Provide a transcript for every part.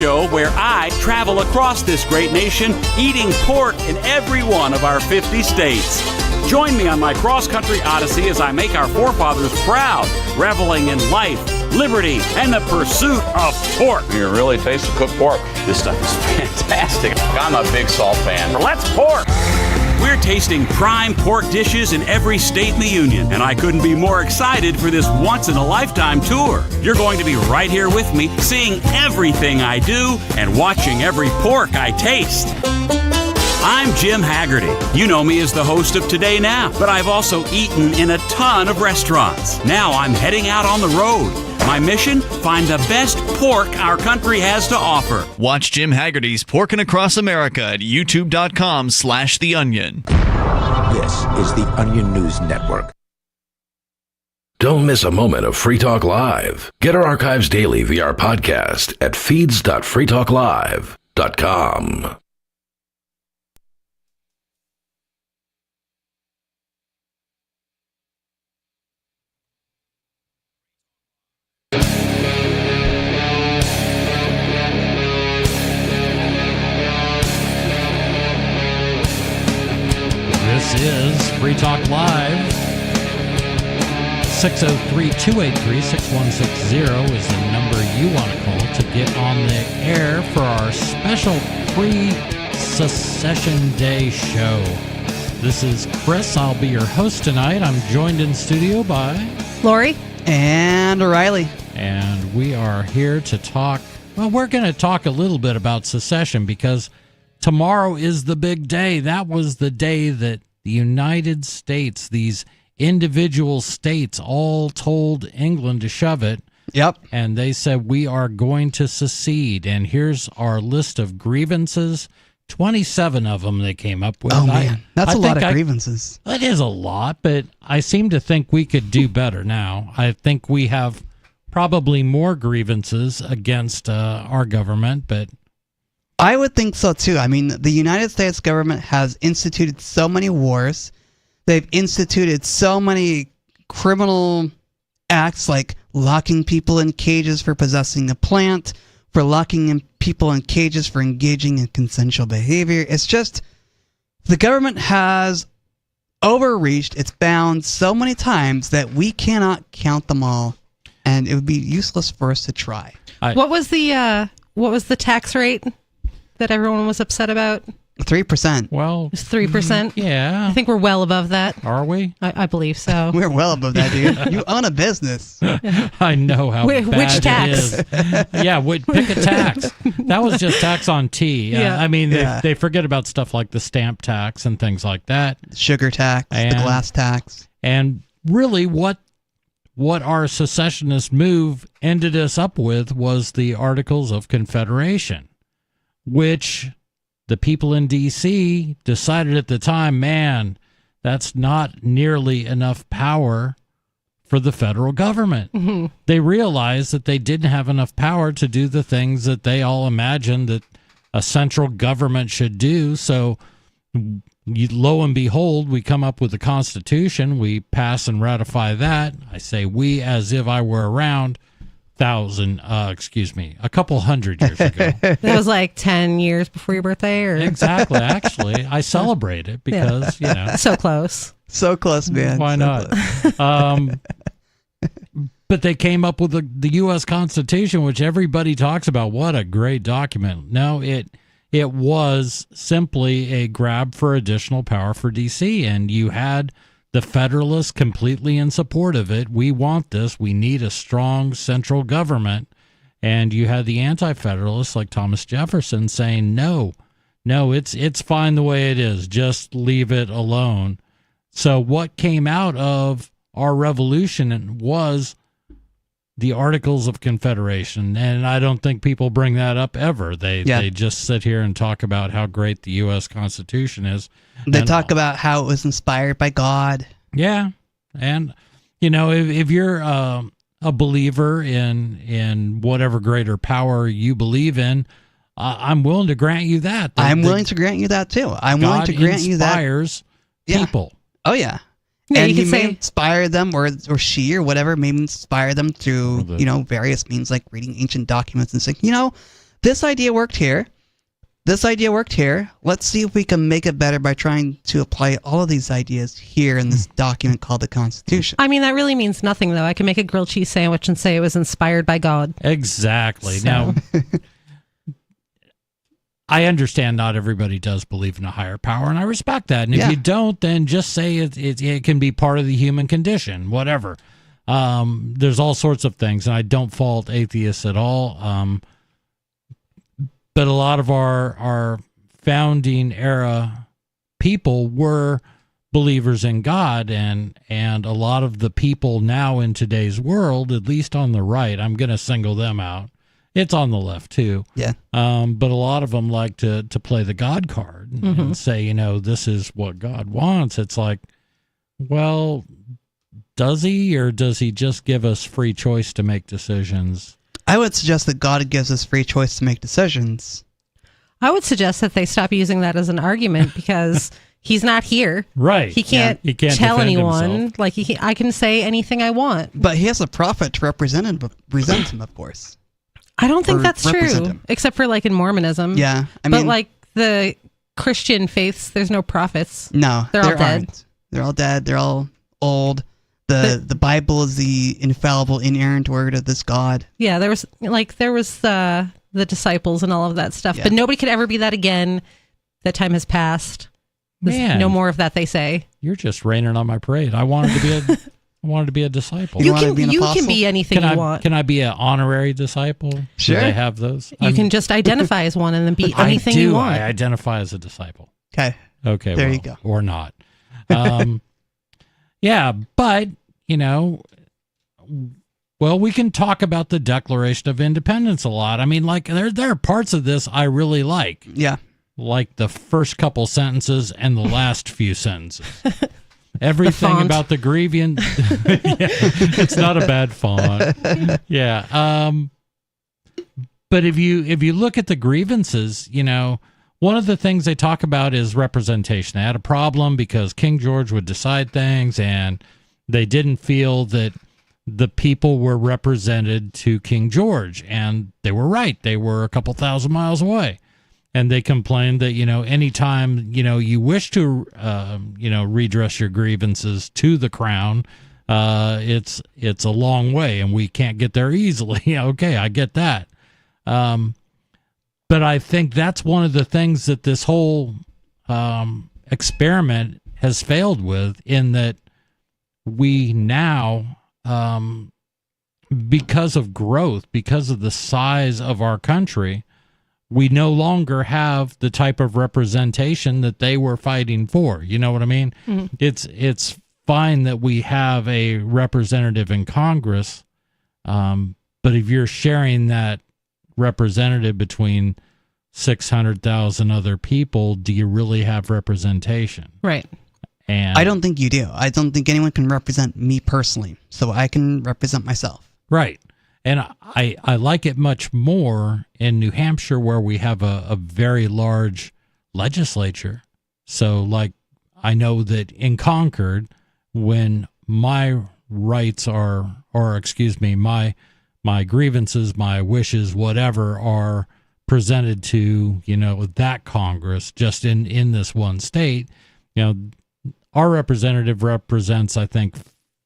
show where I travel across this great nation eating pork in every one of our 50 states. Join me on my cross-country odyssey as I make our forefathers proud, reveling in life, liberty, and the pursuit of pork. You really taste the cooked pork. This stuff is fantastic. I'm a big salt fan. Let's pork! We're tasting prime pork dishes in every state in the Union, and I couldn't be more excited for this once-in-a-lifetime tour. You're going to be right here with me, seeing everything I do and watching every pork I taste. I'm Jim Haggerty. You know me as the host of Today Now, but I've also eaten in a ton of restaurants. Now I'm heading out on the road. My mission? Find the best pork our country has to offer. Watch Jim Haggerty's Porkin' Across America at youtube.com/theonion. This is the Onion News Network. Don't miss a moment of Free Talk Live. Get our archives daily via our podcast at feeds.freetalklive.com. This is Free Talk Live. 603-283-6160 is the number you want to call to get on the air for our special pre-secession day show. This is Chris. I'll be your host tonight. I'm joined in studio by Lori and Riley. And we are here to talk. Well, we're going to talk a little bit about secession because tomorrow is the big day. That was the day that the United States, these individual states, all told England to shove it. Yep. And they said, we are going to secede. And here's our list of grievances. 27 of them they came up with. Oh, man. That's a lot of grievances. It is a lot, but I seem to think we could do better now. I think we have probably more grievances against our government, but I would think so, too. I mean, the United States government has instituted so many wars. They've instituted so many criminal acts like locking people in cages for possessing a plant, for locking people in cages for engaging in consensual behavior. It's just the government has overreached its bounds so many times that we cannot count them all, and it would be useless for us to try. What was the tax rate that everyone was upset about? 3%. Well, it's 3%. Yeah, I think we're well above that. Are we? I believe so. We're well above that, dude. You own a business. I know how bad which tax? it is. Yeah, pick a tax. That was just tax on tea. Yeah. I mean, they forget about stuff like the stamp tax and things like that. Sugar tax, the glass tax. And really what our secessionist move ended us up with was the Articles of Confederation, which the people in D.C. decided at the time, man, that's not nearly enough power for the federal government. Mm-hmm. They realized that they didn't have enough power to do the things that they all imagined that a central government should do. So lo and behold, we come up with the Constitution. We pass and ratify that. I say we as if I were around. A couple hundred years ago. That was like 10 years before your birthday? Or Exactly. Actually, I celebrate it because, so close. So close, man. Why not? But they came up with the U.S. Constitution, which everybody talks about. What a great document. No, it was simply a grab for additional power for D.C., and you had the Federalists completely in support of it. We want this. We need a strong central government. And you had the anti-Federalists like Thomas Jefferson saying, no, it's fine the way it is. Just leave it alone. So what came out of our revolution was the Articles of Confederation. And I don't think people bring that up ever. They just sit here and talk about how great the U.S. Constitution is. They talk about how it was inspired by God. Yeah. And, if you're a believer in whatever greater power you believe in, I'm willing to grant you that. I'm willing to grant you that, too. I'm willing to grant you that. God inspires people. Oh, yeah. And he may inspire them, or she, or whatever, may inspire them through, various means like reading ancient documents and saying, this idea worked here. This idea worked here. Let's see if we can make it better by trying to apply all of these ideas here in this document called the Constitution. I mean, that really means nothing, though. I can make a grilled cheese sandwich and say it was inspired by God. Exactly. So. Now, I understand not everybody does believe in a higher power, and I respect that. And if you don't, then just say it can be part of the human condition, whatever. There's all sorts of things, and I don't fault atheists at all. But a lot of our founding era people were believers in God, and a lot of the people now in today's world, at least on the right, I'm going to single them out. It's on the left too. Yeah. But a lot of them like to play the God card and say, this is what God wants. It's like, well, does he, or does he just give us free choice to make decisions? I would suggest that God gives us free choice to make decisions. I would suggest that they stop using that as an argument because he's not here. Right. He can't tell defend anyone. himself. Like I can say anything I want. But he has a prophet to represent him, of course. I don't think Or that's represent true, him. except for like in Mormonism. Yeah. But like the Christian faiths, there's no prophets. No, They're all there dead. aren't. They're all dead. They're all old. The Bible is the infallible, inerrant word of this God. Yeah, there was the disciples and all of that stuff, but nobody could ever be that again. That time has passed. There's Man. no more of that, they say. You're just raining on my parade. I wanted to be a disciple. You wanna be an can apostle? be anything you want. Can I be an honorary disciple? Sure. Do they have those? You can just identify as one and then be anything I do. you want. I identify as a disciple. Okay. Okay. There well, you go. Or not. Yeah, but, well, we can talk about the Declaration of Independence a lot. I mean, like, there are parts of this I really like. Yeah. Like the first couple sentences and the last few sentences. Everything font. about the grievance. It's not a bad font. Yeah. But if you look at the grievances, one of the things they talk about is representation. They had a problem because King George would decide things, and they didn't feel that the people were represented to King George. And they were right. They were a couple thousand miles away. And they complained that, anytime, you wish to, redress your grievances to the crown, it's a long way and we can't get there easily. Okay, I get that. But I think that's one of the things that this whole experiment has failed with, in that we now, because of growth, because of the size of our country, we no longer have the type of representation that they were fighting for. You know what I mean? Mm-hmm. It's fine that we have a representative in Congress, but if you're sharing that representative between 600,000 other people, do you really have representation? Right. And I don't think you do. I don't think anyone can represent me personally, so I can represent myself. Right. And I like it much more in New Hampshire, where we have a very large legislature. So, like, I know that in Concord, when my rights my grievances, my wishes, whatever, are presented to, that Congress, just in this one state, our representative represents, I think,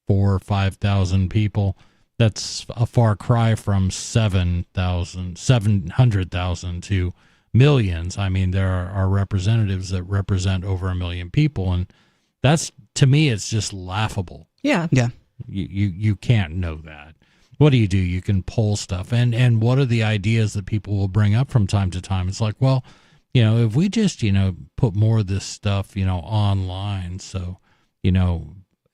4,000 or 5,000 people. That's a far cry from 700,000 to millions. I mean, there are representatives that represent over 1 million people, and that's, to me, it's just laughable. Yeah. Yeah. You can't know that. What do? You can poll stuff, and what are the ideas that people will bring up from time to time? It's like, well, if we just put more of this stuff online, so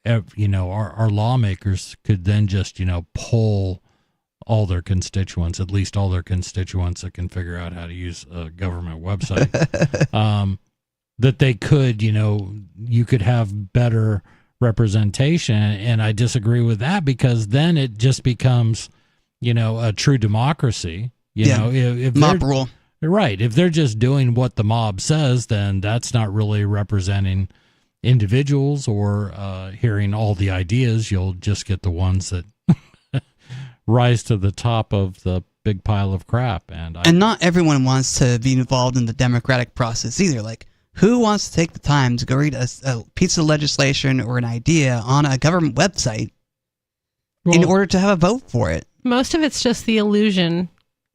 our lawmakers could then just, poll all their constituents, at least all their constituents that can figure out how to use a government website, that they could, you could have better representation. And I disagree with that, because then it just becomes, a true democracy. If mob rule. Right. If they're just doing what the mob says, then that's not really representing individuals or hearing all the ideas. You'll just get the ones that rise to the top of the big pile of crap. And not everyone wants to be involved in the democratic process either. Like, who wants to take the time to go read a piece of legislation or an idea on a government website in order to have a vote for it? Most of it's just the illusion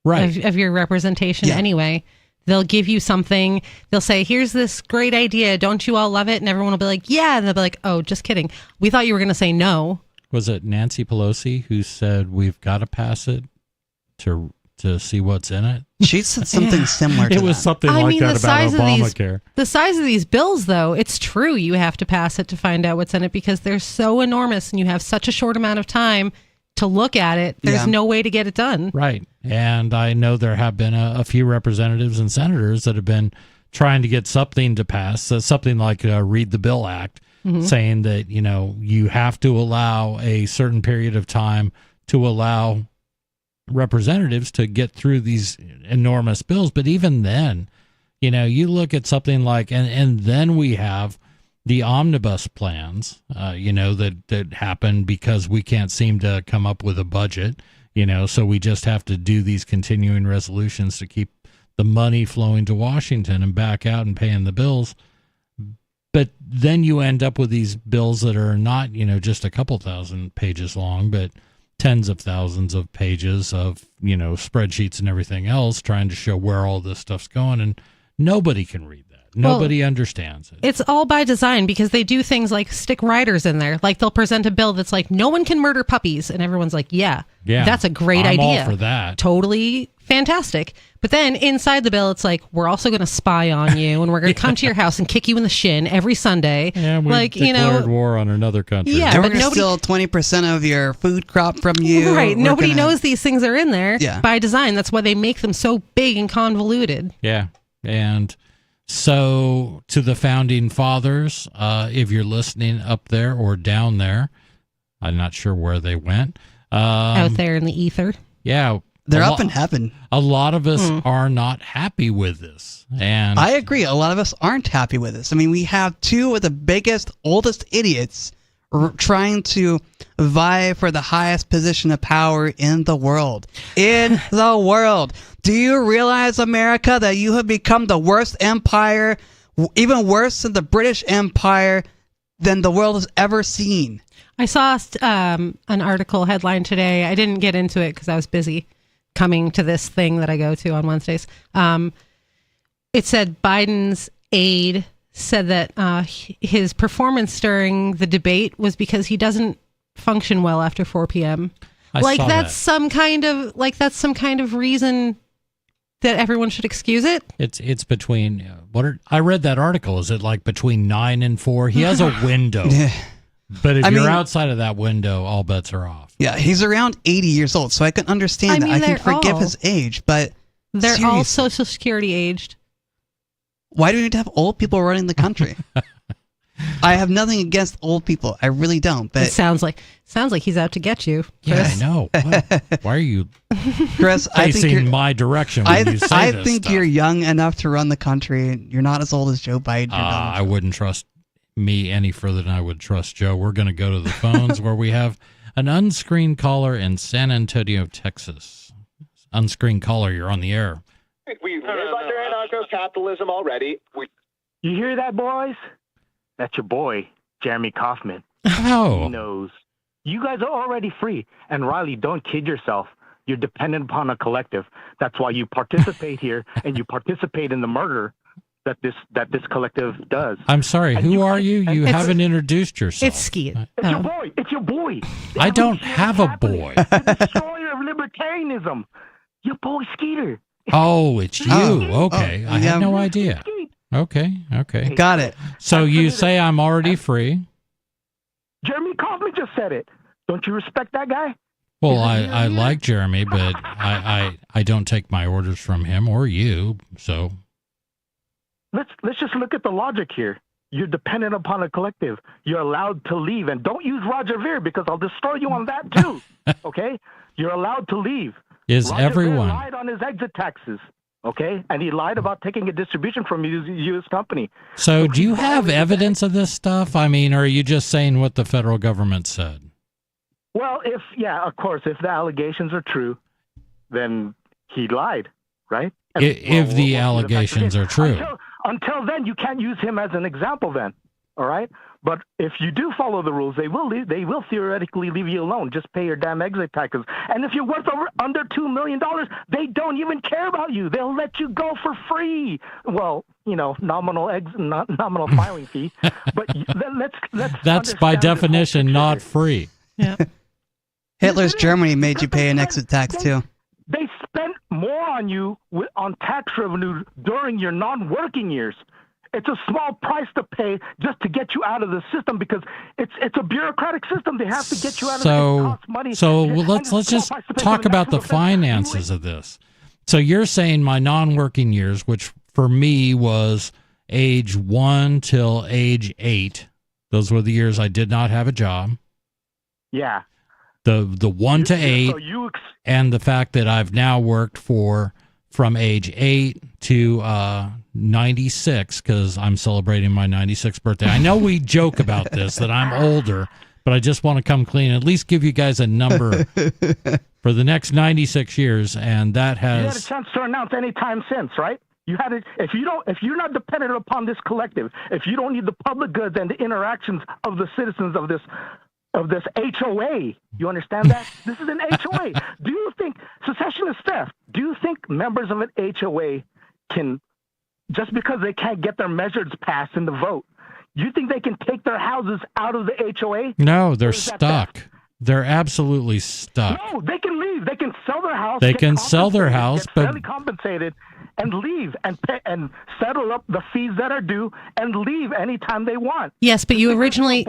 of your representation anyway. They'll give you something. They'll say, here's this great idea. Don't you all love it? And everyone will be like, yeah. And they'll be like, oh, just kidding. We thought you were going to say no. Was it Nancy Pelosi who said we've got to pass it to see what's in it? She said something similar to that. It was something like that about Obamacare. The size of these bills, though, it's true. You have to pass it to find out what's in it because they're so enormous and you have such a short amount of time to look at it. There's no way to get it done. Right. And I know there have been a few representatives and senators that have been trying to get something to pass, something like Read the Bill Act, saying that, you have to allow a certain period of time to allow representatives to get through these enormous bills. But even then, you look at something like, and then we have the omnibus plans, that happen because we can't seem to come up with a budget, so we just have to do these continuing resolutions to keep the money flowing to Washington and back out and paying the bills. But then you end up with these bills that are not, just a couple thousand pages long, but tens of thousands of pages of, spreadsheets and everything else trying to show where all this stuff's going. And nobody can read that. Nobody understands it. It's all by design because they do things like stick riders in there. Like they'll present a bill that's like, no one can murder puppies. And everyone's like, yeah, that's a great idea. I'm all for that. Totally fantastic. But then inside the bill, it's like, we're also going to spy on you and we're going to come to your house and kick you in the shin every Sunday. Yeah, we declared war on another country. Yeah, and we're going to steal 20% of your food crop from you. Right. Nobody knows these things are in there by design. That's why they make them so big and convoluted. Yeah. And so to the founding fathers, if you're listening up there or down there, I'm not sure where they went. Out there in the ether. Yeah. They're up in heaven. A lot of us are not happy with this. And I agree. A lot of us aren't happy with this. I mean, we have two of the biggest, oldest idiots trying to vie for the highest position of power in the world. In the world. Do you realize, America, that you have become the worst empire, even worse than the British Empire, than the world has ever seen? I saw an article headline today. I didn't get into it because I was busy coming to this thing that I go to on Wednesdays. It said Biden's aide said that his performance during the debate was because he doesn't function well after 4 p.m. That's some kind of reason that everyone should excuse it. It's between I read that article. Is it like between 9 and 4? He has a window. But if you're outside of that window, all bets are off. Yeah, he's around 80 years old, so I can understand that. I can forgive his age, but they're all Social Security aged. Why do we need to have old people running the country? I have nothing against old people. I really don't. But it sounds like he's out to get you, Chris. Yeah, I know. Why are you Chris, facing my direction when you say this I think stuff? you're young enough to run the country. You're not as old as Joe Biden. I wouldn't trust me any further than I would trust Joe. We're going to go to the phones where we have an unscreened caller in San Antonio, Texas. Unscreened caller, you're on the air. We live under anarcho-capitalism already. You hear that, boys? That's your boy, Jeremy Kaufman. Oh. He knows. You guys are already free. And Riley, don't kid yourself. You're dependent upon a collective. That's why you participate here and you participate in the murder that this collective does. I'm sorry, who are you? You haven't introduced yourself. It's Skeet. It's your boy. It's your boy. I don't have a boy. The destroyer of libertarianism. Your boy Skeeter. Oh, it's you. Okay. I had no idea. Okay. Got it. So you say I'm already free? Jeremy Kaufman just said it. Don't you respect that guy? Well, I like Jeremy, but I don't take my orders from him or you, so... Let's just look at the logic here. You're dependent upon a collective. You're allowed to leave. And don't use Roger Ver because I'll destroy you on that too. Okay? You're allowed to leave. Is Roger everyone... Ver lied on his exit taxes. Okay? And he lied about taking a distribution from his U.S. company. So do you have evidence of this stuff? I mean, or are you just saying what the federal government said? Well, of course, if the allegations are true, then he lied, right? If the allegations are true. Until then, you can't use him as an example then, all right? But if you do follow the rules, they will theoretically leave you alone. Just pay your damn exit taxes. And if you're worth under $2 million, they don't even care about you. They'll let you go for free. Well, nominal filing fee. But let's That's by definition not free. Yeah. Hitler's Germany made you pay an exit tax too. They spent more on you on tax revenue during your non-working years. It's a small price to pay just to get you out of the system because it's a bureaucratic system. They have to get you out of the system. It costs money. So let's just talk about the finances of this. So you're saying my non-working years, which for me was age 1 till age 8, those were the years I did not have a job. Yeah. The 1 to 8, and the fact that I've now worked from age 8 to 96, because I'm celebrating my 96th birthday. I know we joke about this, that I'm older, but I just want to come clean, at least give you guys a number for the next 96 years, and that has... You had a chance to announce any time since, right? You had it. If you're not dependent upon this collective, if you don't need the public goods and the interactions of the citizens of this HOA, you understand that? This is an HOA. Do you think secession is theft? Do you think members of an HOA can, just because they can't get their measures passed in the vote, do you think they can take their houses out of the HOA? No, they're stuck. They're absolutely stuck. No, they can leave. They can sell their house. They can sell their house, get but fairly compensated, and leave and pay and settle up the fees that are due and leave anytime they want. Yes, but you originally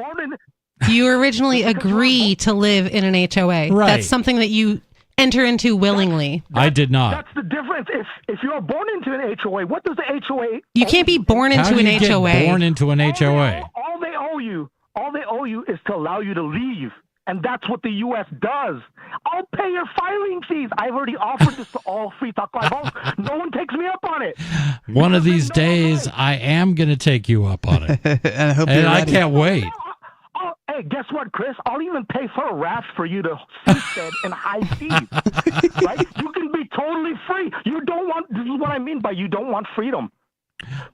agree to live in an HOA. Right. That's something that you enter into willingly. I did not. That's the difference. If you're born into an HOA, what does the HOA? You can't be born into an HOA. Get born into an HOA? All they owe you is to allow you to leave. And that's what the U.S. does. I'll pay your filing fees. I've already offered this to all Free Talk Live hosts. No one takes me up on it. One of these days, I am going to take you up on it. And I can't wait. Hey, guess what, Chris? I'll even pay for a raft for you to seastead in high seas. Right? You can be totally free. You don't want. This is what I mean by you don't want freedom.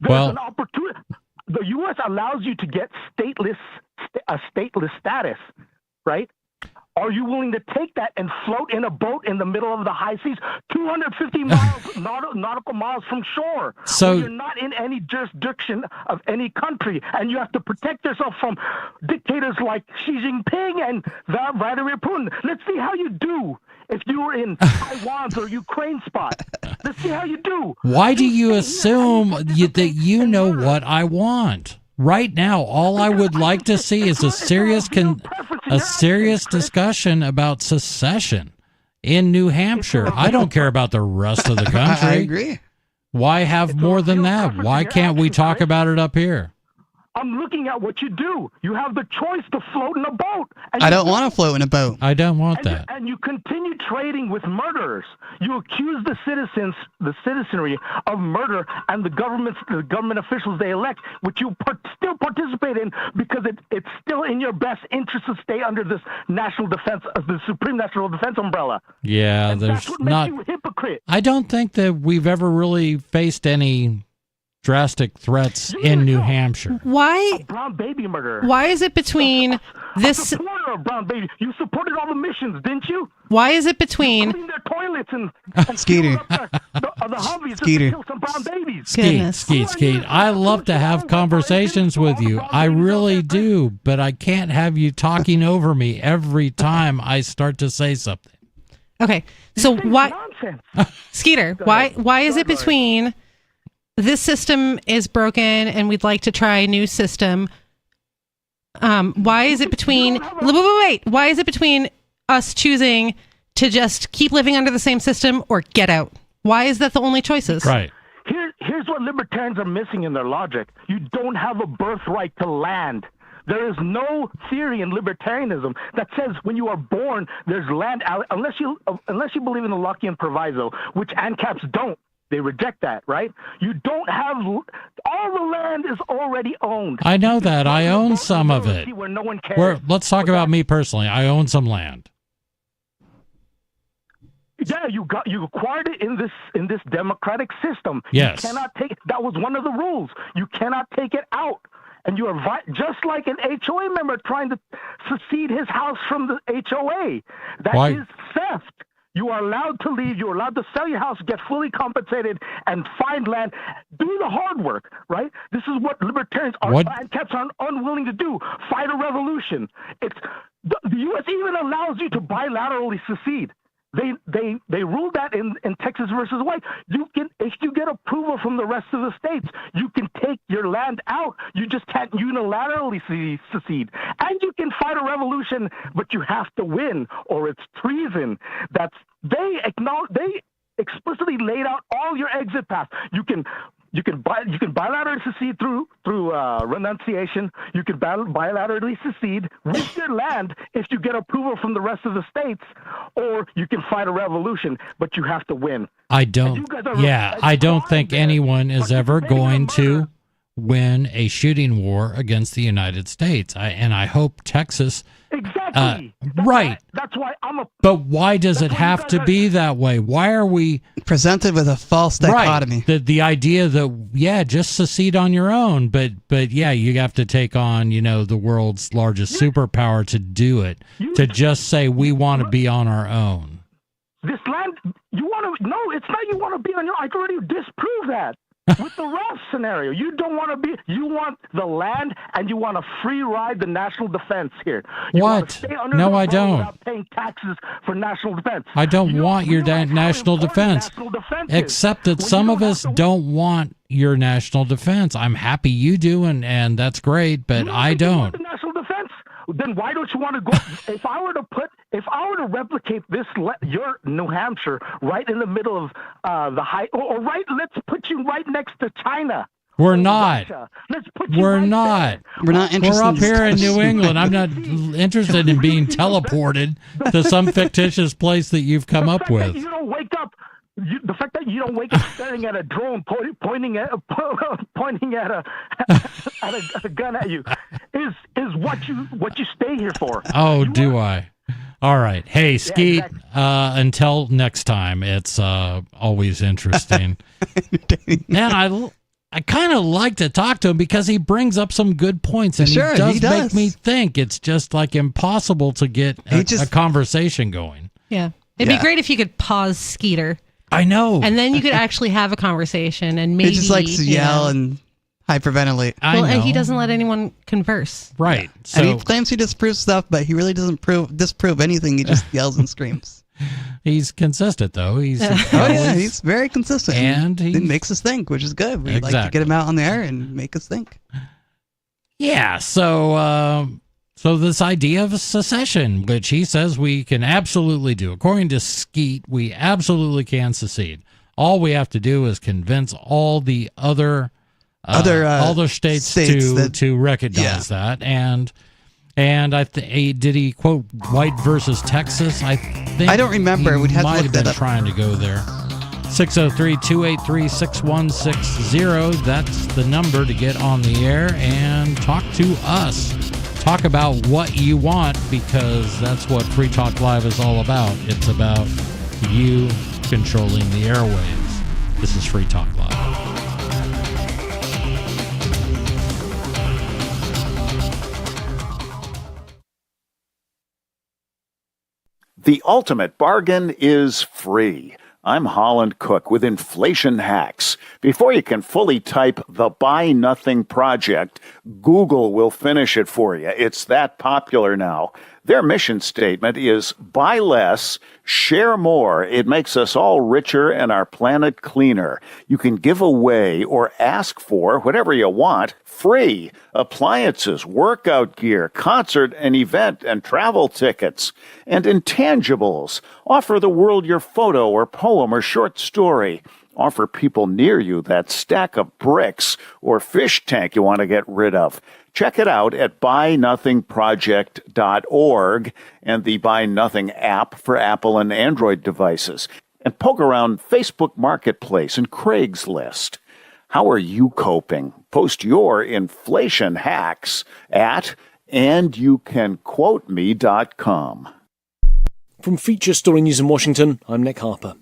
There's an opportunity. The U.S. allows you to get a stateless status. Right? Are you willing to take that and float in a boat in the middle of the high seas, 250 nautical miles from shore? So you're not in any jurisdiction of any country, and you have to protect yourself from dictators like Xi Jinping and Vladimir Putin. Let's see how you do if you were in Taiwan's or Ukraine spot. Let's see how you do. Why do you assume that you know what I want? Right now, all I would like to see is a serious discussion about secession in New Hampshire. I don't care about the rest of the country. I agree. Why have more than that? Why can't we talk about it up here? I'm looking at what you do. You have the choice to float in a boat. I don't want to float in a boat. I don't want that. And you continue trading with murderers. You accuse the citizenry of murder, and the government officials they elect, which you still participate in because it's still in your best interest to stay under this national defense, the Supreme National Defense umbrella. Yeah, and there's that's what not. Makes you a hypocrite. I don't think that we've ever really faced any drastic threats in New Hampshire. Why? A brown baby murderer. Why is it between this? A supporter of brown baby. You supported all the missions, didn't you? Why is it between? Clean their toilets and Skeeter. the Humvees Skeeter. to kill some brown babies. Skeet. I love to have conversations with you. I really do, but I can't have you talking over me every time I start to say something. Okay, so why, Nonsense. Skeeter? Why is it between? This system is broken and we'd like to try a new system. Why is it between... Wait. Why is it between us choosing to just keep living under the same system or get out? Why is that the only choices? Right. Here's what libertarians are missing in their logic. You don't have a birthright to land. There is no theory in libertarianism that says when you are born, there's land out, unless you believe in the Lockean proviso, which ANCAPs don't. They reject that, right? You don't have all the land is already owned. I know that. I own some of it. Where no one cares. Let's talk about me personally. I own some land. Yeah, you acquired it in this democratic system. Yes. You cannot take that was one of the rules. You cannot take it out. And you are just like an HOA member trying to secede his house from the HOA. That is theft. You are allowed to leave. You're allowed to sell your house, get fully compensated, and find land. Do the hard work, right? This is what libertarians and cats are unwilling to do. Fight a revolution. The U.S. even allows you to bilaterally secede. They ruled that in Texas versus White. If you get approval from the rest of the states, you can take your land out. You just can't unilaterally secede. And you can fight a revolution, but you have to win, or it's treason. They explicitly laid out all your exit paths. You can bilaterally secede through renunciation. You can bilaterally secede with your land if you get approval from the rest of the states, or you can fight a revolution, but you have to win. I don't think anyone is ever going to win a shooting war against the United States. I hope Texas. Exactly. That's why I'm a. But why does it have to be that way? Why are we presented with a false dichotomy? Right. The idea that just secede on your own, but you have to take on the world's largest superpower to do it. To just say we want to be on our own. This land, it's not you want to be on your own. I can already disprove that. With the Ross scenario, you want the land and you want to free ride the national defense here. You want to stay under No, the I don't. Without paying taxes for national defense. I don't want your national defense. Except that some of us don't want your national defense. I'm happy you do, and that's great, but I don't. The national defense? Then why don't you want to go? If I were to replicate your New Hampshire right in the middle of the high, or let's put you right next to China. We're not. Let's put you We're right not. there. We're not interested. We're up here in New England. I'm not interested in being teleported to some fictitious place that you've come up with. You don't wake up. The fact that you don't wake up staring at a drone pointing at a gun at you is what you stay here for. Oh, do I? All right. Hey, Skeet, until next time, it's always interesting. Man, I kind of like to talk to him because he brings up some good points, and he does make me think. It's just like impossible to get a conversation going. Yeah. It'd be great if you could pause Skeeter. I know. And then you could actually have a conversation, and maybe he just likes to yell and hyperventilate. And he doesn't let anyone converse. Right. So, and he claims he disproves stuff, but he really doesn't disprove anything. He just yells and screams. He's consistent, though. He's he's very consistent, and he makes us think, which is good. We like to get him out on the air and make us think. Yeah. So this idea of a secession, which he says we can absolutely do, according to Skeet, we absolutely can secede. All we have to do is convince all the other states to recognize that. And did he quote White versus Texas? I don't remember. We'd have to look that up. Trying to go there. 603-283-6160. That's the number to get on the air and talk to us. Talk about what you want, because that's what Free Talk Live is all about. It's about you controlling the airwaves. This is Free Talk Live. The ultimate bargain is free. I'm Holland Cook with Inflation Hacks. Before you can fully type the Buy Nothing Project, Google will finish it for you. It's that popular now. Their mission statement is buy less, share more. It makes us all richer and our planet cleaner. You can give away or ask for whatever you want free. Appliances, workout gear, concert and event and travel tickets, and intangibles. Offer the world your photo or poem or short story. Offer people near you that stack of bricks or fish tank you want to get rid of. Check it out at buynothingproject.org and the Buy Nothing app for Apple and Android devices. And poke around Facebook Marketplace and Craigslist. How are you coping? Post your inflation hacks at andyoucanquoteme.com. From Feature Story News in Washington, I'm Nick Harper.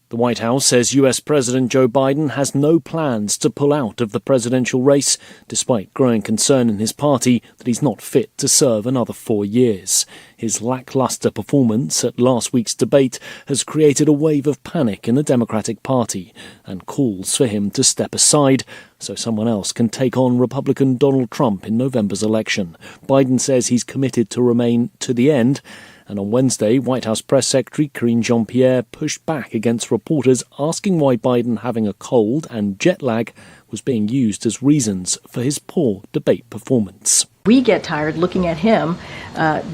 The White House says US President Joe Biden has no plans to pull out of the presidential race, despite growing concern in his party that he's not fit to serve another 4 years. His lackluster performance at last week's debate has created a wave of panic in the Democratic Party and calls for him to step aside so someone else can take on Republican Donald Trump in November's election. Biden says he's committed to remain to the end. And on Wednesday, White House Press Secretary Karine Jean-Pierre pushed back against reporters asking why Biden having a cold and jet lag was being used as reasons for his poor debate performance. We get tired looking at him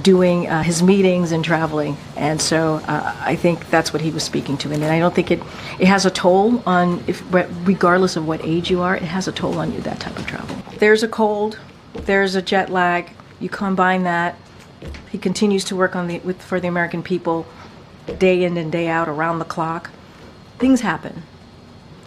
doing his meetings and traveling. And so I think that's what he was speaking to. And I don't think it has a toll on, regardless of what age you are, it has a toll on you, that type of travel. There's a cold, there's a jet lag, you combine that. He continues to work for the American people day in and day out, around the clock. Things happen.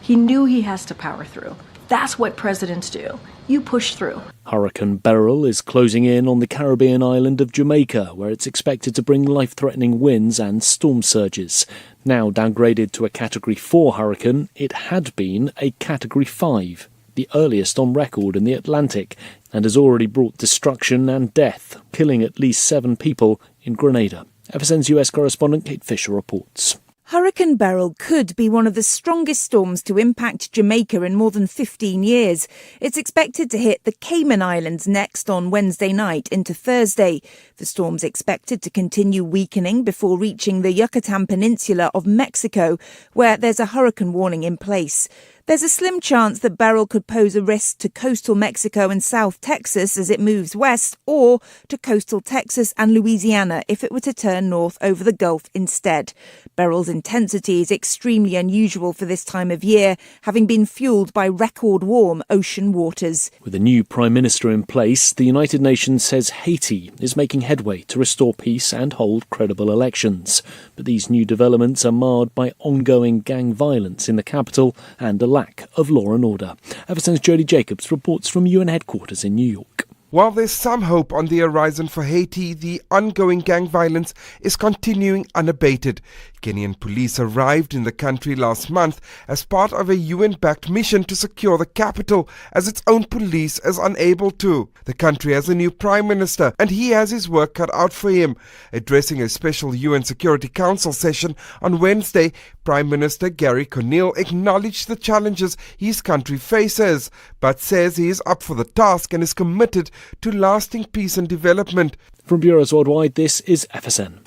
He knew he has to power through. That's what presidents do. You push through. Hurricane Beryl is closing in on the Caribbean island of Jamaica, where it's expected to bring life-threatening winds and storm surges. Now downgraded to a Category 4 hurricane, it had been a Category 5. The earliest on record in the Atlantic, and has already brought destruction and death, killing at least 7 people in Grenada. FSN's US correspondent Kate Fisher reports. Hurricane Beryl could be one of the strongest storms to impact Jamaica in more than 15 years. It's expected to hit the Cayman Islands next on Wednesday night into Thursday. The storm's expected to continue weakening before reaching the Yucatan Peninsula of Mexico, where there's a hurricane warning in place. There's a slim chance that Beryl could pose a risk to coastal Mexico and South Texas as it moves west, or to coastal Texas and Louisiana if it were to turn north over the Gulf instead. Beryl's intensity is extremely unusual for this time of year, having been fueled by record warm ocean waters. With a new Prime Minister in place, the United Nations says Haiti is making headway to restore peace and hold credible elections. But these new developments are marred by ongoing gang violence in the capital and a lack of law and order. FSN's Jody Jacobs reports from UN headquarters in New York. While there's some hope on the horizon for Haiti, the ongoing gang violence is continuing unabated. Kenyan police arrived in the country last month as part of a UN-backed mission to secure the capital, as its own police is unable to. The country has a new prime minister, and he has his work cut out for him. Addressing a special UN Security Council session on Wednesday, Prime Minister Gary Conille acknowledged the challenges his country faces, but says he is up for the task and is committed to lasting peace and development. From Bureaus Worldwide, this is FSN.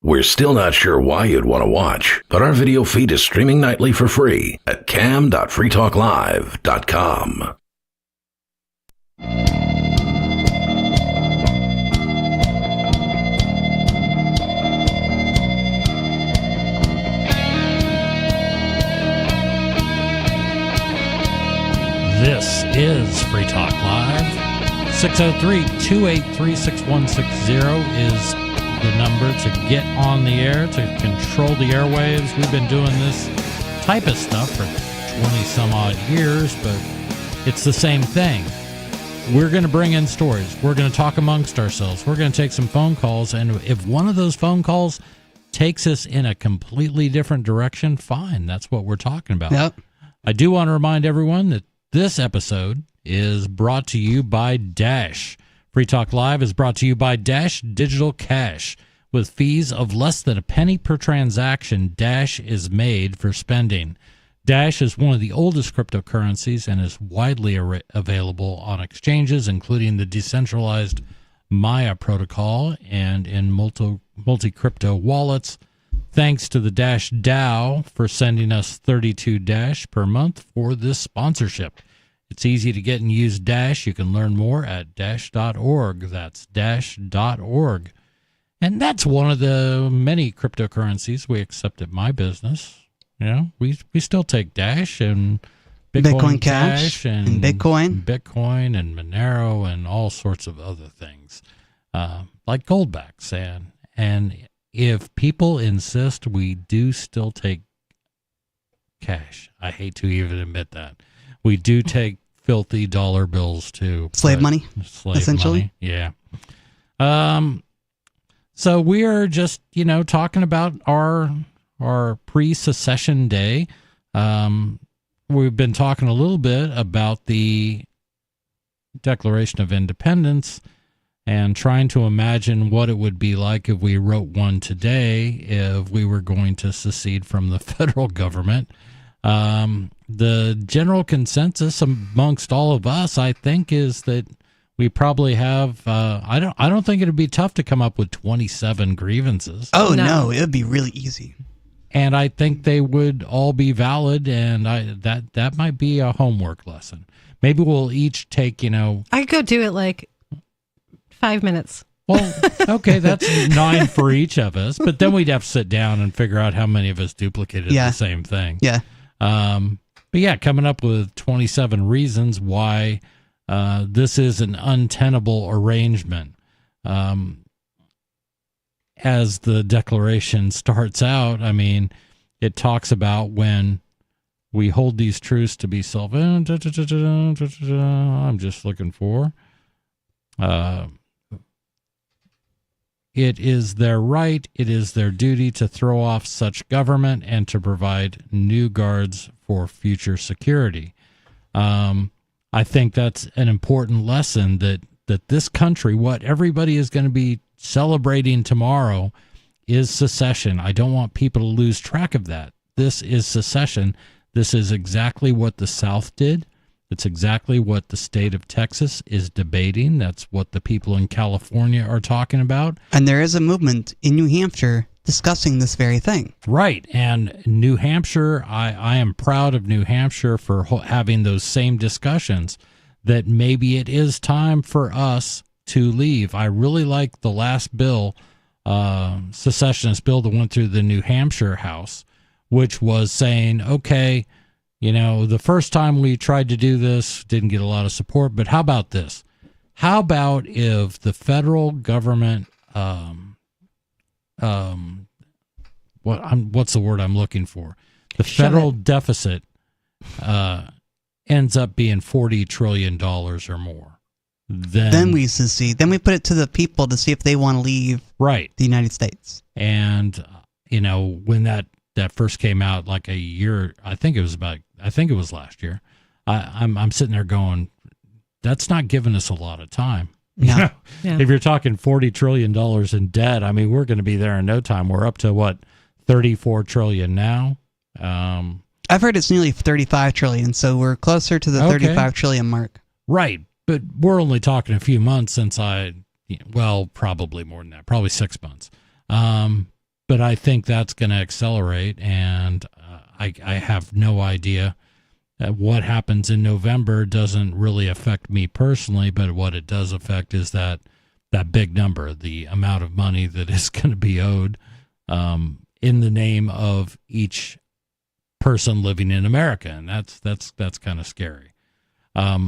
We're still not sure why you'd want to watch, but our video feed is streaming nightly for free at cam.freetalklive.com. This is Free Talk Live. 603-283-6160 is the number to get on the air, to control the airwaves. We've been doing this type of stuff for 20-some odd years, but it's the same thing. We're going to bring in stories. We're going to talk amongst ourselves. We're going to take some phone calls, and if one of those phone calls takes us in a completely different direction, fine. That's what we're talking about. Yep. I do want to remind everyone that this episode is brought to you by Dash. Free Talk Live is brought to you by Dash Digital Cash. With fees of less than a penny per transaction, Dash is made for spending. Dash is one of the oldest cryptocurrencies and is widely available on exchanges, including the decentralized Maya protocol and in multi-crypto wallets. Thanks to the Dash DAO for sending us 32 Dash per month for this sponsorship. It's easy to get and use Dash. You can learn more at dash.org. That's dash.org. And that's one of the many cryptocurrencies we accept at my business. You know, we still take Dash and Bitcoin Cash and Bitcoin and Monero and all sorts of other things, like Goldbacks. And if people insist, we do still take cash. I hate to even admit that. We do take filthy dollar bills too. Slave money, essentially. Money, yeah. So we are just, talking about our pre-secession day. We've been talking a little bit about the Declaration of Independence and trying to imagine what it would be like if we wrote one today if we were going to secede from the federal government. The general consensus amongst all of us, I think, is that we probably have. I don't think it'd be tough to come up with 27 grievances. Oh no, it would be really easy. And I think they would all be valid, and that might be a homework lesson. Maybe we'll each take, I could go do it like 5 minutes. Well, okay, that's 9 for each of us, but then we'd have to sit down and figure out how many of us duplicated the same thing. Yeah. But yeah, coming up with 27 reasons why this is an untenable arrangement. As the Declaration starts out, I mean, it talks about when we hold these truths to be I'm just looking for. It is their right, it is their duty to throw off such government and to provide new guards for future security. I think that's an important lesson that this country, what everybody is going to be celebrating tomorrow, is secession. I don't want people to lose track of that. This is secession. This is exactly what the South did. It's exactly what the state of Texas is debating. That's what the people in California are talking about. And there is a movement in New Hampshire discussing this very thing. Right. And New Hampshire, I am proud of New Hampshire for having those same discussions, that maybe it is time for us to leave. I really like the last bill, secessionist bill that went through the New Hampshire House, which was saying, okay, the first time we tried to do this, didn't get a lot of support, but how about this? How about if the federal government, what's the word I'm looking for? The federal deficit ends up being $40 trillion or more. Then we secede. Then we put it to the people to see if they want to leave the United States. And, when that first came out, like a year, I think it was last year. I'm sitting there going, that's not giving us a lot of time. No. If you're talking $40 trillion in debt, I mean, we're going to be there in no time. We're up to what, 34 trillion now. I've heard it's nearly 35 trillion, so we're closer to the 35 trillion mark. Right. But we're only talking a few months since probably more than that, probably 6 months. But I think that's going to accelerate, and I have no idea. What happens in November doesn't really affect me personally, but what it does affect is that big number, the amount of money that is going to be owed in the name of each person living in America, and that's kind of scary. Yeah,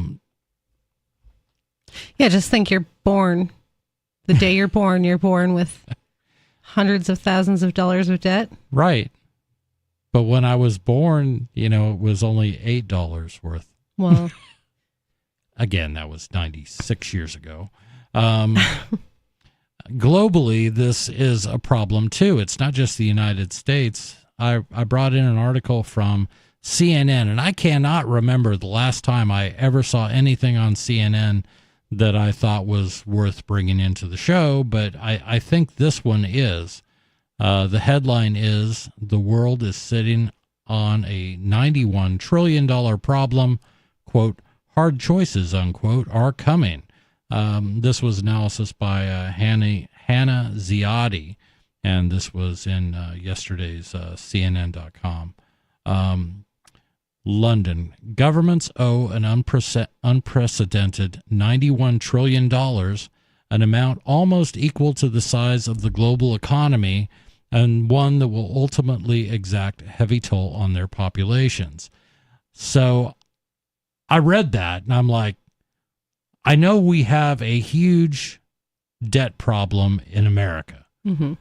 just think you're born. The day you're born with hundreds of thousands of dollars of debt. Right. But when I was born, it was only $8 worth. Well, again, that was 96 years ago. Globally, this is a problem too. It's not just the United States. I brought in an article from CNN, and I cannot remember the last time I ever saw anything on CNN that I thought was worth bringing into the show, but I think this one is. The headline is, "The world is sitting on a $91 trillion problem, quote, hard choices, unquote, are coming." This was analysis by Hannah Ziadi, and this was in yesterday's CNN.com. London. Governments owe an unprecedented $91 trillion, an amount almost equal to the size of the global economy, and one that will ultimately exact a heavy toll on their populations. So I read that, and I'm like, I know we have a huge debt problem in America. Mm-hmm.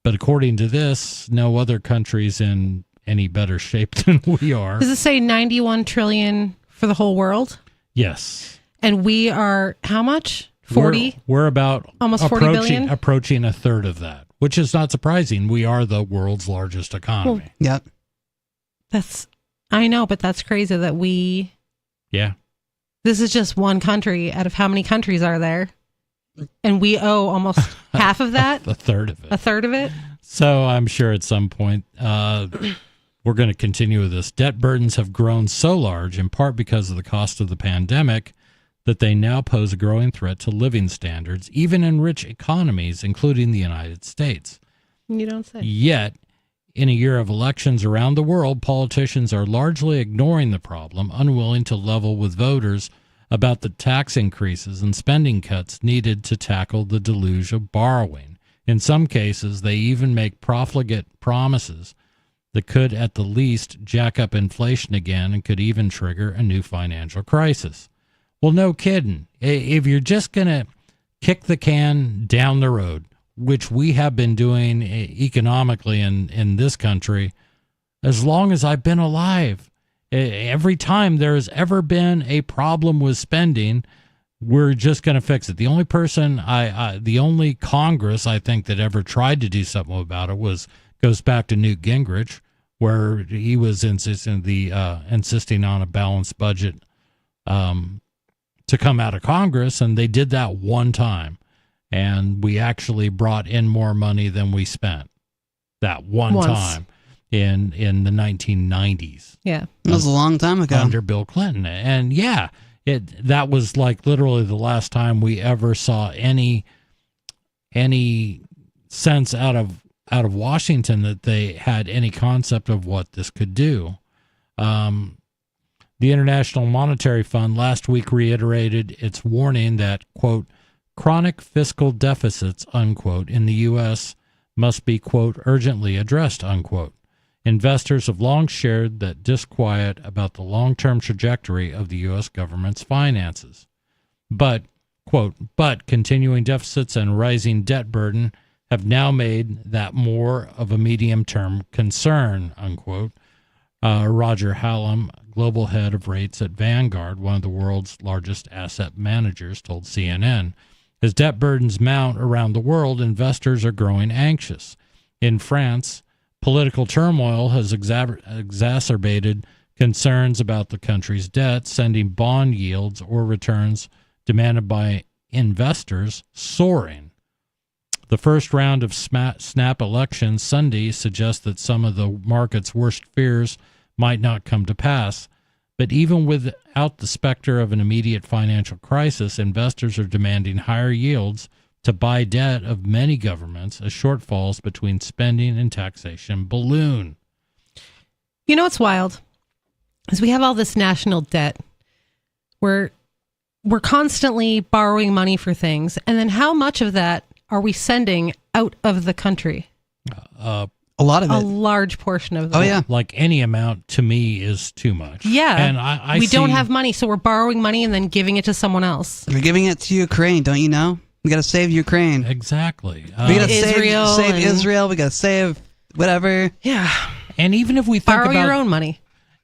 But according to this, no other country's in any better shape than we are. Does it say 91 trillion for the whole world? Yes. And we are how much? 40? We're about Almost 40 billion? approaching a third of that, which is not surprising. We are the world's largest economy. Yep. I know, but that's crazy that this is just one country out of how many countries are there? And we owe almost half of that? A third of it. A third of it? So I'm sure at some point we're going to continue with this. Debt burdens have grown so large, in part because of the cost of the pandemic, that they now pose a growing threat to living standards, even in rich economies, including the United States. You don't say. Yet, in a year of elections around the world, politicians are largely ignoring the problem, unwilling to level with voters about the tax increases and spending cuts needed to tackle the deluge of borrowing. In some cases, they even make profligate promises that could, at the least, jack up inflation again and could even trigger a new financial crisis. Well, no kidding. If you're just going to kick the can down the road, which we have been doing economically in this country as long as I've been alive. Every time there has ever been a problem with spending, we're just going to fix it. The only person, the only Congress I think that ever tried to do something about it goes back to Newt Gingrich, where he was insisting on a balanced budget to come out of Congress, and they did that one time. And we actually brought in more money than we spent that one time in the 1990s. Yeah. It was a long time ago. Under Bill Clinton. And that was like literally the last time we ever saw any sense out of Washington that they had any concept of what this could do. The International Monetary Fund last week reiterated its warning that, quote, chronic fiscal deficits, unquote, in the U.S. must be, quote, urgently addressed, unquote. Investors have long shared that disquiet about the long-term trajectory of the U.S. government's finances. But, quote, continuing deficits and rising debt burden have now made that more of a medium-term concern, unquote. Roger Hallam, global head of rates at Vanguard, one of the world's largest asset managers, told CNN. As debt burdens mount around the world, investors are growing anxious. In France, political turmoil has exacerbated concerns about the country's debt, sending bond yields or returns demanded by investors soaring. The first round of snap elections Sunday suggests that some of the market's worst fears might not come to pass. But even without the specter of an immediate financial crisis, investors are demanding higher yields to buy debt of many governments as shortfalls between spending and taxation balloon. You know what's wild? Is we have all this national debt. We're constantly borrowing money for things. And then how much of that are we sending out of the country? A lot of it. A large portion of that. Oh, yeah. Like any amount to me is too much. Yeah. And we don't have money, so we're borrowing money and then giving it to someone else. You're giving it to Ukraine, don't you know? We got to save Ukraine. Exactly. We got to save Israel. We got to save whatever. Yeah. And even if we think borrow about your own money.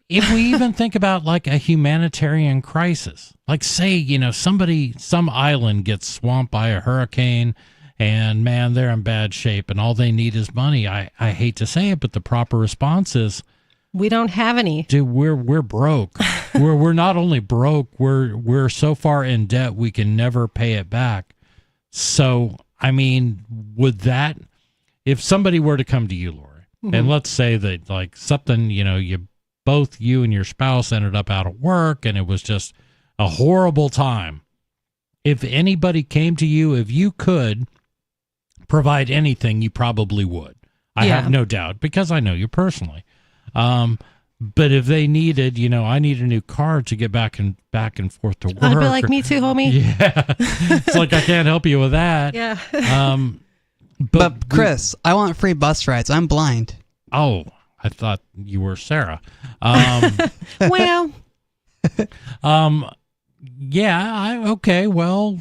If we even think about like a humanitarian crisis, like say, some island gets swamped by a hurricane, and man, they're in bad shape, and all they need is money. I hate to say it, but the proper response is, we don't have any. Dude, we're broke. we're not only broke, we're so far in debt we can never pay it back. So, I mean, would that, if somebody were to come to you, Lori, and let's say that like something, you and your spouse ended up out of work, and it was just a horrible time. If anybody came to you, if you could provide anything, you probably would. I have no doubt, because I know you personally. But if they needed, I need a new car to get back and forth to work. I'd be like, me too, homie. Yeah. It's like, I can't help you with that. Yeah. But Chris, I want free bus rides. I'm blind. Oh, I thought you were Sarah. Well. Yeah. Okay. Well,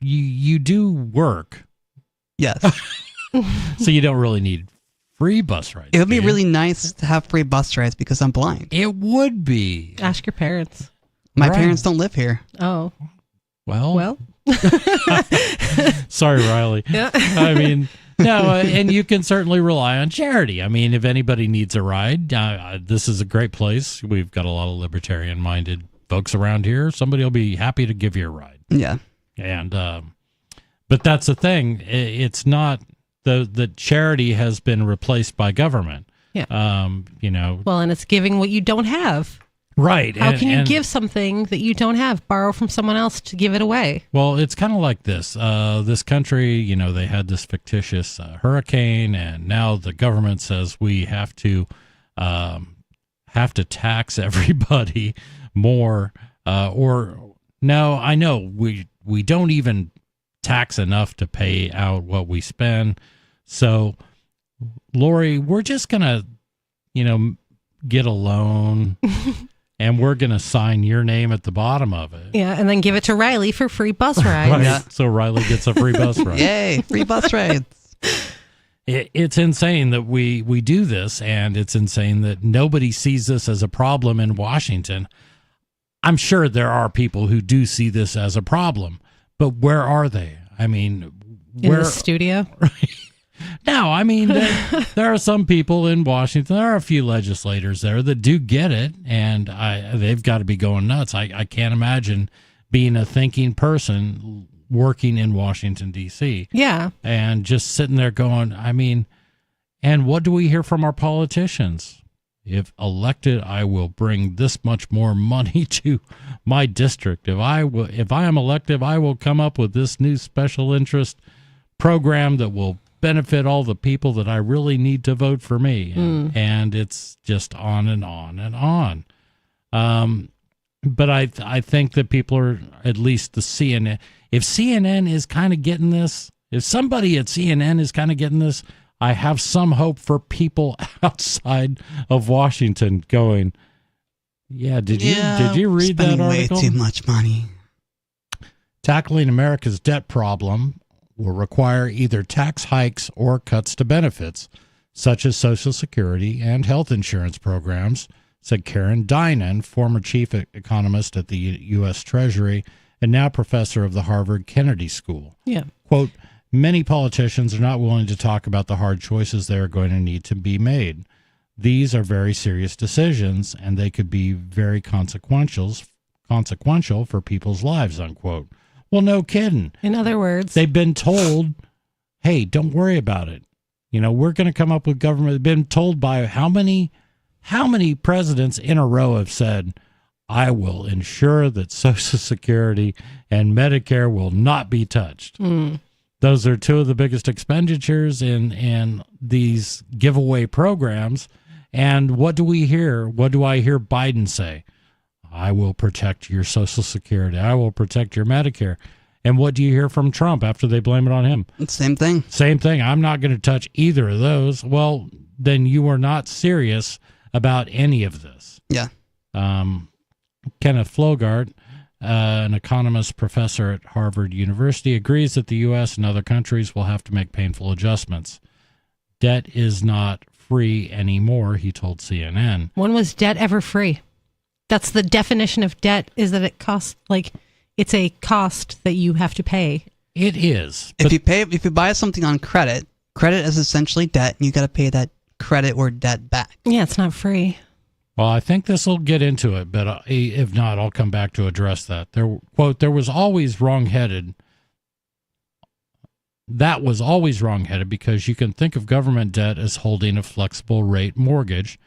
you do work. Yes. So you don't really need free bus rides. It would be really nice to have free bus rides because I'm blind. It would be. Ask your parents. My parents don't live here. Oh. Well, Sorry, Riley. Yeah. I mean, no, and you can certainly rely on charity. I mean, if anybody needs a ride, this is a great place. We've got a lot of libertarian-minded folks around here. Somebody will be happy to give you a ride. Yeah. And but that's the thing. It's not the charity has been replaced by government. Yeah. You know. Well, and it's giving what you don't have. Right. How can you give something that you don't have? Borrow from someone else to give it away. Well, it's kind of like this. This country, you know, they had this fictitious hurricane, and now the government says we have to tax everybody more. Or no, I know we don't even tax enough to pay out what we spend. So, Lori, we're just gonna, you know, get a loan. And we're going to sign your name at the bottom of it. Yeah, and then give it to Riley for free bus rides. Right. Yeah. So Riley gets a free bus ride. Yay, free bus rides. It's insane that we do this, and it's insane that nobody sees this as a problem in Washington. I'm sure there are people who do see this as a problem, but where are they? I mean, in the studio? No, I mean, there are some people in Washington. There are a few legislators there that do get it, and they've got to be going nuts. I can't imagine being a thinking person working in Washington, D.C. Yeah. And just sitting there going, I mean, and what do we hear from our politicians? If elected, I will bring this much more money to my district. If I am elected, I will come up with this new special interest program that will benefit all the people that I really need to vote for me. And it's just on and on and on. But I think that people are, at least the CNN, if CNN is kind of getting this, if somebody at CNN is kind of getting this, I have some hope for people outside of Washington going, yeah, did you read that article? Way too much money. Tackling America's debt problem will require either tax hikes or cuts to benefits, such as Social Security and health insurance programs, said Karen Dinan, former chief economist at the U.S. Treasury and now professor of the Harvard Kennedy School. Yeah. Quote, many politicians are not willing to talk about the hard choices they are going to need to be made. These are very serious decisions, and they could be very consequential for people's lives, unquote. Well, no kidding. In other words, they've been told, hey, don't worry about it. You know, we're going to come up with government. They've been told by how many presidents in a row have said, I will ensure that Social Security and Medicare will not be touched. Those are two of the biggest expenditures in these giveaway programs. And what do we hear? What do I hear Biden say? I will protect your Social Security. I will protect your Medicare. And what do you hear from Trump after they blame it on him? Same thing. Same thing. I'm not going to touch either of those. Well, then you are not serious about any of this. Yeah. Kenneth Flogart, an economist professor at Harvard University, agrees that the U.S. and other countries will have to make painful adjustments. Debt is not free anymore, he told CNN. When was debt ever free? That's the definition of debt, is that it costs, like, it's a cost that you have to pay. It is. If you buy something on credit is essentially debt, and you got to pay that credit or debt back. Yeah, it's not free. Well, I think this will get into it, but if not, I'll come back to address that. There was always wrong-headed. That was always wrong-headed because you can think of government debt as holding a flexible rate mortgage,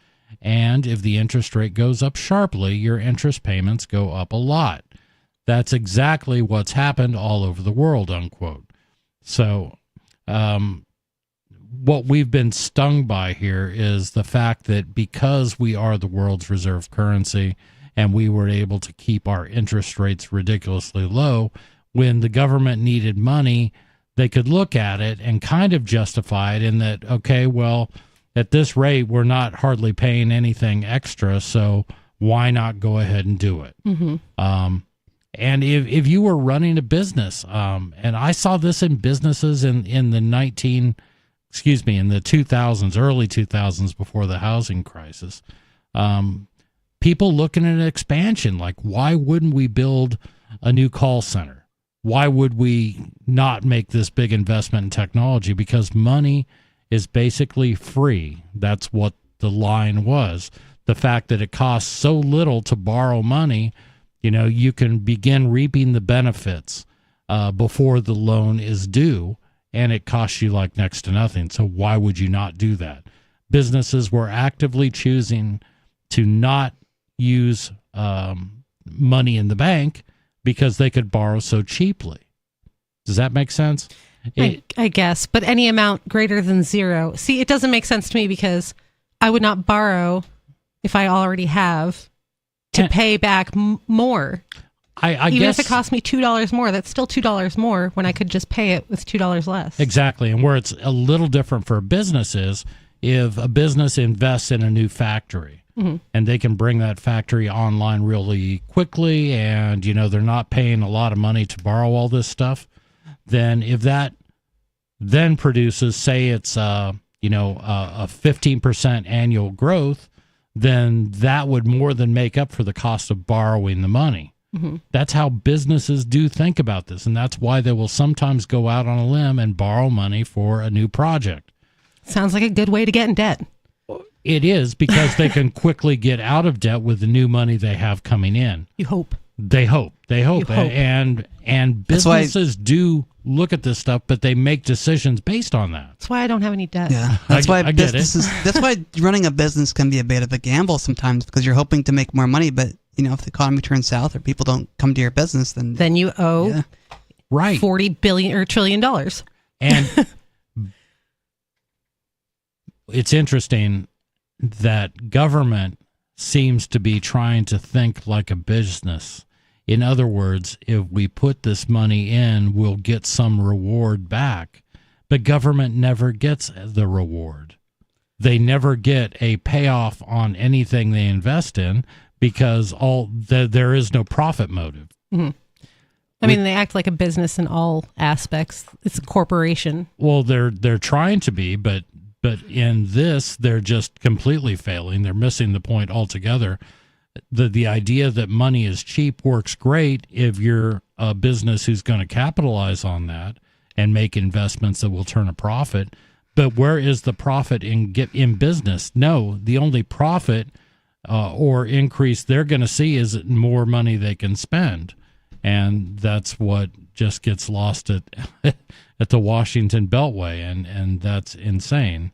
and if the interest rate goes up sharply, your interest payments go up a lot. That's exactly what's happened all over the world, unquote. So, what we've been stung by here is the fact that because we are the world's reserve currency and we were able to keep our interest rates ridiculously low, when the government needed money, they could look at it and kind of justify it in that, okay, well, at this rate, we're not hardly paying anything extra, so why not go ahead and do it? Mm-hmm. And if you were running a business, and I saw this in businesses in the 2000s, early 2000s, before the housing crisis, people looking at an expansion, like, why wouldn't we build a new call center? why would we not make this big investment in technology? Because money is basically free. That's what the line was. The fact that it costs so little to borrow money, you can begin reaping the benefits before the loan is due, and it costs you like next to nothing. So why would you not do that? Businesses were actively choosing to not use money in the bank because they could borrow so cheaply. Does that make sense? I guess, but any amount greater than zero. See, it doesn't make sense to me because I would not borrow if I already have to pay back more. I Even guess if it cost me $2 more, that's still $2 more when I could just pay it with $2 less. Exactly. And where it's a little different for a business is if a business invests in a new factory, and they can bring that factory online really quickly, and they're not paying a lot of money to borrow all this stuff, then if that then produces, say it's a 15% annual growth, then that would more than make up for the cost of borrowing the money. That's how businesses do think about this, and that's why they will sometimes go out on a limb and borrow money for a new project. Sounds like a good way to get in debt. It is, because they can quickly get out of debt with the new money they have coming in. You hope. They hope. You hope. And businesses do look at this stuff, but they make decisions based on that. That's why I don't have any debt. Yeah, that's why I get it. That's why running a business can be a bit of a gamble sometimes, because you're hoping to make more money, but if the economy turns south or people don't come to your business, then you owe right $40 billion or $1 trillion. And it's interesting that government seems to be trying to think like a business. In other words, if we put this money in, we'll get some reward back. But government never gets the reward. They never get a payoff on anything they invest in because there is no profit motive. I mean, they act like a business in all aspects. It's a corporation. Well, they're trying to be, but in this, they're just completely failing. They're missing the point altogether. The idea that money is cheap works great if you're a business who's going to capitalize on that and make investments that will turn a profit. But where is the profit in business? No, the only profit or increase they're going to see is more money they can spend. And that's what just gets lost at the Washington Beltway, and that's insane.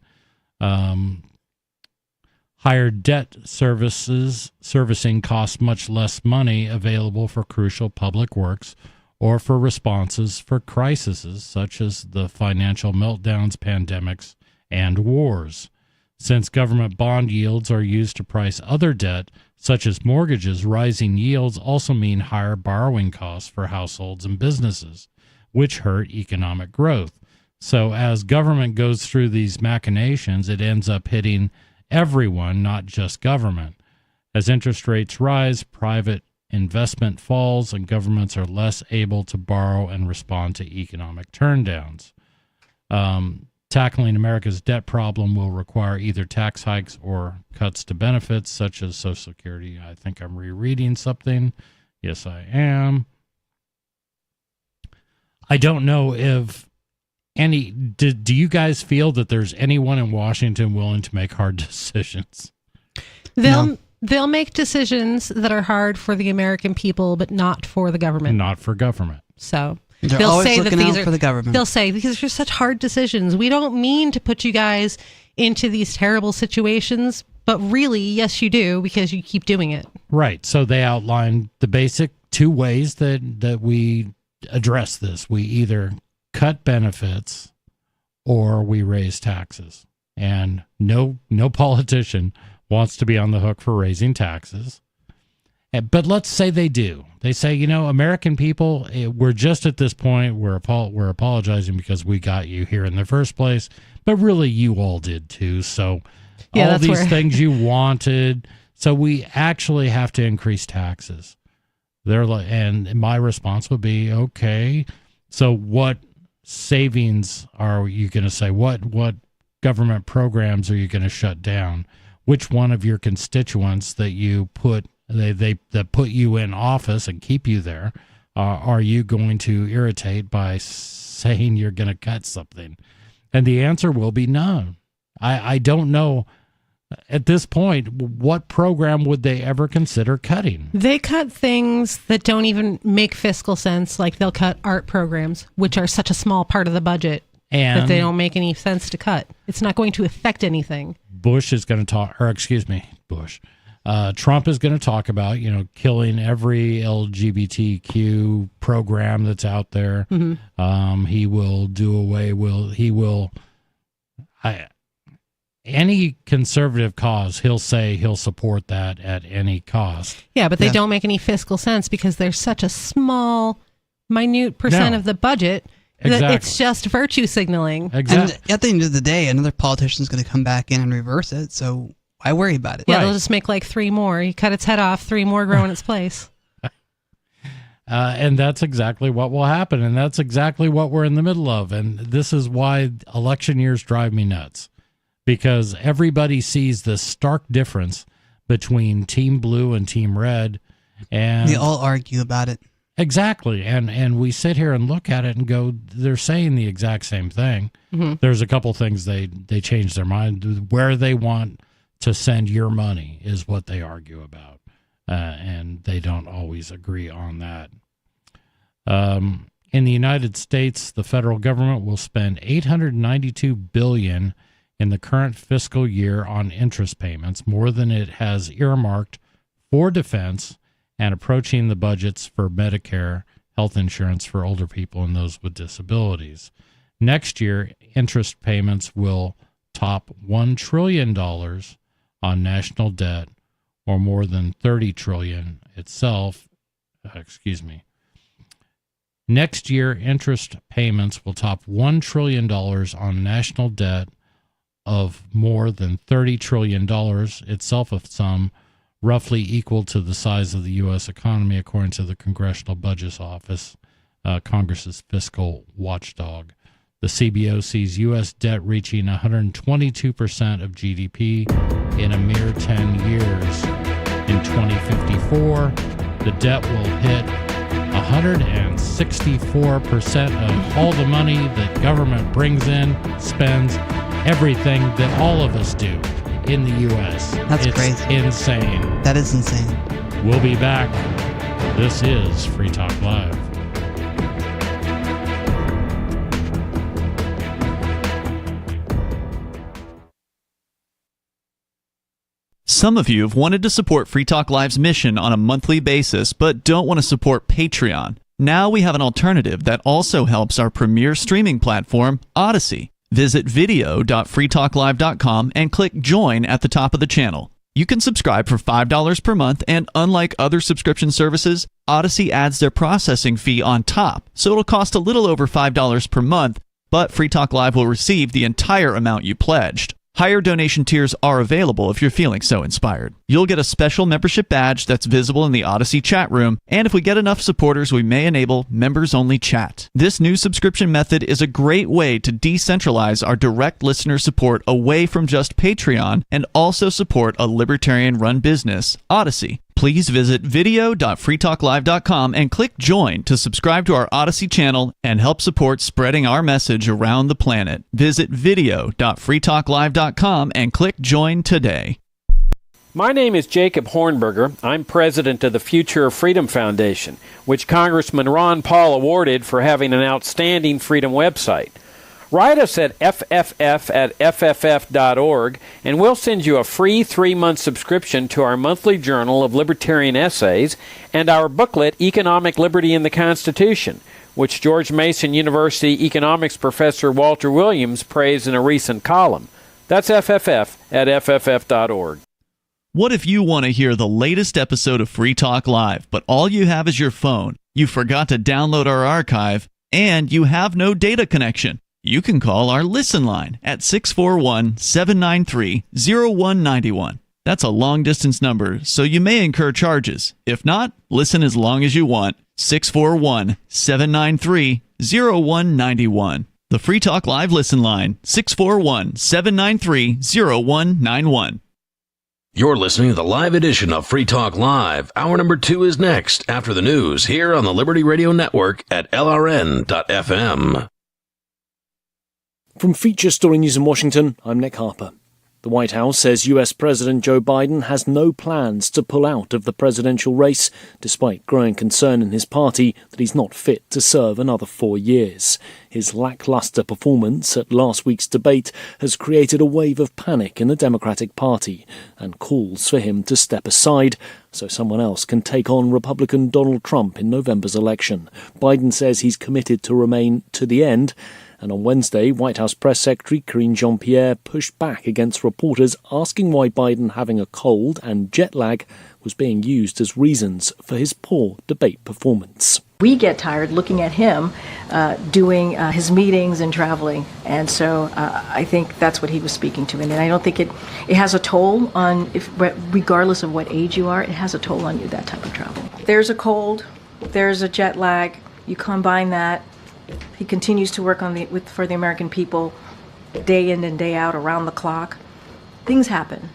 Higher debt servicing costs much less money available for crucial public works or for responses for crises such as the financial meltdowns, pandemics, and wars. Since government bond yields are used to price other debt, such as mortgages, rising yields also mean higher borrowing costs for households and businesses, which hurt economic growth. So as government goes through these machinations, it ends up hitting everyone, not just government. As interest rates rise, private investment falls, and governments are less able to borrow and respond to economic turndowns. Tackling America's debt problem will require either tax hikes or cuts to benefits, such as Social Security. I think I'm rereading something. Yes, I am. I don't know if do you guys feel that there's anyone in Washington willing to make hard decisions? They'll make decisions that are hard for the American people, but not for the government. Not for government. So they're they'll always say looking that these out are for the government. They'll say these are such hard decisions. We don't mean to put you guys into these terrible situations, but really, yes, you do, because you keep doing it. Right. So they outlined the basic two ways that we address this. We either cut benefits or we raise taxes. And no politician wants to be on the hook for raising taxes. But let's say they do. They say, American people, we're just at this point, we're apologizing because we got you here in the first place, but really you all did too. So all these things you wanted, so we actually have to increase taxes. They're like, and my response would be, okay, so what savings are you going to say? What government programs are you going to shut down? Which one of your constituents that you put that put you in office and keep you there are you going to irritate by saying you're going to cut something? And the answer will be no. I don't know at this point, what program would they ever consider cutting? They cut things that don't even make fiscal sense, like they'll cut art programs, which are such a small part of the budget that they don't make any sense to cut. It's not going to affect anything. Trump is going to talk about, killing every LGBTQ program that's out there. Mm-hmm. He will do away, any conservative cause, he'll say he'll support that at any cost. Yeah, but they don't make any fiscal sense because they're such a small, minute percent of the budget that it's just virtue signaling. Exactly. And at the end of the day, another politician's going to come back in and reverse it, so why worry about it? Yeah, they'll just make like 3 more. You cut its head off, 3 more grow in its place. And that's exactly what will happen, and that's exactly what we're in the middle of. And this is why election years drive me nuts. Because everybody sees the stark difference between Team Blue and Team Red, and they all argue about it. Exactly, and we sit here and look at it and go, they're saying the exact same thing. Mm-hmm. There's a couple things they change their mind. Where they want to send your money is what they argue about, and they don't always agree on that. In the United States, the federal government will spend $892 billion in the current fiscal year on interest payments, more than it has earmarked for defense, and approaching the budgets for Medicare, health insurance for older people and those with disabilities. Next year, interest payments will top $1 trillion on national debt, or more than $30 trillion itself. Next year, interest payments will top $1 trillion on national debt, of more than $30 trillion, itself a sum roughly equal to the size of the U.S. economy, according to the Congressional Budget Office, Congress's fiscal watchdog. The CBO sees U.S. debt reaching 122% of GDP in a mere 10 years. In 2054, the debt will hit 164% of all the money that government brings in, spends, everything that all of us do in the U.S. That's crazy. Insane. That is insane. We'll be back. This is Free Talk Live. Some of you have wanted to support Free Talk Live's mission on a monthly basis, but don't want to support Patreon. Now we have an alternative that also helps our premier streaming platform, Odyssey. Visit video.freetalklive.com and click Join at the top of the channel. You can subscribe for $5 per month, and unlike other subscription services, Odyssey adds their processing fee on top, so it'll cost a little over $5 per month, but Free Talk Live will receive the entire amount you pledged. Higher donation tiers are available if you're feeling so inspired. You'll get a special membership badge that's visible in the Odyssey chat room, and if we get enough supporters, we may enable members-only chat. This new subscription method is a great way to decentralize our direct listener support away from just Patreon and also support a libertarian-run business, Odyssey. Please visit video.freetalklive.com and click Join to subscribe to our Odyssey channel and help support spreading our message around the planet. Visit video.freetalklive.com and click Join today. My name is Jacob Hornberger. I'm president of the Future of Freedom Foundation, which Congressman Ron Paul awarded for having an outstanding freedom website. Write us at fff@fff.org, and we'll send you a free 3-month subscription to our monthly journal of libertarian essays and our booklet, Economic Liberty in the Constitution, which George Mason University economics professor Walter Williams praised in a recent column. That's fff@fff.org. What if you want to hear the latest episode of Free Talk Live, but all you have is your phone, you forgot to download our archive, and you have no data connection? You can call our Listen line at 641-793-0191. That's a long-distance number, so you may incur charges. If not, listen as long as you want. 641-793-0191. The Free Talk Live Listen line, 641-793-0191. You're listening to the live edition of Free Talk Live. Hour number 2 is next after the news here on the Liberty Radio Network at LRN.FM. From Feature Story News in Washington, I'm Nick Harper. The White House says US President Joe Biden has no plans to pull out of the presidential race, despite growing concern in his party that he's not fit to serve another 4 years. His lackluster performance at last week's debate has created a wave of panic in the Democratic Party and calls for him to step aside so someone else can take on Republican Donald Trump in November's election. Biden says he's committed to remain to the end. And on Wednesday, White House Press Secretary Karine Jean-Pierre pushed back against reporters asking why Biden having a cold and jet lag was being used as reasons for his poor debate performance. We get tired looking at him doing his meetings and traveling. And so I think that's what he was speaking to. And I don't think it has a toll on, regardless of what age you are, it has a toll on you, that type of travel. There's a cold, there's a jet lag, you combine that. He continues to work for the American people day in and day out, around the clock. Things happen.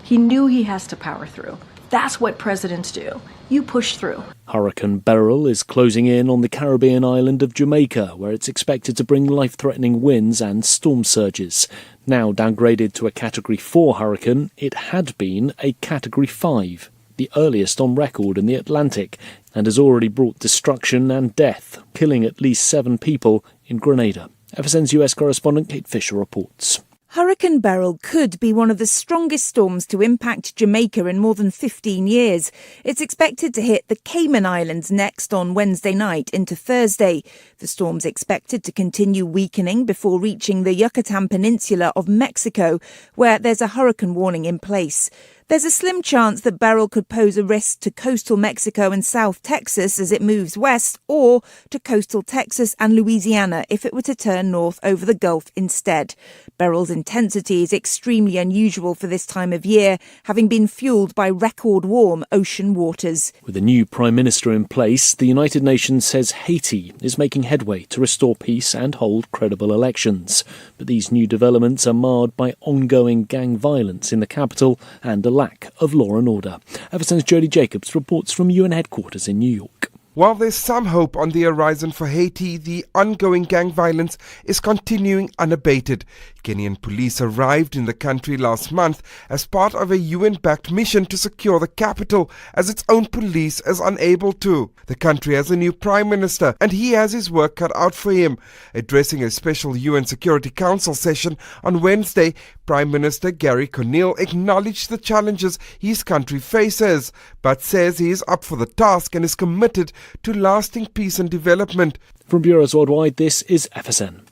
He knew he has to power through. That's what presidents do. You push through. Hurricane Beryl is closing in on the Caribbean island of Jamaica, where it's expected to bring life-threatening winds and storm surges. Now downgraded to a Category 4 hurricane, it had been a Category 5, the earliest on record in the Atlantic, and has already brought destruction and death, killing at least 7 people in Grenada. FSN's US correspondent Kate Fisher reports. Hurricane Beryl could be one of the strongest storms to impact Jamaica in more than 15 years. It's expected to hit the Cayman Islands next on Wednesday night into Thursday. The storm's expected to continue weakening before reaching the Yucatan Peninsula of Mexico, where there's a hurricane warning in place. There's a slim chance that Beryl could pose a risk to coastal Mexico and South Texas as it moves west, or to coastal Texas and Louisiana if it were to turn north over the Gulf instead. Beryl's intensity is extremely unusual for this time of year, having been fueled by record warm ocean waters. With a new Prime Minister in place, the United Nations says Haiti is making headway to restore peace and hold credible elections. But these new developments are marred by ongoing gang violence in the capital and a lack of law and order. FSN's Jody Jacobs reports from UN headquarters in New York. While there's some hope on the horizon for Haiti, the ongoing gang violence is continuing unabated. Kenyan police arrived in the country last month as part of a UN-backed mission to secure the capital, as its own police is unable to. The country has a new prime minister, and he has his work cut out for him. Addressing a special UN Security Council session on Wednesday, Prime Minister Gary Conille acknowledged the challenges his country faces, but says he is up for the task and is committed to lasting peace and development. From Bureaus Worldwide, this is FSN.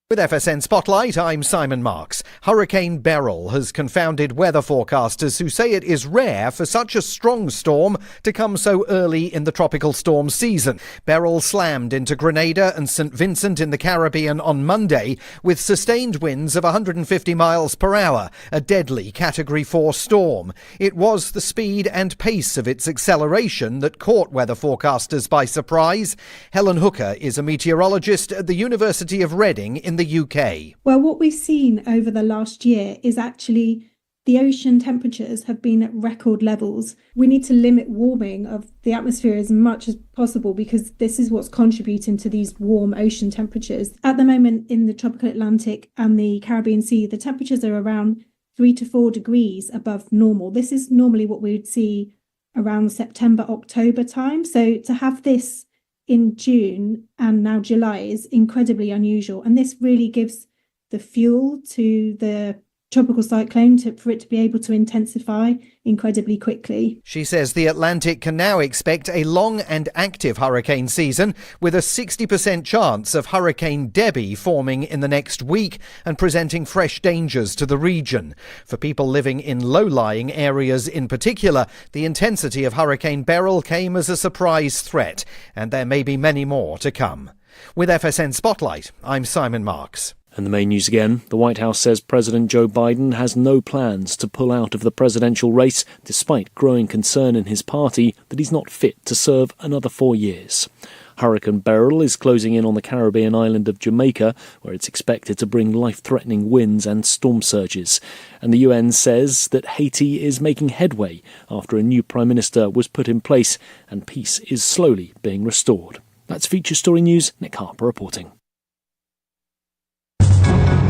With FSN Spotlight, I'm Simon Marks. Hurricane Beryl has confounded weather forecasters who say it is rare for such a strong storm to come so early in the tropical storm season. Beryl slammed into Grenada and St. Vincent in the Caribbean on Monday with sustained winds of 150 miles per hour, a deadly Category 4 storm. It was the speed and pace of its acceleration that caught weather forecasters by surprise. Helen Hooker is a meteorologist at the University of Reading in the UK. Well, what we've seen over the last year is actually the ocean temperatures have been at record levels. We need to limit warming of the atmosphere as much as possible because this is what's contributing to these warm ocean temperatures. At the moment in the tropical Atlantic and the Caribbean Sea, the temperatures are around 3 to 4 degrees above normal. This is normally what we would see around September, October time. So to have this in June and now July is incredibly unusual. And this really gives the fuel to the tropical cyclone for it to be able to intensify incredibly quickly. She says the Atlantic can now expect a long and active hurricane season with a 60% chance of Hurricane Debbie forming in the next week and presenting fresh dangers to the region. For people living in low-lying areas in particular, the intensity of Hurricane Beryl came as a surprise threat, and there may be many more to come. With FSN Spotlight, I'm Simon Marks. And the main news again, the White House says President Joe Biden has no plans to pull out of the presidential race, despite growing concern in his party that he's not fit to serve another 4 years. Hurricane Beryl is closing in on the Caribbean island of Jamaica, where it's expected to bring life-threatening winds and storm surges. And the UN says that Haiti is making headway after a new prime minister was put in place and peace is slowly being restored. That's Feature Story News. Nick Harper reporting.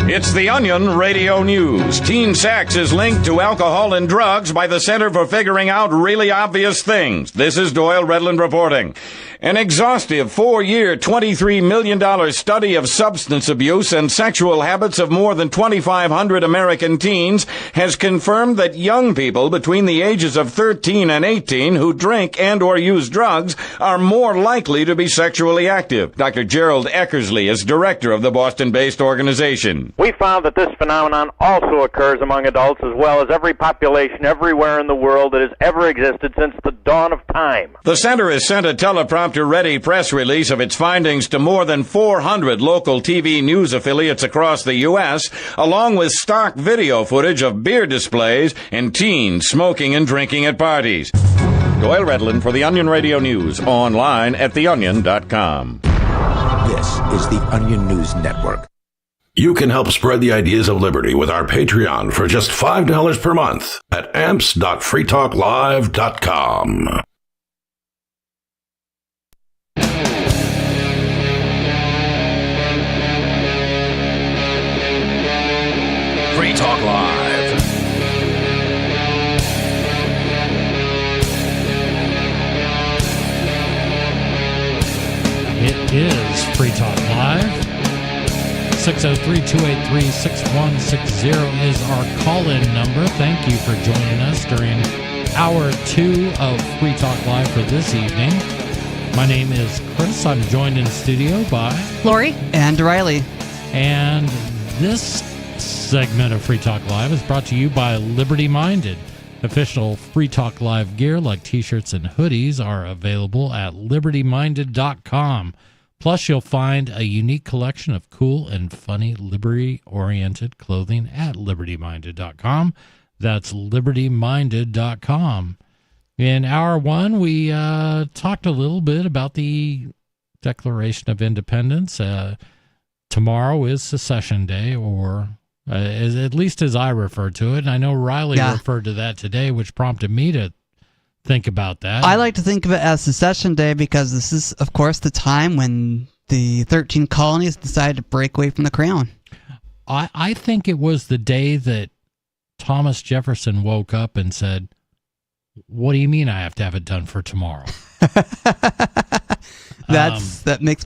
It's the Onion Radio News. Teen sex is linked to alcohol and drugs by the Center for Figuring Out Really Obvious Things. This is Doyle Redland reporting. An exhaustive 4-year, $23 million study of substance abuse and sexual habits of more than 2,500 American teens has confirmed that young people between the ages of 13 and 18 who drink and or use drugs are more likely to be sexually active. Dr. Gerald Eckersley is director of the Boston-based organization. We found that this phenomenon also occurs among adults as well as every population everywhere in the world that has ever existed since the dawn of time. The center has sent a teleprompter-ready press release of its findings to more than 400 local TV news affiliates across the U.S., along with stock video footage of beer displays and teens smoking and drinking at parties. Doyle Redland for the Onion Radio News, online at theonion.com. This is the Onion News Network. You can help spread the ideas of liberty with our Patreon for just $5 per month at amps.freetalklive.com. Free Talk Live. It is Free Talk Live. 603-283-6160 is our call-in number. Thank you for joining us during Hour 2 of Free Talk Live for this evening. My name is Chris. I'm joined in studio by Lori and Riley. And this segment of Free Talk Live is brought to you by Liberty Minded. Official Free Talk Live gear like t-shirts and hoodies are available at libertyminded.com. Plus, you'll find a unique collection of cool and funny liberty-oriented clothing at libertyminded.com. That's libertyminded.com. In Hour 1, we talked a little bit about the Declaration of Independence. Tomorrow is Secession Day, or at least as I refer to it. And I know Riley referred to that today, which prompted me to think about that. I like to think of it as Secession Day because this is, of course, the time when the 13 colonies decided to break away from the crown. I think it was the day that Thomas Jefferson woke up and said, "What do you mean I have to have it done for tomorrow?" That makes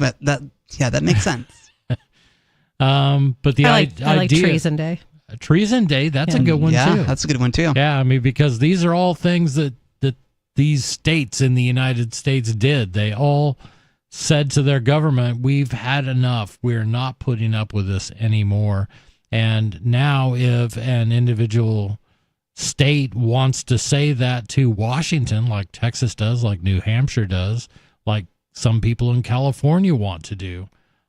sense. But the I like idea, Treason Day. Treason Day, that's a good one too. Yeah, that's a good one too. Yeah, I mean, because these are all things that these states in the United States did. They all said to their government, "We've had enough. We're not putting up with this anymore." And now if an individual state wants to say that to Washington, like Texas does, like New Hampshire does, like some people in California want to do,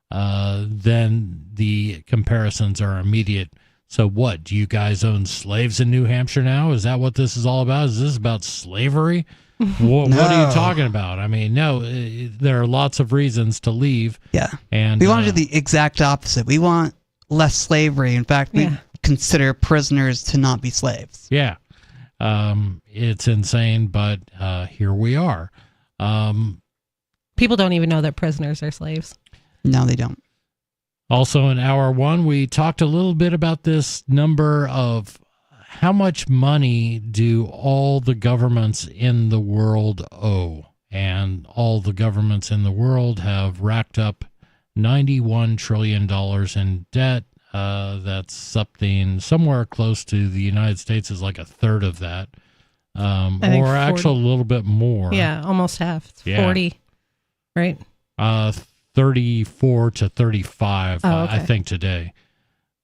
then the comparisons are immediate. So what, do you guys own slaves in New Hampshire now? Is that what this is all about? Is this about slavery? What are you talking about? I mean, no, there are lots of reasons to leave. Yeah. And we want to do the exact opposite. We want less slavery. In fact, we consider prisoners to not be slaves. Yeah. It's insane, but here we are. People don't even know that prisoners are slaves. No, they don't. Also in Hour 1, we talked a little bit about this number of how much money do all the governments in the world owe? And all the governments in the world have racked up $91 trillion in debt. That's something somewhere close to the United States is like a third of that. Or actually a little bit more. Yeah, almost half. It's 40, right? 34 to 35, I think, today.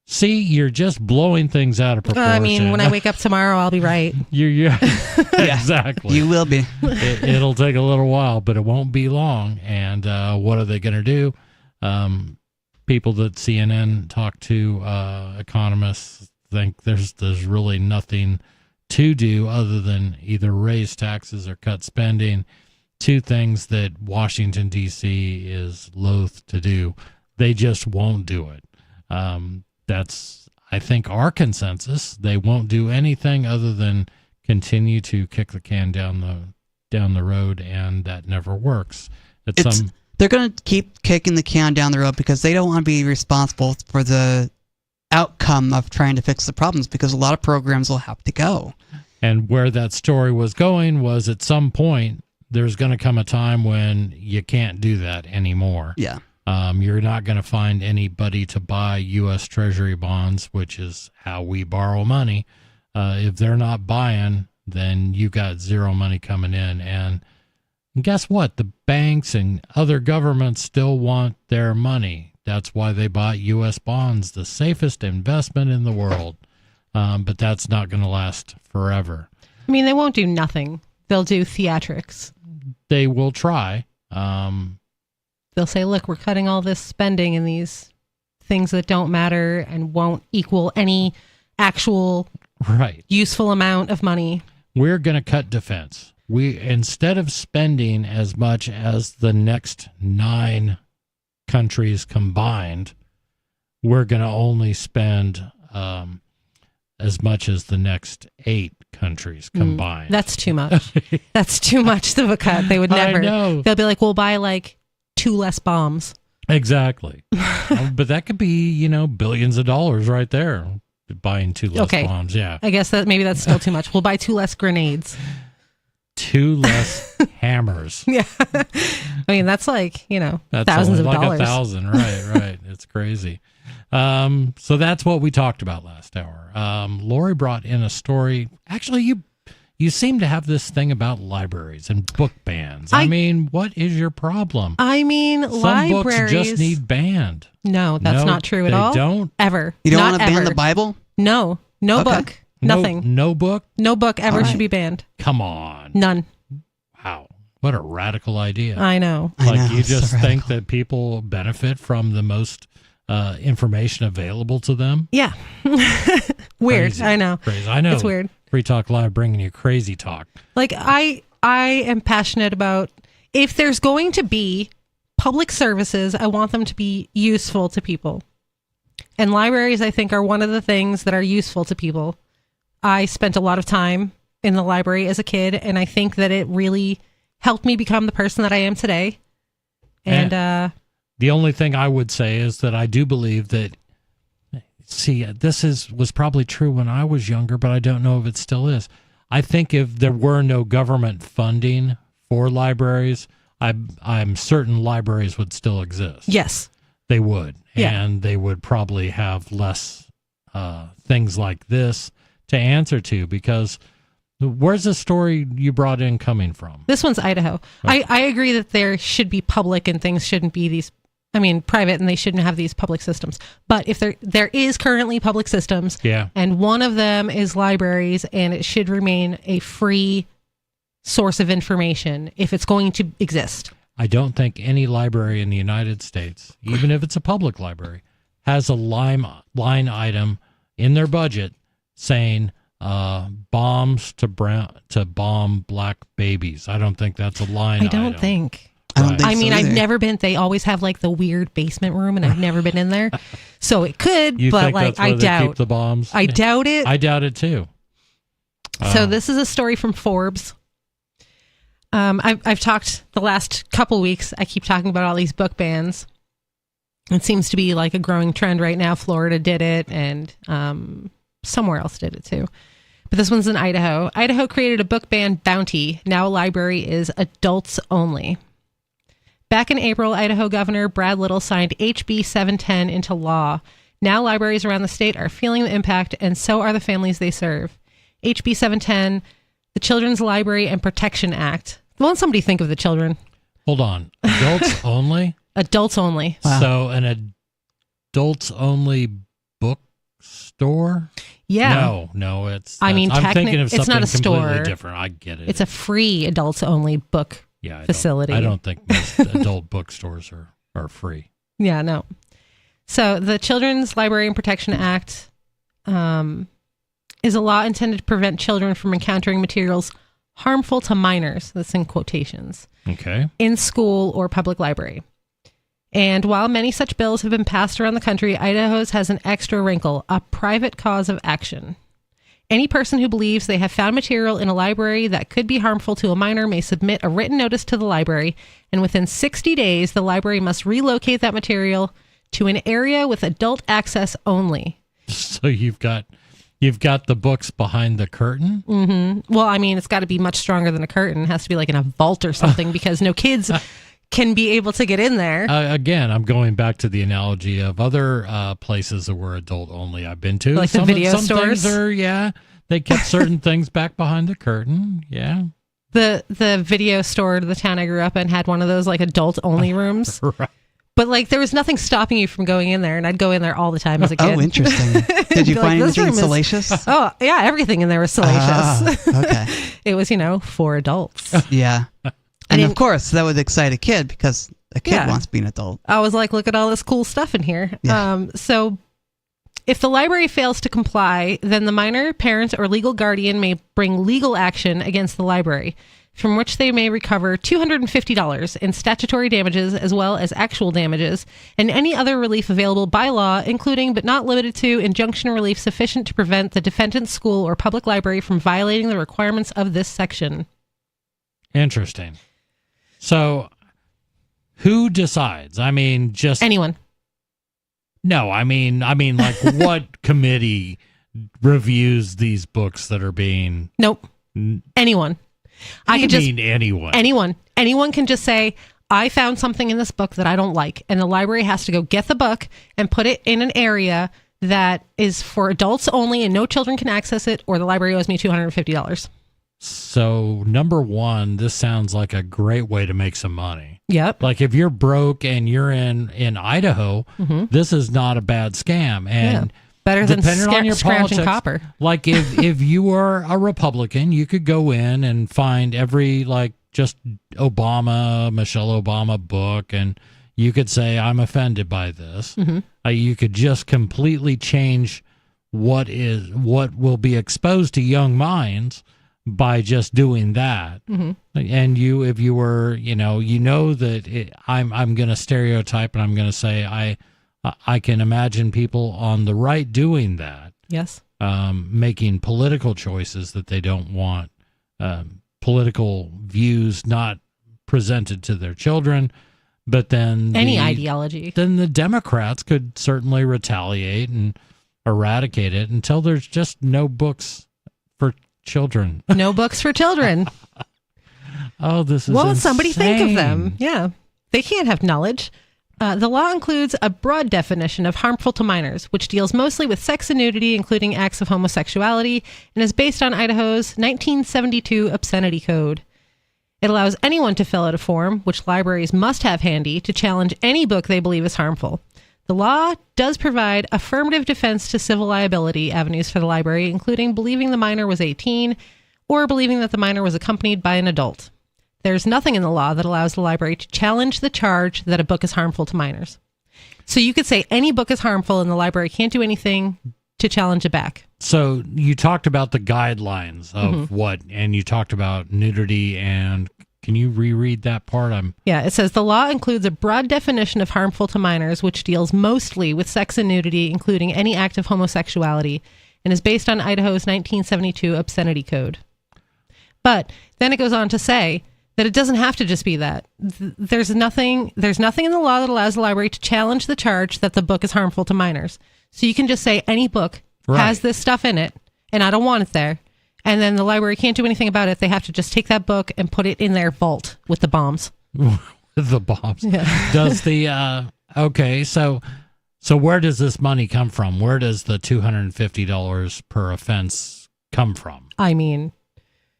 See, you're just blowing things out of proportion. I mean, when I wake up tomorrow, I'll be right. Exactly. You will be. It'll take a little while, but it won't be long. And what are they going to do? People that CNN talk to, economists, think there's really nothing to do other than either raise taxes or cut spending. two things that Washington, D.C. is loath to do. They just won't do it. That's, I think, our consensus. They won't do anything other than continue to kick the can down the road, and that never works. They're going to keep kicking the can down the road because they don't want to be responsible for the outcome of trying to fix the problems, because a lot of programs will have to go. And where that story was going was, at some point, there's going to come a time when you can't do that anymore. Yeah. You're not going to find anybody to buy U.S. Treasury bonds, which is how we borrow money. If they're not buying, then you got zero money coming in. And guess what? The banks and other governments still want their money. That's why they bought U.S. bonds, the safest investment in the world. But that's not going to last forever. I mean, they won't do nothing. They'll do theatrics. They will try. They'll say, look, we're cutting all this spending in these things that don't matter and won't equal any actual useful amount of money. We're going to cut defense. Instead of spending as much as the next 9 countries combined, we're going to only spend as much as the next 8 countries combined. That's too much. That's too much of a cut. They would never. I know. They'll be like, we'll buy like 2 less bombs. Exactly. But that could be, billions of dollars right there, buying 2 less bombs. Yeah. I guess maybe that's still too much. We'll buy 2 less grenades. 2 less hammers. Yeah. I mean, that's like, that's thousands of like dollars. 1,000. Right. It's crazy. So that's what we talked about last hour. Lori brought in a story. Actually, you seem to have this thing about libraries and book bans. I mean, what is your problem? I mean, Some libraries books just need banned. No, that's not true at all. They don't. Ever. You don't Not want to ban ever. the Bible? No. No Okay. book. Nothing. No book? No book ever All right. should be banned. Come on. None. Wow. What a radical idea. I know. Like, you it's so just think radical. that people benefit from the most information available to them? Yeah. Weird. Crazy. I know. Crazy. I know. It's weird. Free Talk Live bringing you crazy talk. Like, I am passionate about, if there's going to be public services, I want them to be useful to people. And libraries, I think, are one of the things that are useful to people. I spent a lot of time in the library as a kid, and I think that it really helped me become the person that I am today. And the only thing I would say is that I do believe that, this was probably true when I was younger, but I don't know if it still is. I think if there were no government funding for libraries, I'm certain libraries would still exist. yes. They would. Yeah. And they would probably have less things like this to answer to, because where's the story you brought in coming from? This one's Idaho. Okay. I agree that there should be public and things shouldn't be private, and they shouldn't have these public systems. But if there is currently public systems, Yeah. and one of them is libraries, and it should remain a free source of information if it's going to exist. I don't think any library in the United States, even if it's a public library, has a line item in their budget saying bombs to bomb black babies. I don't think that's a line item. I don't think. I mean, so I've either. never been. They always have like the weird basement room, and I've never been in there. So it could, You but think like that's where I they doubt. keep the bombs? I doubt it. I doubt it too. So this is a story from Forbes. I've talked the last couple weeks. I keep talking about all these book bans. It seems to be like a growing trend right now. Florida did it, and somewhere else did it too. But this one's in Idaho. Idaho created a book ban bounty. Now a library is adults only. Back in April, Idaho Governor Brad Little signed HB 710 into law. Now libraries around the state are feeling the impact, and so are the families they serve. HB 710, the Children's Library and Protection Act. Won't somebody think of the children? Hold on. Adults only? Adults only. Wow. So an adults only bookstore? Yeah. No, it's. I mean, I'm thinking of it's something not a completely store. different. I get it. It's a free adults only book facility. I don't think most adult bookstores are free. Yeah, no. So the Children's Library and Protection Act is a law intended to prevent children from encountering materials harmful to minors, that's in quotations, Okay. in school or public library. And while many such bills have been passed around the country, Idaho's has an extra wrinkle, a private cause of action. Any person who believes they have found material in a library that could be harmful to a minor may submit a written notice to the library, and within 60 days, the library must relocate that material to an area with adult access only. So you've got the books behind the curtain? Mm-hmm. Well, I mean, it's got to be much stronger than a curtain. It has to be like in a vault or something because no kids can be able to get in there. Again, I'm going back to the analogy of other places that were adult only I've been to. Like the video stores? Things are, they kept certain things back behind the curtain. Yeah. The video store, the town I grew up in, had one of those like adult only rooms. Right. But like there was nothing stopping you from going in there, and I'd go in there all the time as a kid. Oh, interesting. Did you find anything salacious? Oh, yeah, everything in there was salacious. Okay. It was, for adults. Yeah. And of course, that would excite a kid because a kid wants to be an adult. I was like, look at all this cool stuff in here. Yeah. So if the library fails to comply, then the minor, parent, or legal guardian may bring legal action against the library, from which they may recover $250 in statutory damages as well as actual damages, and any other relief available by law, including but not limited to injunction relief sufficient to prevent the defendant's school or public library from violating the requirements of this section. Interesting. So who decides? I mean, just anyone. No, I mean, like what committee reviews these books that are being? Nope. Anyone. I could just anyone. Anyone can just say, I found something in this book that I don't like, and the library has to go get the book and put it in an area that is for adults only and no children can access it, or the library owes me $250. So, number one, this sounds like a great way to make some money. Yep. Like if you're broke and you're in Idaho, this is not a bad scam. And better than on your scratching politics, copper. Like if you were a Republican, you could go in and find every just Michelle Obama book, and you could say, I'm offended by this. You could just completely change what will be exposed to young minds by just doing that. And if you were, that I'm going to stereotype, and I'm going to say I can imagine people on the right doing that. Yes. Making political choices that they don't want, political views not presented to their children, but then any ideology. Then the Democrats could certainly retaliate and eradicate it until there's just no books for children. No books for children. Oh, this is Well, insane. somebody think of them. Yeah. They can't have knowledge. The law includes a broad definition of harmful to minors, which deals mostly with sex and nudity, including acts of homosexuality, and is based on Idaho's 1972 obscenity code. It allows anyone to fill out a form, which libraries must have handy, to challenge any book they believe is harmful. The law does provide affirmative defense to civil liability avenues for the library, including believing the minor was 18 or believing that the minor was accompanied by an adult. There's nothing in the law that allows the library to challenge the charge that a book is harmful to minors. So you could say any book is harmful and the library can't do anything to challenge it back. So you talked about the guidelines of what, and you talked about nudity, and can you reread that part? Yeah, it says the law includes a broad definition of harmful to minors, which deals mostly with sex and nudity, including any act of homosexuality, and is based on Idaho's 1972 obscenity code. But then it goes on to say that it doesn't have to just be that. There's nothing in the law that allows the library to challenge the charge that the book is harmful to minors. So you can just say any book has this stuff in it, and I don't want it there. And then the library can't do anything about it. They have to just take that book and put it in their vault with the bombs. The bombs. Yeah. Does the okay? So where does this money come from? Where does the $250 per offense come from? I mean,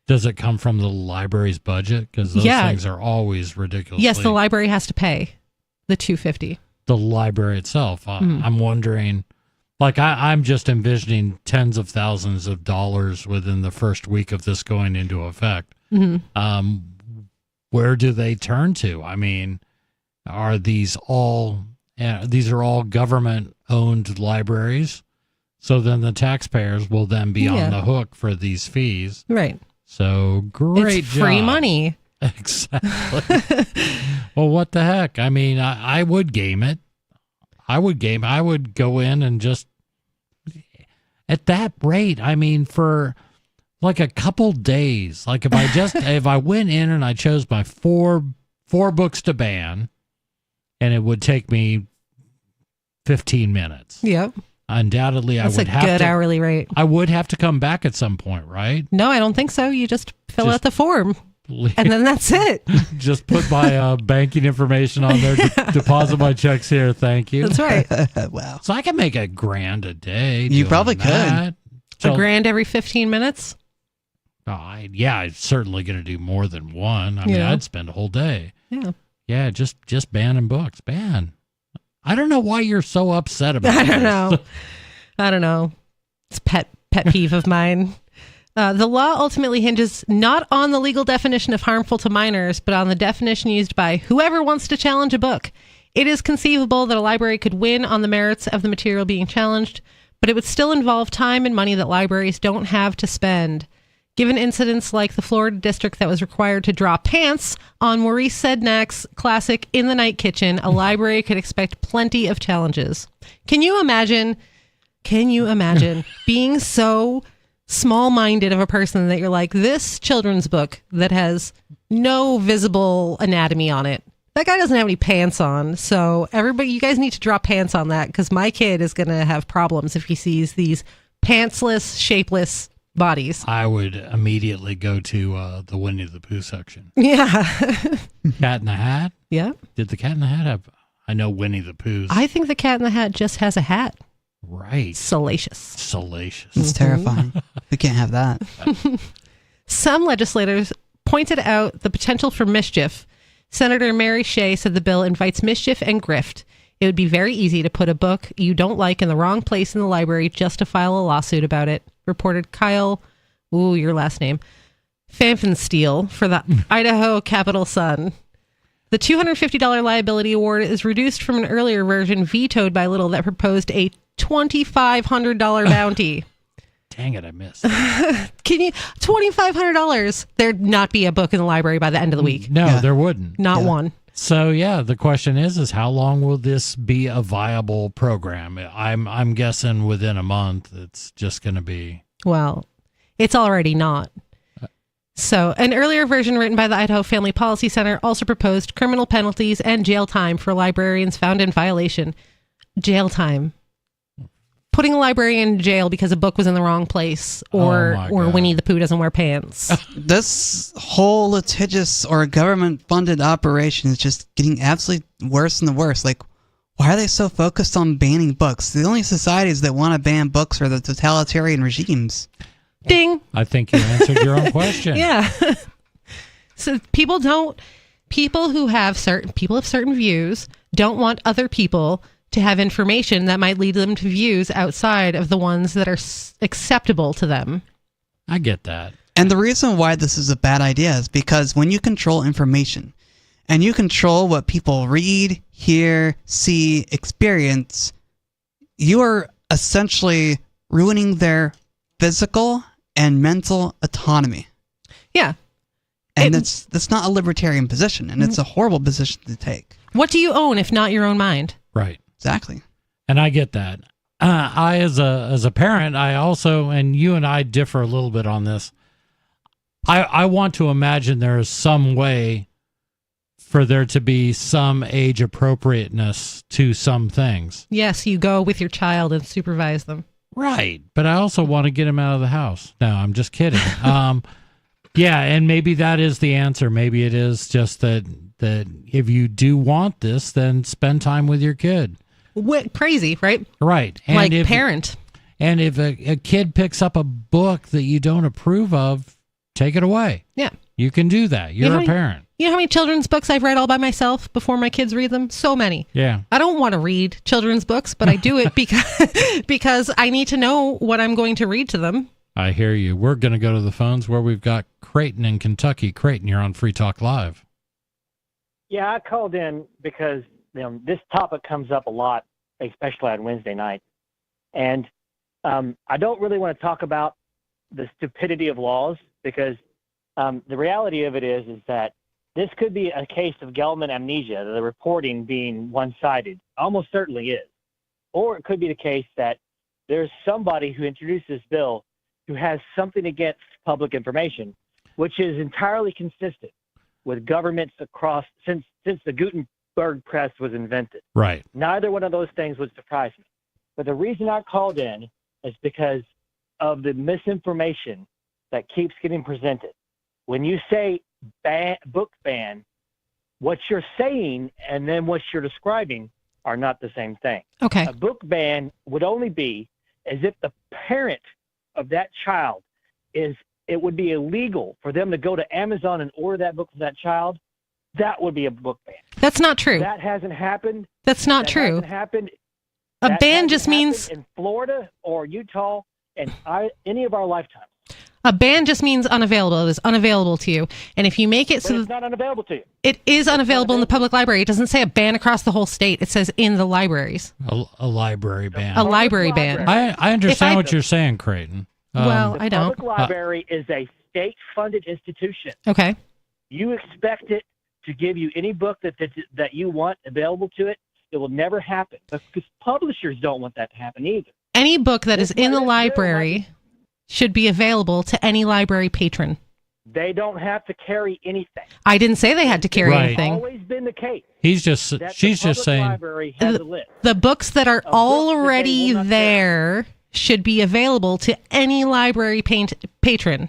does it come from the library's budget? Because those things are always ridiculous. Yes, the library has to pay the $250. The library itself. I'm wondering. I'm just envisioning tens of thousands of dollars within the first week of this going into effect. Where do they turn to? I mean, are these all government-owned libraries? So then the taxpayers will then be on the hook for these fees. Right. So great It's free job. money. Exactly. Well, what the heck? I mean, I would game it. I would go in and just, at that rate, I mean, for like a couple days, like if I went in and I chose my four books to ban, and it would take me 15 minutes. Yep. Undoubtedly, That's I would a have good to, hourly rate. I would have to come back at some point, right? No, I don't think so. You just fill out the form, and then that's it. Just put my banking information on there, deposit my checks here. Thank you. That's right. Wow. So I can make $1,000 a day. You doing probably could. that. So, $1,000 every 15 minutes. I'm certainly going to do more than one. I mean, Yeah. I'd spend a whole day. Yeah. Yeah, just banning books. Ban. I don't know why you're so upset about I this. don't know. It's pet peeve of mine. The law ultimately hinges not on the legal definition of harmful to minors, but on the definition used by whoever wants to challenge a book. It is conceivable that a library could win on the merits of the material being challenged, but it would still involve time and money that libraries don't have to spend. Given incidents like the Florida district that was required to draw pants on Maurice Sednak's classic In the Night Kitchen, a library could expect plenty of challenges. Can you imagine being so small-minded of a person that you're like, this children's book that has no visible anatomy on it, that guy doesn't have any pants on, so everybody, you guys need to draw pants on that, because my kid is going to have problems if he sees these pantsless, shapeless bodies. I would immediately go to the Winnie the Pooh section. Yeah. Cat in the Hat? Yeah. Did the Cat in the Hat have... I know Winnie the Pooh's... I think the Cat in the Hat just has a hat. Right. Salacious. It's terrifying. We can't have that. Some legislators pointed out the potential for mischief. Senator Mary Shea said the bill invites mischief and grift. It would be very easy to put a book you don't like in the wrong place in the library just to file a lawsuit about it, reported Kyle, your last name, Fanfensteel for the Idaho Capital Sun. The $250 liability award is reduced from an earlier version vetoed by Little that proposed a $2,500 bounty. Dang it, I missed. Can you $2,500? There'd not be a book in the library by the end of the week. No, there wouldn't. Not one. So the question is how long will this be a viable program? I'm guessing within a month it's just going to be. Well, it's already not. So, an earlier version written by the Idaho Family Policy Center also proposed criminal penalties and jail time for librarians found in violation. Jail time. Putting a librarian in jail because a book was in the wrong place, or Winnie the Pooh doesn't wear pants. This whole litigious or government-funded operation is just getting absolutely worse and worse. Like, why are they so focused on banning books? The only societies that want to ban books are the totalitarian regimes. Ding! I think you answered your own question. Yeah. So people who have certain views don't want other people to have information that might lead them to views outside of the ones that are acceptable to them. I get that. And the reason why this is a bad idea is because when you control information and you control what people read, hear, see, experience, you are essentially ruining their physical and mental autonomy. Yeah. And that's not a libertarian position, and it's a horrible position to take. What do you own if not your own mind? Right. Exactly. And I get that. I, as a parent, I also, and you and I differ a little bit on this. I want to imagine there is some way for there to be some age appropriateness to some things. Yes, you go with your child and supervise them. Right. But I also want to get him out of the house. No, I'm just kidding. Yeah, and maybe that is the answer. Maybe it is just that if you do want this, then spend time with your kid. Crazy, right? Right. And like parent. And if a kid picks up a book that you don't approve of, take it away. Yeah. You can do that. You're a parent. You know how many children's books I've read all by myself before my kids read them? So many. Yeah. I don't want to read children's books, but I do it because I need to know what I'm going to read to them. I hear you. We're going to go to the phones where we've got Creighton in Kentucky. Creighton, you're on Free Talk Live. Yeah, I called in because this topic comes up a lot, especially on Wednesday night. And I don't really want to talk about the stupidity of laws because The reality of it is that this could be a case of Gelman amnesia, the reporting being one-sided. Almost certainly is. Or it could be the case that there's somebody who introduced this bill who has something against public information, which is entirely consistent with governments across since the Gutenberg press was invented. Right. Neither one of those things would surprise me. But the reason I called in is because of the misinformation that keeps getting presented. When you say book ban, what you're saying and then what you're describing are not the same thing. Okay. A book ban would only be as if the parent of that child it would be illegal for them to go to Amazon and order that book for that child. That would be a book ban. That's not true. That hasn't happened. That's not That true. hasn't happened. A That ban hasn't just happened means in Florida or Utah and any of our lifetimes. a ban just means unavailable. It is unavailable to you. And if you make it But so it's not unavailable to you. it is unavailable in the public library. It doesn't say a ban across the whole state. It says in the libraries. A library ban. A library ban. I understand what you're saying, Creighton. Well, The I don't. public library is a state-funded institution. Okay. You expect it to give you any book that you want available to it. It will never happen because publishers don't want that to happen either. Any book that is in the library should be available to any library patron. They don't have to carry anything. I didn't say they had to carry Right. anything. It's always been the case. She's just The saying. library has a list. The books that are already there should be available to any library patron.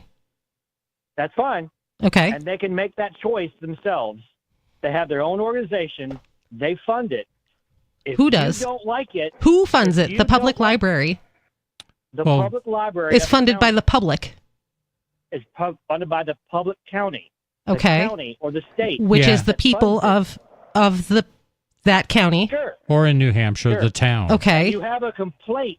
That's fine. Okay. And they can make that choice themselves. They have their own organization. They fund it. If Who does? You don't like it. Who funds if it? you The public don't like- library The Well, public library is of funded the by county the public, is funded by the public county. The Okay. county or the state. which Yeah. is the people of that county. Sure. Or in New Hampshire, Sure. the town. Okay. You have a complaint.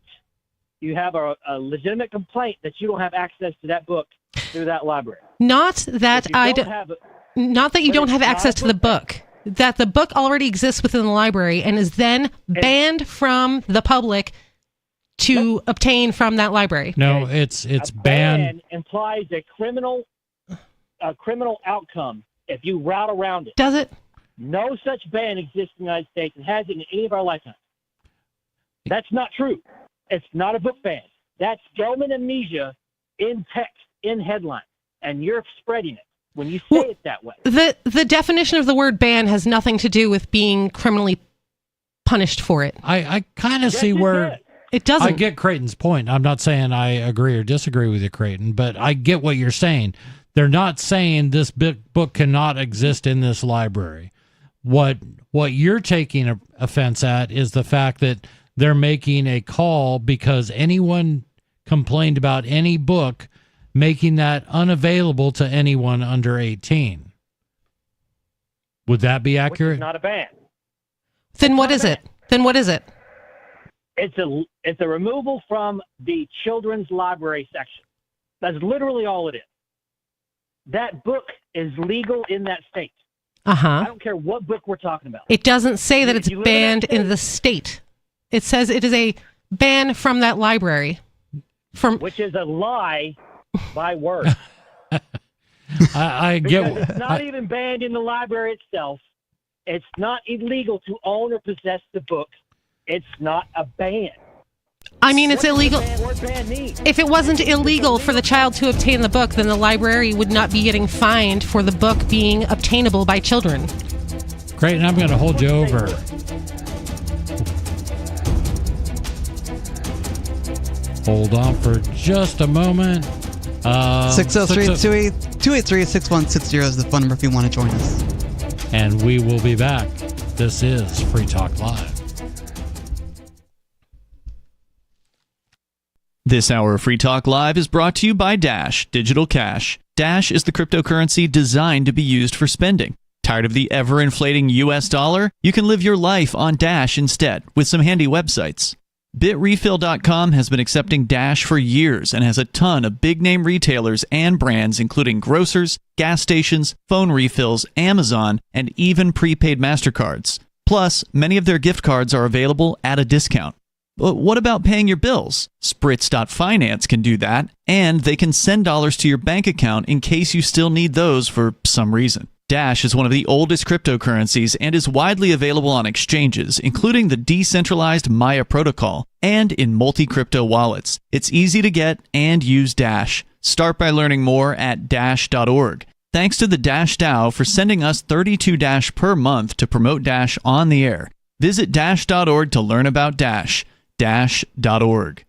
You have a legitimate complaint that you don't have access to that book through that library. Not that If you I don't do, have not that you but don't it's have not access a to the book. That the book already exists within the library and is then banned from the public to obtain from that library. No, it's a banned. ban implies a criminal outcome if you route around it. Does it? No such ban exists in the United States and hasn't in any of our lifetimes. That's not true. It's not a book ban. That's Gelman amnesia in text, in headline, and you're spreading it when you say it that way. The definition of the word ban has nothing to do with being criminally punished for it. I kind of see where it doesn't. I get Creighton's point. I'm not saying I agree or disagree with you, Creighton, but I get what you're saying. They're not saying this book cannot exist in this library. What you're taking offense at is the fact that they're making a call because anyone complained about any book, making that unavailable to anyone under 18. Would that be Which accurate? is not a ban. Then what is it? Then what is it? It's a removal from the children's library section. That's literally all it is. That book is legal in that state. I Uh-huh. don't care what book we're talking about. It doesn't say that it's You live in banned that in the state. It says it is a ban from that library. Which is a lie by word. I Because get. it's not even banned in the library itself. It's not illegal to own or possess the book. It's not a ban. I mean, it's illegal. What ban means? If it wasn't illegal for the child to obtain the book, then the library would not be getting fined for the book being obtainable by children. Creighton, I'm going to hold you over. Hold on for just a moment. 603-283-6160 is the phone number if you want to join us. And we will be back. This is Free Talk Live. This hour of Free Talk Live is brought to you by Dash Digital Cash. Dash is the cryptocurrency designed to be used for spending. Tired of the ever-inflating US dollar? You can live your life on Dash instead with some handy websites. BitRefill.com has been accepting Dash for years and has a ton of big-name retailers and brands including grocers, gas stations, phone refills, Amazon, and even prepaid MasterCards. Plus, many of their gift cards are available at a discount. But what about paying your bills? Spritz.finance can do that, and they can send dollars to your bank account in case you still need those for some reason. Dash is one of the oldest cryptocurrencies and is widely available on exchanges, including the decentralized Maya protocol and in multi-crypto wallets. It's easy to get and use Dash. Start by learning more at dash.org. Thanks to the Dash DAO for sending us 32 Dash per month to promote Dash on the air. Visit dash.org to learn about Dash. Dash.org.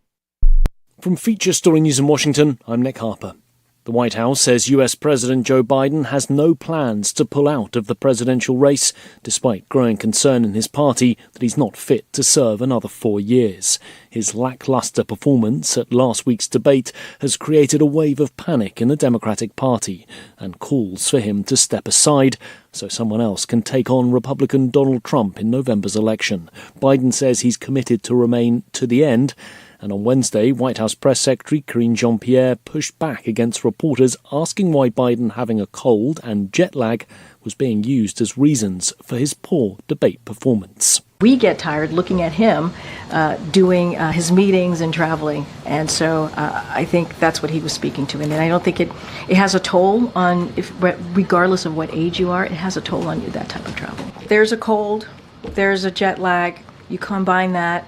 From Feature Story News in Washington, I'm Nick Harper. The White House says US President Joe Biden has no plans to pull out of the presidential race, despite growing concern in his party that he's not fit to serve another 4 years. His lackluster performance at last week's debate has created a wave of panic in the Democratic Party and calls for him to step aside so someone else can take on Republican Donald Trump in November's election. Biden says he's committed to remain to the end. And on Wednesday, White House Press Secretary Karine Jean-Pierre pushed back against reporters asking why Biden having a cold and jet lag was being used as reasons for his poor debate performance. We get tired looking at him doing his meetings and traveling. And so I think that's what he was speaking to. And I don't think it has a toll on, regardless of what age you are, it has a toll on you, that type of travel. There's a cold, there's a jet lag, you combine that.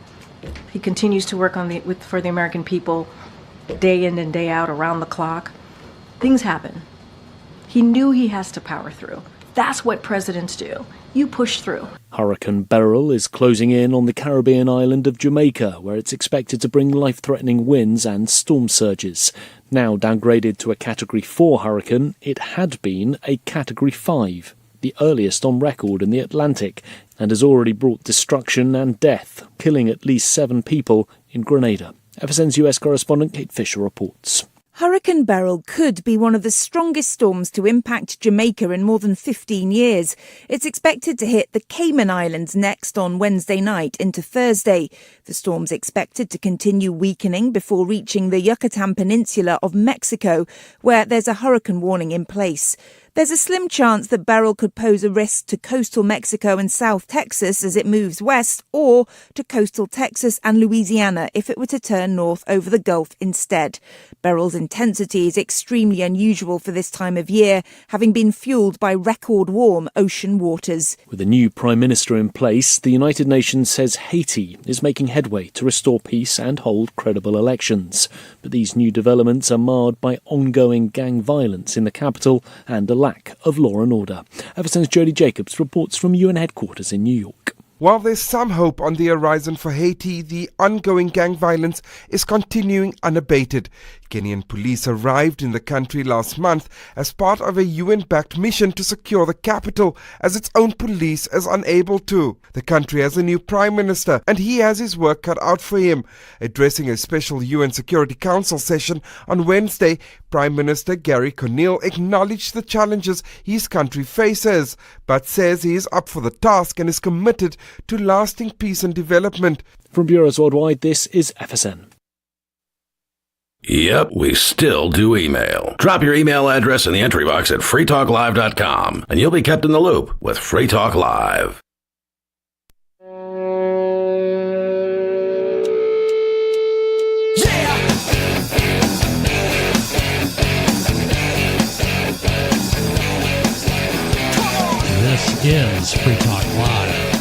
He continues to work for the American people day in and day out, around the clock. Things happen. He knew he has to power through. That's what presidents do. You push through. Hurricane Beryl is closing in on the Caribbean island of Jamaica, where it's expected to bring life-threatening winds and storm surges. Now downgraded to a Category 4 hurricane, it had been a Category 5. The earliest on record in the Atlantic, and has already brought destruction and death, killing at least 7 people in Grenada. FSN's US correspondent Kate Fisher reports. Hurricane Beryl could be one of the strongest storms to impact Jamaica in more than 15 years. It's expected to hit the Cayman Islands next on Wednesday night into Thursday. The storm's expected to continue weakening before reaching the Yucatan Peninsula of Mexico, where there's a hurricane warning in place. There's a slim chance that Beryl could pose a risk to coastal Mexico and South Texas as it moves west, or to coastal Texas and Louisiana if it were to turn north over the Gulf instead. Beryl's intensity is extremely unusual for this time of year, having been fueled by record warm ocean waters. With a new Prime Minister in place, the United Nations says Haiti is making headway to restore peace and hold credible elections. But these new developments are marred by ongoing gang violence in the capital and a lack of law and order. FSN's Jody Jacobs reports from UN headquarters in New York. While there's some hope on the horizon for Haiti, the ongoing gang violence is continuing unabated. Kenyan police arrived in the country last month as part of a UN-backed mission to secure the capital, as its own police is unable to. The country has a new prime minister, and he has his work cut out for him. Addressing a special UN Security Council session on Wednesday, Prime Minister Gary Conille acknowledged the challenges his country faces, but says he is up for the task and is committed to lasting peace and development. From Bureaus Worldwide, this is FSN. Yep, we still do email. Drop your email address in the entry box at freetalklive.com, and you'll be kept in the loop with Free Talk Live. This is Free Talk Live.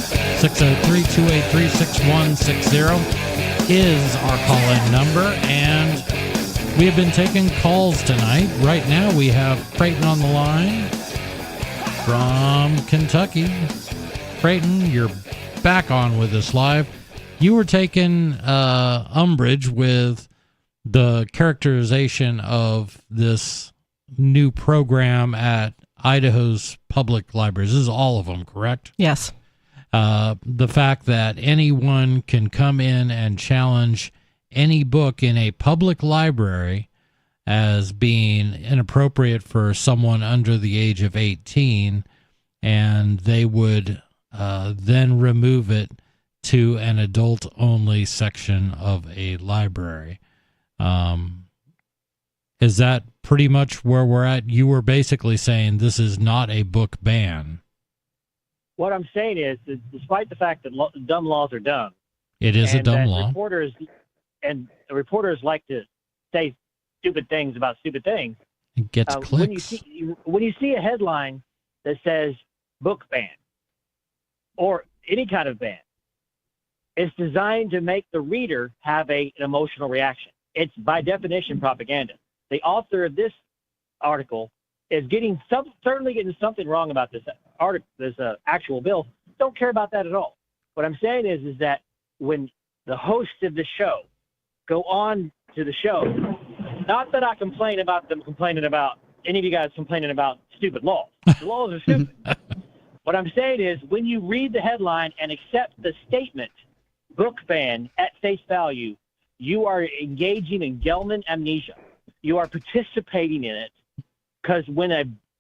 603-283-6160 is our call-in number, and we have been taking calls tonight. Right now we have Creighton on the line from Kentucky. Creighton, you're back on with us live. You were taking umbrage with the characterization of this new program at Idaho's public libraries. This is all of them, correct? Yes. The fact that anyone can come in and challenge any book in a public library as being inappropriate for someone under the age of 18, and they would then remove it to an adult-only section of a library. Is that pretty much where we're at? You were basically saying this is not a book ban. What I'm saying is that despite the fact that dumb laws are dumb, It is a And dumb that law. Reporters like to say stupid things about stupid things. It gets clicks. When you see a headline that says book ban or any kind of ban, it's designed to make the reader have an emotional reaction. It's by definition propaganda. The author of this article is certainly getting something wrong about this article, this actual bill. Don't care about that at all. What I'm saying is that when the hosts of the show go on to the show, not that I complain about them complaining about any of you guys complaining about stupid laws. The laws are stupid. What I'm saying is when you read the headline and accept the statement, book ban at face value, you are engaging in Gelman amnesia. You are participating in it because when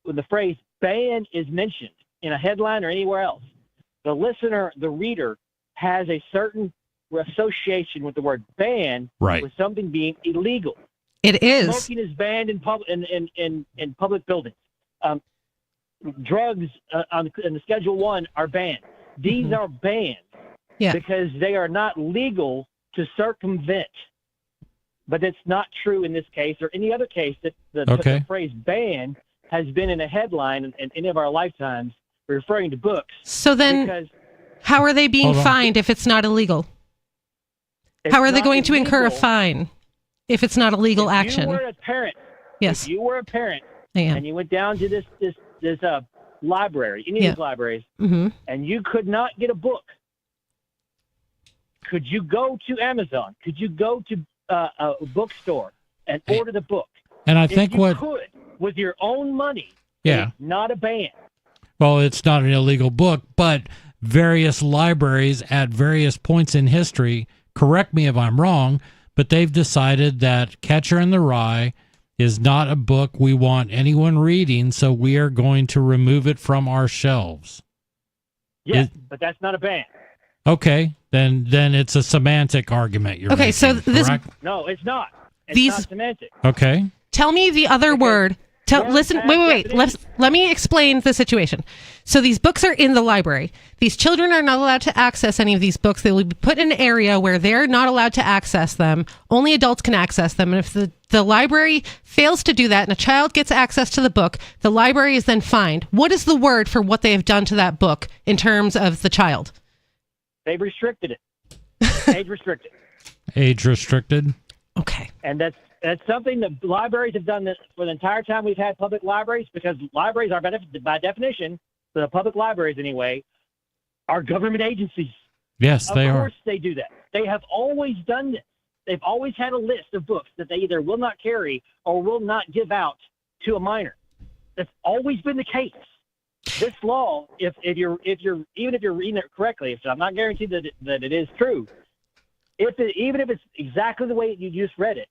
the phrase ban is mentioned in a headline or anywhere else, the listener, the reader, has a certain association with the word ban with something being illegal. It is. Smoking is banned in public buildings. Drugs in the Schedule 1 are banned. These are banned because they are not legal to circumvent. But it's not true in this case or any other case that the phrase ban has been in a headline in any of our lifetimes referring to books. So then how are they being fined if it's not illegal? How are they going to incur a fine if it's not a legal action? If you were a parent, yes. If you were a parent and you went down to this library, any of these libraries, and you could not get a book, could you go to Amazon? Could you go to a bookstore and order the book? And I think if you could, with your own money, it's not a ban. Well, it's not an illegal book, but various libraries at various points in history, correct me if I'm wrong, but they've decided that Catcher in the Rye is not a book we want anyone reading, so we are going to remove it from our shelves. Yes, but that's not a ban. Okay, then it's a semantic argument you're making, so this correct? No, it's not. It's not semantic. Okay. Tell me the other word. Listen, wait. Let me explain the situation. So these books are in the library. These children are not allowed to access any of these books. They will be put in an area where they're not allowed to access them. Only adults can access them. And if the library fails to do that and a child gets access to the book, the library is then fined. What is the word for what they have done to that book in terms of the child? They've restricted it. Age restricted. Age restricted? Okay. And that's something that libraries have done this for the entire time we've had public libraries, because libraries are, by definition, the public libraries anyway, are government agencies. Yes, they are. Of course they do that. They have always done this. They've always had a list of books that they either will not carry or will not give out to a minor. That's always been the case. This law, even if you're reading it correctly, I'm not guaranteed that it is true. Even if it's exactly the way you just read it,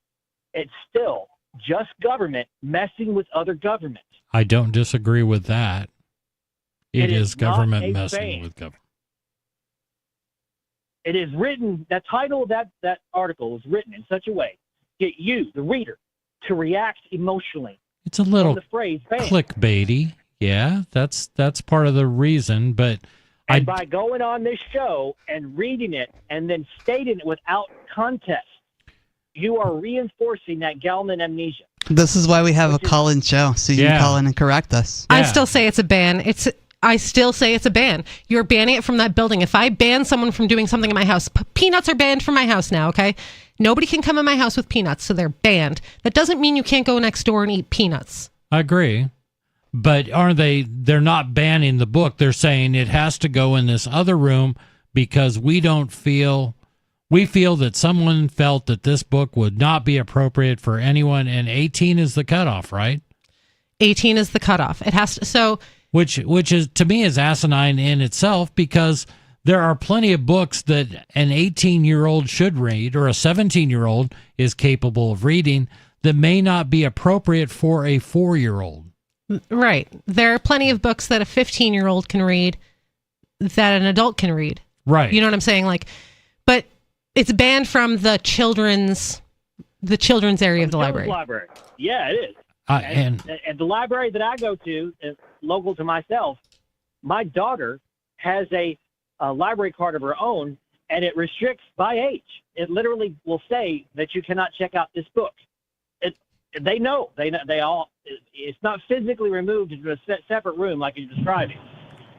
it's still just government messing with other governments. I don't disagree with that. It is government not a messing ban. with government. It is written, that title of that article is written in such a way to get you, the reader, to react emotionally. It's a little the phrase ban. clickbaity. Yeah, that's part of the reason, but And by going on this show and reading it and then stating it without context, you are reinforcing that Gelman amnesia. This is why we have a call-in show, so you can call in and correct us. I still say it's a ban. I still say it's a ban. You're banning it from that building. If I ban someone from doing something in my house, peanuts are banned from my house now, okay? Nobody can come in my house with peanuts, so they're banned. That doesn't mean you can't go next door and eat peanuts. I agree. But they're not banning the book. They're saying it has to go in this other room because we feel that someone felt that this book would not be appropriate for anyone, and 18 is the cutoff, right? 18 is the cutoff. It has to, so... Which is, to me, is asinine in itself, because there are plenty of books that an 18-year-old should read, or a 17-year-old is capable of reading, that may not be appropriate for a 4-year-old. Right. There are plenty of books that a 15-year-old can read that an adult can read. Right. You know what I'm saying? But it's banned from the children's area of the library. Yeah, it is. And the library that I go to, local to myself, my daughter has a library card of her own, and it restricts by age. It literally will say that you cannot check out this book. They know. They all. It's not physically removed into a separate room like you're describing.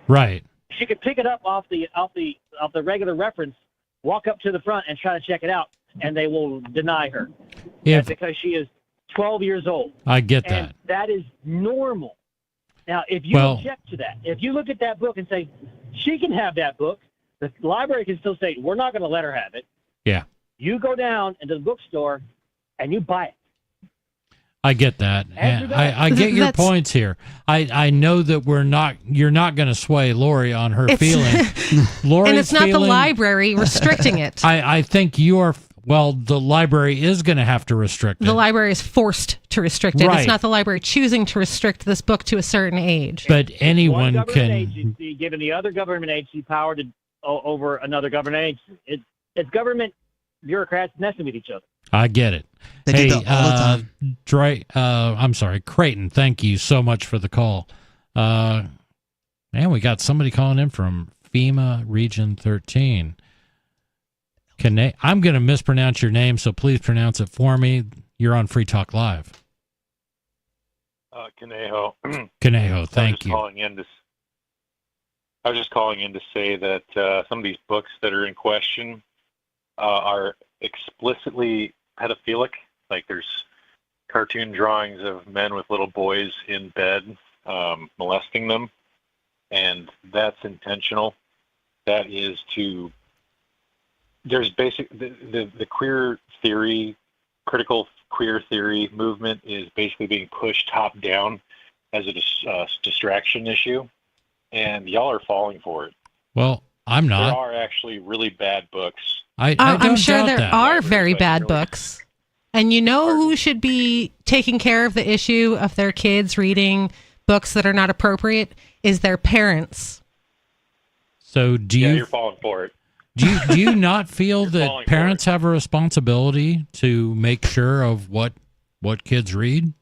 Right. She could pick it up off the regular reference, walk up to the front and try to check it out, and they will deny her. Because she is 12 years old. I get and that. that is normal. Now, if you object to that, if you look at that book and say, she can have that book, the library can still say, we're not going to let her have it. Yeah. You go down into the bookstore and you buy it. I get that. And I get your points here. I know that you're not going to sway Lori on her feeling. And it's not the library restricting it. I think the library is going to have to restrict it. The library is forced to restrict it. Right. It's not the library choosing to restrict this book to a certain age. But anyone One can. agency giving the other government agency power to over another government agency. It's government bureaucrats messing with each other. I get it. They do that all the time. I'm sorry, Creighton. Thank you so much for the call. Man, we got somebody calling in from FEMA Region 13. I'm going to mispronounce your name, so please pronounce it for me. You're on Free Talk Live. Conejo. Conejo, thank you. I was just calling in to say that some of these books that are in question are explicitly pedophilic. Like there's cartoon drawings of men with little boys in bed molesting them, and that's intentional. That is to there's the queer theory, critical queer theory movement is basically being pushed top down as a distraction issue, and y'all are falling for it. Well, I'm not. There are actually really bad books. I'm sure there are very bad books. And you know who should be taking care of the issue of their kids reading books that are not appropriate is their parents. So you're falling for it. Do you not feel that parents have a responsibility to make sure of what kids read?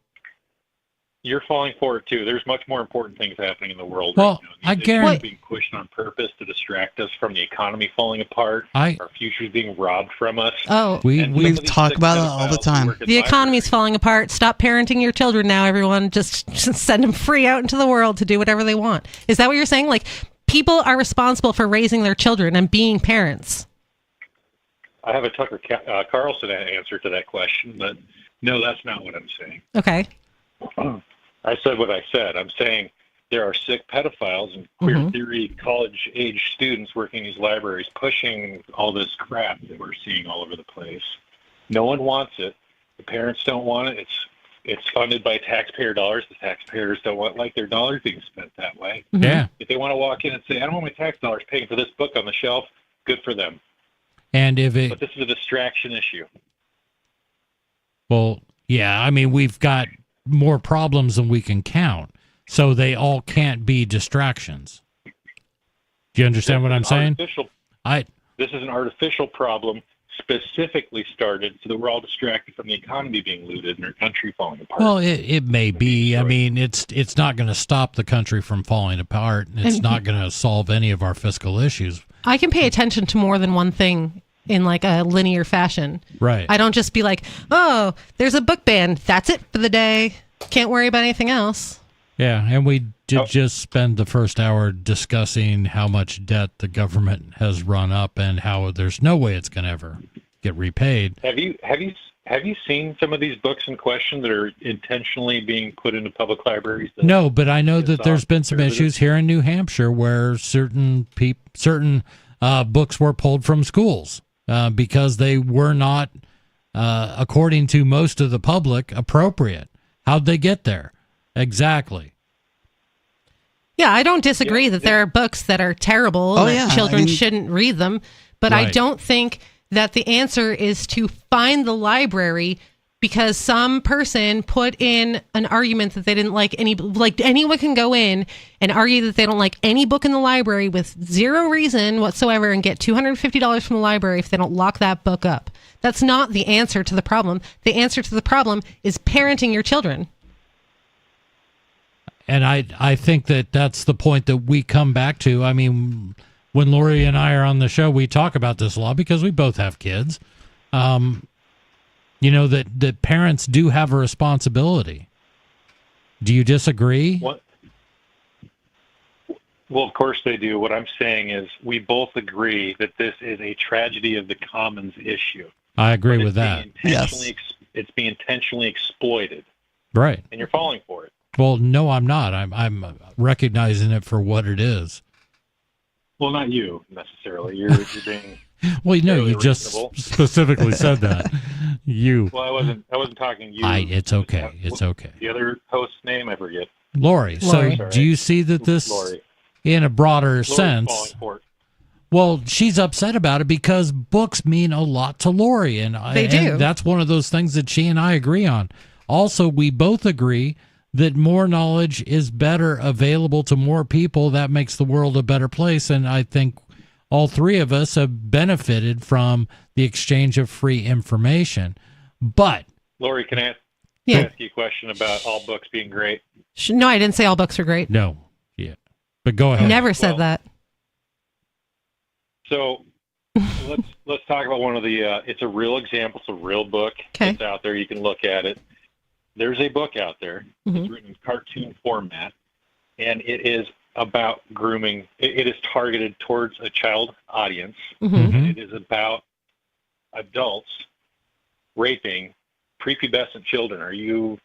You're falling for it too. There's much more important things happening in the world. Well, right now. I guarantee being pushed on purpose to distract us from the economy falling apart. Our future's being robbed from us. Oh, we've talked about it all the time. The economy's falling apart. Stop parenting your children now, everyone. Just send them free out into the world to do whatever they want. Is that what you're saying? Like, people are responsible for raising their children and being parents. I have a Tucker Carlson answer to that question, but no, that's not what I'm saying. Okay. I said what I said. I'm saying there are sick pedophiles and queer theory college-age students working in these libraries pushing all this crap that we're seeing all over the place. No one wants it. The parents don't want it. It's funded by taxpayer dollars. The taxpayers don't want their dollars being spent that way. Yeah. If they want to walk in and say, I don't want my tax dollars paying for this book on the shelf, good for them. And but this is a distraction issue. Well, yeah, I mean, we've got more problems than we can count, so they all can't be distractions. Do you understand what I'm saying? This is an artificial problem specifically started so that we're all distracted from the economy being looted and our country falling apart. Well, it may be. I mean, it's not going to stop the country from falling apart. It's not going to solve any of our fiscal issues. I can pay attention to more than one thing in like a linear fashion. Right. I don't just be like, oh, there's a book ban. That's it for the day. Can't worry about anything else. Yeah, and we did just spend the first hour discussing how much debt the government has run up and how there's no way it's going to ever get repaid. Have you seen some of these books in question that are intentionally being put into public libraries? No, but I know that there's been some issues here in New Hampshire where certain books were pulled from schools because they were not, according to most of the public, appropriate. How'd they get there? Exactly. Yeah, I don't disagree that there are books that are terrible and that children shouldn't read them, but I don't think that the answer is to find the library because some person put in an argument that they didn't like anyone can go in and argue that they don't like any book in the library with zero reason whatsoever and get $250 from the library if they don't lock that book up. That's not the answer to the problem. The answer to the problem is parenting your children. And I think that that's the point that we come back to. I mean, when Lori and I are on the show, we talk about this law because we both have kids. That parents do have a responsibility. Do you disagree? What? Well, of course they do. What I'm saying is we both agree that this is a tragedy of the commons issue. I agree with that. Yes. It's being intentionally exploited. Right. And you're falling for it. Well, no, I'm not. I'm recognizing it for what it is. Well, not you necessarily. You're being. Well, you fairly just reasonable. specifically said that. You. Well, I wasn't talking you. It's okay. It's okay. The other host's name I forget. Lori. So, do you see that this, Lori. in a broader Lori's sense? falling for it. Well, she's upset about it because books mean a lot to Lori, and They do. and that's one of those things that she and I agree on. Also, we both agree that more knowledge is better available to more people. That makes the world a better place, and I think all three of us have benefited from the exchange of free information. But Lori, can I ask you a question about all books being great? No, I didn't say all books are great. No, yeah, but go ahead. Never said that. So let's talk about one of the. It's a real example. It's a real book. Okay. It's out there. You can look at it. There's a book out there. It's written in cartoon format, and it is about grooming. It is targeted towards a child audience. And it is about adults raping prepubescent children. Are you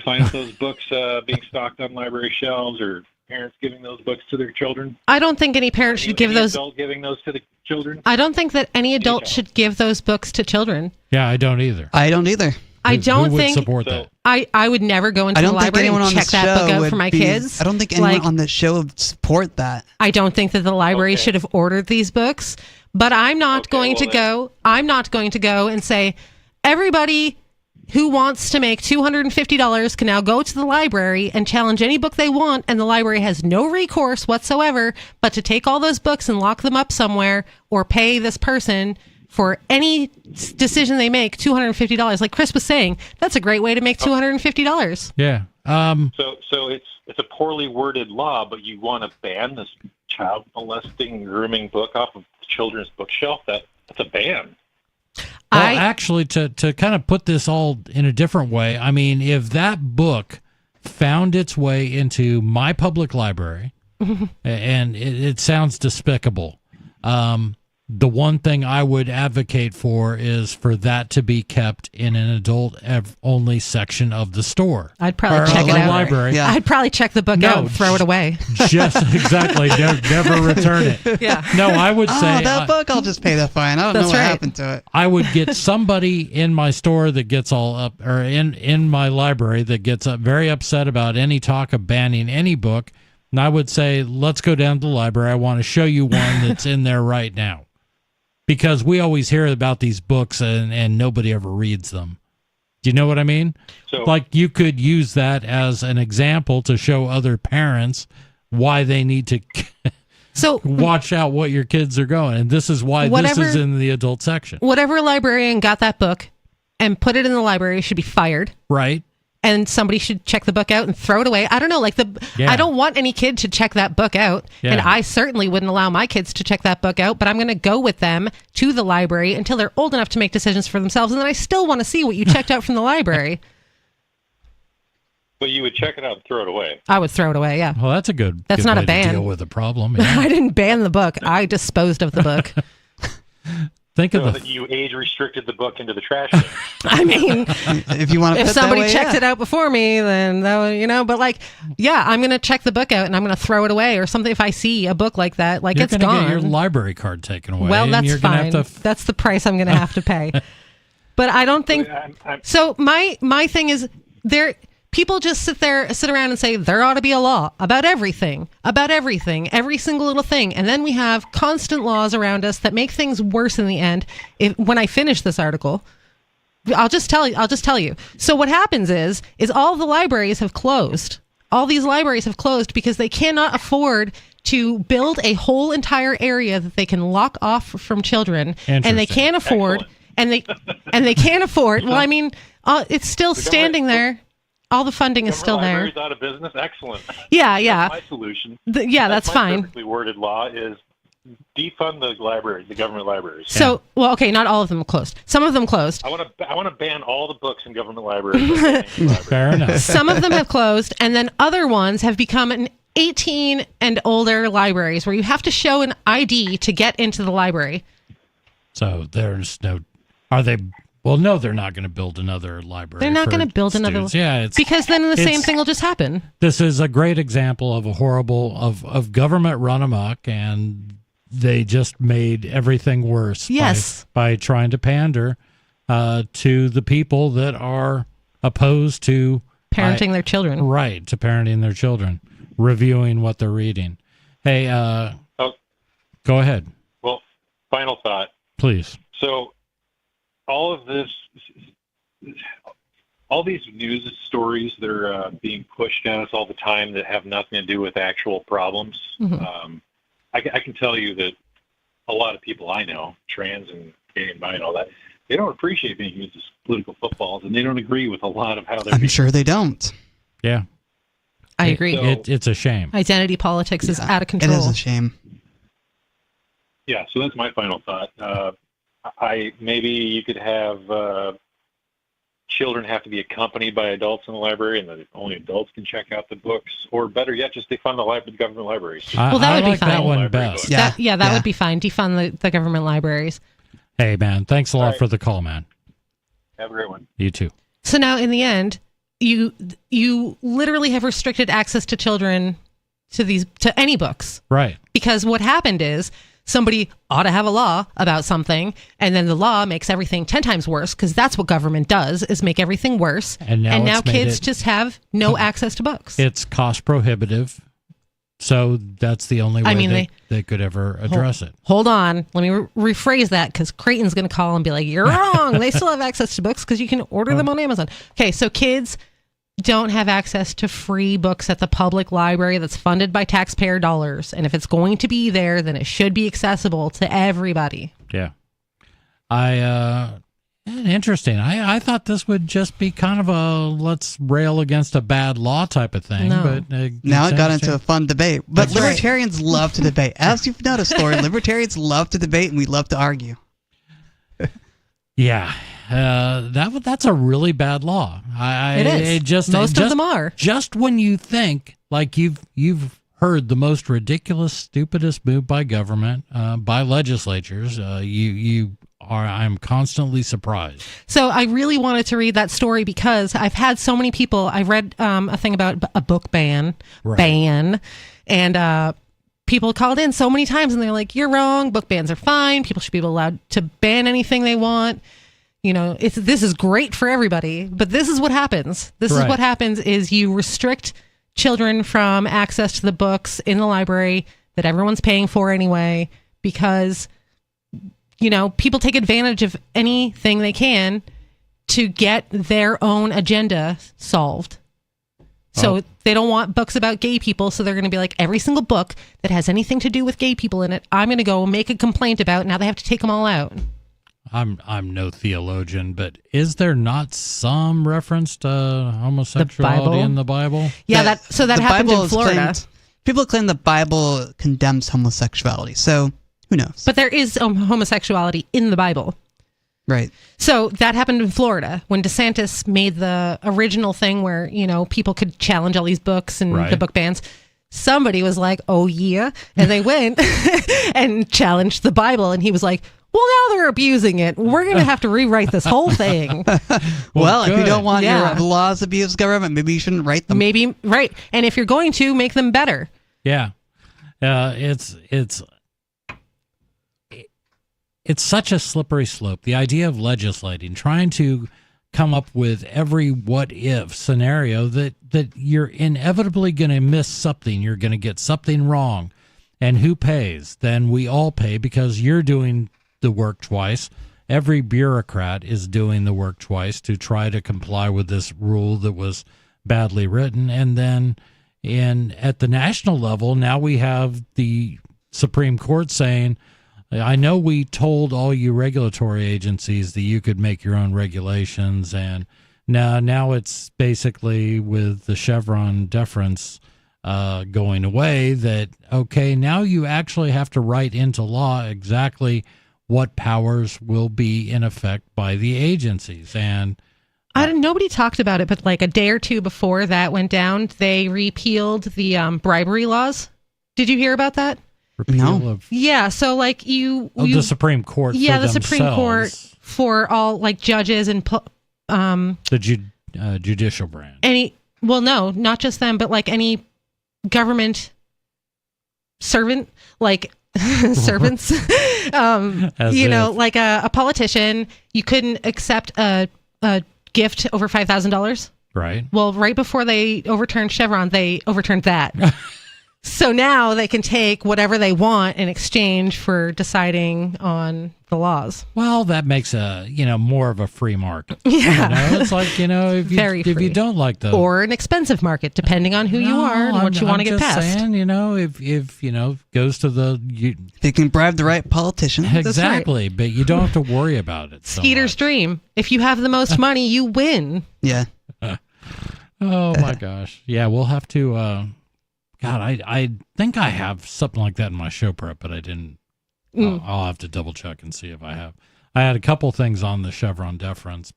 finding those books being stocked on library shelves, or parents giving those books to their children? I don't think any parent should give those. Adult giving those to the children? I don't think that any adult should give those books to children. Yeah, I don't either. I don't either. I don't Who would think support that? I would never go into I the don't think library anyone and on check the that book show out would for my be- kids. I don't think anyone Like, on the show would support that. I don't think that the library should have ordered these books, but I'm not going to go. I'm not going to go and say everybody who wants to make $250 can now go to the library and challenge any book they want, and the library has no recourse whatsoever but to take all those books and lock them up somewhere or pay this person for any decision they make $250. Like Chris was saying, that's a great way to make $250. Yeah. So it's a poorly worded law, but you want to ban this child molesting, grooming book off of the children's bookshelf? That's a ban. Well, actually, to kind of put this all in a different way, I mean, if that book found its way into my public library, and it sounds despicable, the one thing I would advocate for is for that to be kept in an adult-only section of the store. I'd probably Or check of it the out. library. I'd probably check the book out and throw it away. Just exactly. Never return it. Yeah. No, I would say that book, I'll just pay the fine. I don't know what happened to it. I would get somebody in my store that gets all up, or in my library that gets very upset about any talk of banning any book, and I would say, let's go down to the library. I want to show you one that's in there right now. Because we always hear about these books and nobody ever reads them. Do you know what I mean? So, like you could use that as an example to show other parents why they need to watch out what your kids are going. And this is why this is in the adult section. Whatever librarian got that book and put it in the library should be fired. Right. And somebody should check the book out and throw it away. I don't know. I don't want any kid to check that book out. Yeah. And I certainly wouldn't allow my kids to check that book out, but I'm going to go with them to the library until they're old enough to make decisions for themselves. And then I still want to see what you checked out from the library. but you would check it out and throw it away. I would throw it away, yeah. Well, that's a good. That's good not way a ban. To deal with the problem. Yeah. I didn't ban the book. I disposed of the book. Think So of the. that you age restricted the book into the trash bin. I mean, if you want to, if somebody checked it out before me, then that would, but like, yeah, I'm going to check the book out and I'm going to throw it away or something. If I see a book like that, like You're it's gonna gone. get your library card taken away. Well, and that's you're gonna fine. have to That's the price I'm going to have to pay. But I don't think so. My thing is people just sit around and say there ought to be a law about everything, every single little thing. And then we have constant laws around us that make things worse in the end. When I finish this article, I'll just tell you. So what happens is all the libraries have closed. All these libraries have closed because they cannot afford to build a whole entire area that they can lock off from children, and they can't afford, and they can't afford. Well, I mean, it's still standing there. All the funding is still there. Libraries out of business. Excellent. Yeah. That's my solution. That's my fine. Perfectly worded law is defund the libraries, the government libraries. So, well, okay, not all of them closed. Some of them closed. I want to ban all the books in government libraries. Fair enough. Some of them have closed, and then other ones have become an 18 and older libraries where you have to show an ID to get into the library. So there's no. Are they? Well, no, they're not going to build another library. They're not for going to build another. students. Yeah, because then the same thing will just happen. This is a great example of a horrible of government run amok, and they just made everything worse. Yes. By trying to pander to the people that are opposed to Parenting their children. Right, to parenting their children, reviewing what they're reading. Hey, go ahead. Well, final thought. Please. So, all of this, all these news stories that are being pushed at us all the time that have nothing to do with actual problems. Mm-hmm. I can tell you that a lot of people I know, trans and gay and bi and all that, they don't appreciate being used as political footballs, and they don't agree with a lot of how they're. I'm sure they don't. Yeah, I agree. It's a shame. Identity politics is out of control. It is a shame. Yeah, so that's my final thought. Maybe you could have children have to be accompanied by adults in the library, and that only adults can check out the books. Or better yet, just defund the government libraries. Well, that would be fine. That one best. That would be fine. Defund the government libraries. Hey, man, thanks a lot for the call, man. Have a great one. You too. So now, in the end, you literally have restricted access to children to any books. Right. Because what happened is somebody ought to have a law about something, and then the law makes everything 10 times worse, because that's what government does, is make everything worse. And now kids just have no access to books. It's cost prohibitive, so that's the only way they could ever address it. Hold on. Let me rephrase that, because Creighton's going to call and be like, you're wrong. They still have access to books because you can order them on Amazon. Okay, so kids don't have access to free books at the public library that's funded by taxpayer dollars. And if it's going to be there, then it should be accessible to everybody. Yeah. Interesting. I thought this would just be kind of a let's rail against a bad law type of thing. No. But Now it got into a fun debate. But That's right. libertarians love to debate. As you've noticed, Lori, libertarians love to debate, and we love to argue. Yeah. That's a really bad law. It is. Most of them are. Just when you think like you've heard the most ridiculous, stupidest move by government, by legislatures, I'm constantly surprised. So I really wanted to read that story because I've had so many people. I read a thing about a book ban, and people called in so many times, and they're like, "You're wrong. Book bans are fine. People should be allowed to ban anything they want." You know, this is great for everybody, but this is what happens. This is what happens is you restrict children from access to the books in the library that everyone's paying for anyway, because, you know, people take advantage of anything they can to get their own agenda solved. So they don't want books about gay people, so they're going to be like, every single book that has anything to do with gay people in it, I'm going to go make a complaint about. Now they have to take them all out. I'm no theologian, but is there not some reference to homosexuality in the Bible? Yeah, that happened in Florida. People claim the Bible condemns homosexuality, so who knows? But there is homosexuality in the Bible. Right. So that happened in Florida when DeSantis made the original thing where, you know, people could challenge all these books and the book bans. Somebody was like, oh, yeah. And they went and challenged the Bible. And he was like, well, now they're abusing it. We're going to have to rewrite this whole thing. Well, if you don't want your laws abuse government, maybe you shouldn't write them. Maybe, right. And if you're going to, make them better. Yeah. It's such a slippery slope. The idea of legislating, trying to come up with every what-if scenario that you're inevitably going to miss something. You're going to get something wrong. And who pays? Then we all pay because you're doing the work twice. Every bureaucrat is doing the work twice to try to comply with this rule that was badly written. And then at the national level, now we have the Supreme Court saying, I know we told all you regulatory agencies that you could make your own regulations, and now it's basically with the Chevron deference going away, that, okay, now you actually have to write into law exactly what powers will be in effect by the agencies. And nobody talked about it, but like a day or two before that went down, they repealed the bribery laws. Did you hear about that? No. Yeah, so like the Supreme Court. Yeah, for the Supreme Court for all like judges and the judicial branch. No, not just them, but like any government servant, like servants. Like a politician, you couldn't accept a gift over $5,000. Right. Well, right before they overturned Chevron, they overturned that. So now they can take whatever they want in exchange for deciding on the laws. Well, that makes more of a free market. Yeah. It's like, if you don't like the... Or an expensive market, depending on who you are and what you want to get past. Saying, if goes to the... They can bribe the right politician. Exactly, right. But you don't have to worry about it. Skeeter's dream. If you have the most money, you win. Yeah. Oh, my gosh. Yeah, we'll have to... God, I think I have something like that in my show prep, but I didn't. I'll have to double check and see if I have. I had a couple things on the Chevron deference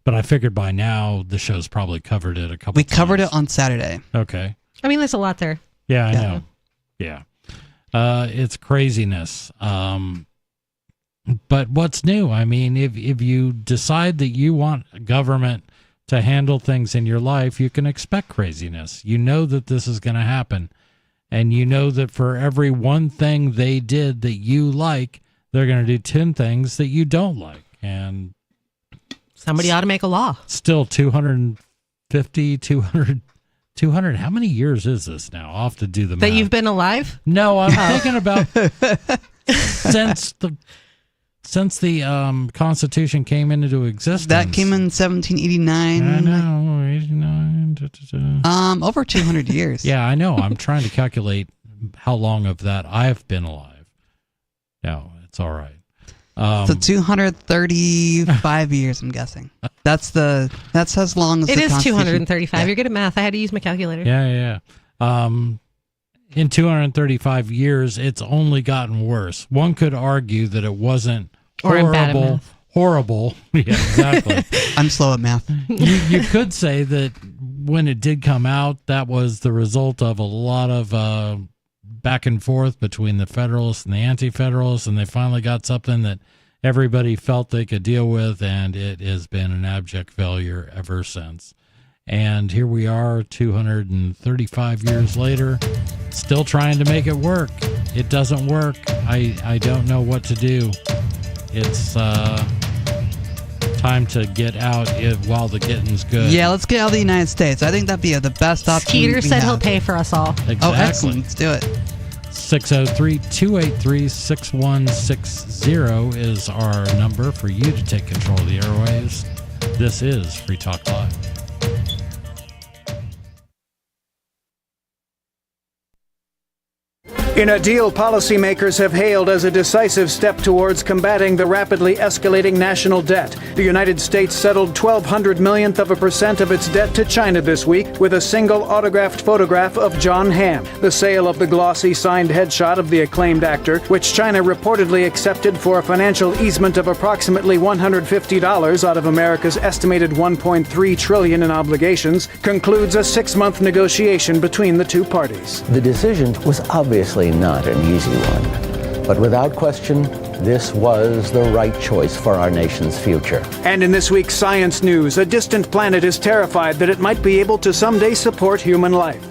but I figured by now the show's probably covered it a couple We times. covered it on Saturday. Okay. I mean, there's a lot there. Yeah, I know. Yeah. It's craziness. But what's new? I mean, if you decide that you want government to handle things in your life, you can expect craziness. You know that this is going to happen. And you know that for every one thing they did that you like, they're going to do 10 things that you don't like. And somebody ought to make a law. Still 250, 200. How many years is this now? I'll have to do the math. That you've been alive? No, I'm thinking about since the Constitution came into existence. That came in 1789. I know, 89. Over 200 years. Yeah, I know. I'm trying to calculate how long of that I've been alive. No, it's all right. So 235 years, I'm guessing. That's as long as it the is. 235. Yeah. You're good at math. I had to use my calculator. Yeah. In 235 years, it's only gotten worse. One could argue that it wasn't horrible. Yeah, exactly. I'm slow at math. You could say that when it did come out, that was the result of a lot of back and forth between the Federalists and the Anti-Federalists, and they finally got something that everybody felt they could deal with, and it has been an abject failure ever since. And here we are 235 years later, still trying to make it work. It doesn't work. I don't know what to do. It's time to get out while the getting's good. Yeah, let's get out of the United States. I think that'd be the best option. Skeeter said he'll pay for us all. Exactly. Oh, excellent. Let's do it. 603-283-6160 is our number for you to take control of the airwaves. This is Free Talk Live. In a deal policymakers have hailed as a decisive step towards combating the rapidly escalating national debt, the United States settled 0.12% of its debt to China this week with a single autographed photograph of John Hamm. The sale of the glossy signed headshot of the acclaimed actor, which China reportedly accepted for a financial easement of approximately $150 out of America's estimated $1.3 trillion in obligations, concludes a 6-month negotiation between the two parties. The decision was obviously not an easy one, but without question, this was the right choice for our nation's future. And in this week's Science News, a distant planet is terrified that it might be able to someday support human life.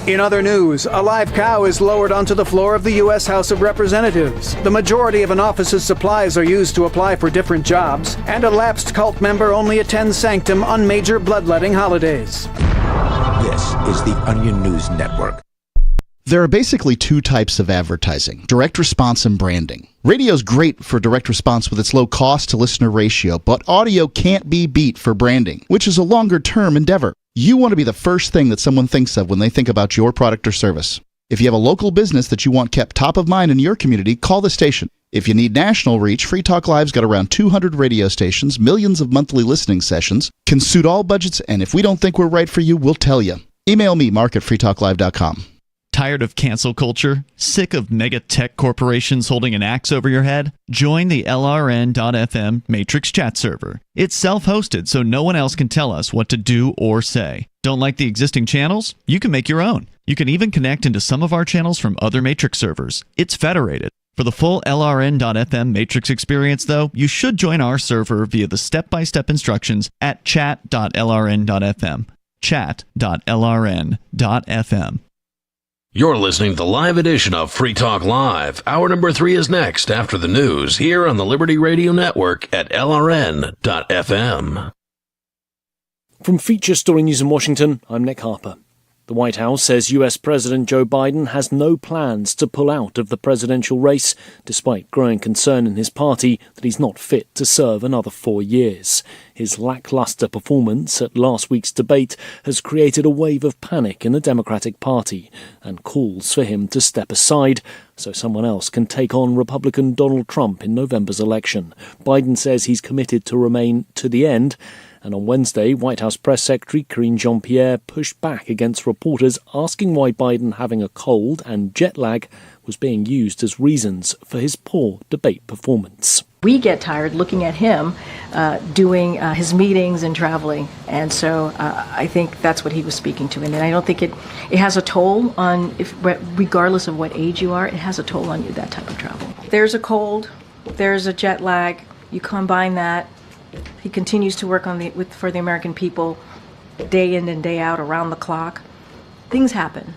In other news, a live cow is lowered onto the floor of the U.S. House of Representatives. The majority of an office's supplies are used to apply for different jobs, and a lapsed cult member only attends sanctum on major bloodletting holidays. This is the Onion News Network. There are basically two types of advertising, direct response and branding. Radio's great for direct response with its low cost to listener ratio, but audio can't be beat for branding, which is a longer term endeavor. You want to be the first thing that someone thinks of when they think about your product or service. If you have a local business that you want kept top of mind in your community, call the station. If you need national reach, Free Talk Live's got around 200 radio stations, millions of monthly listening sessions, can suit all budgets, and if we don't think we're right for you, we'll tell you. Email me, mark@freetalklive.com. Tired of cancel culture? Sick of mega tech corporations holding an axe over your head? Join the LRN.FM Matrix chat server. It's self-hosted, so no one else can tell us what to do or say. Don't like the existing channels? You can make your own. You can even connect into some of our channels from other Matrix servers. It's federated. For the full LRN.FM Matrix experience, though, you should join our server via the step-by-step instructions at chat.lrn.fm. chat.lrn.fm. You're listening to the live edition of Free Talk Live. Hour number 3 is next after the news here on the Liberty Radio Network at LRN.FM. From Feature Story News in Washington, I'm Nick Harper. The White House says US President Joe Biden has no plans to pull out of the presidential race, despite growing concern in his party that he's not fit to serve another 4 years. His lackluster performance at last week's debate has created a wave of panic in the Democratic Party and calls for him to step aside so someone else can take on Republican Donald Trump in November's election. Biden says he's committed to remain to the end. And on Wednesday, White House Press Secretary Karine Jean-Pierre pushed back against reporters asking why Biden having a cold and jet lag was being used as reasons for his poor debate performance. We get tired looking at him doing his meetings and traveling. And so I think that's what he was speaking to. And I don't think it has a toll on, regardless of what age you are, it has a toll on you, that type of travel. There's a cold, there's a jet lag, you combine that. He continues to work for the American people day in and day out, around the clock. Things happen.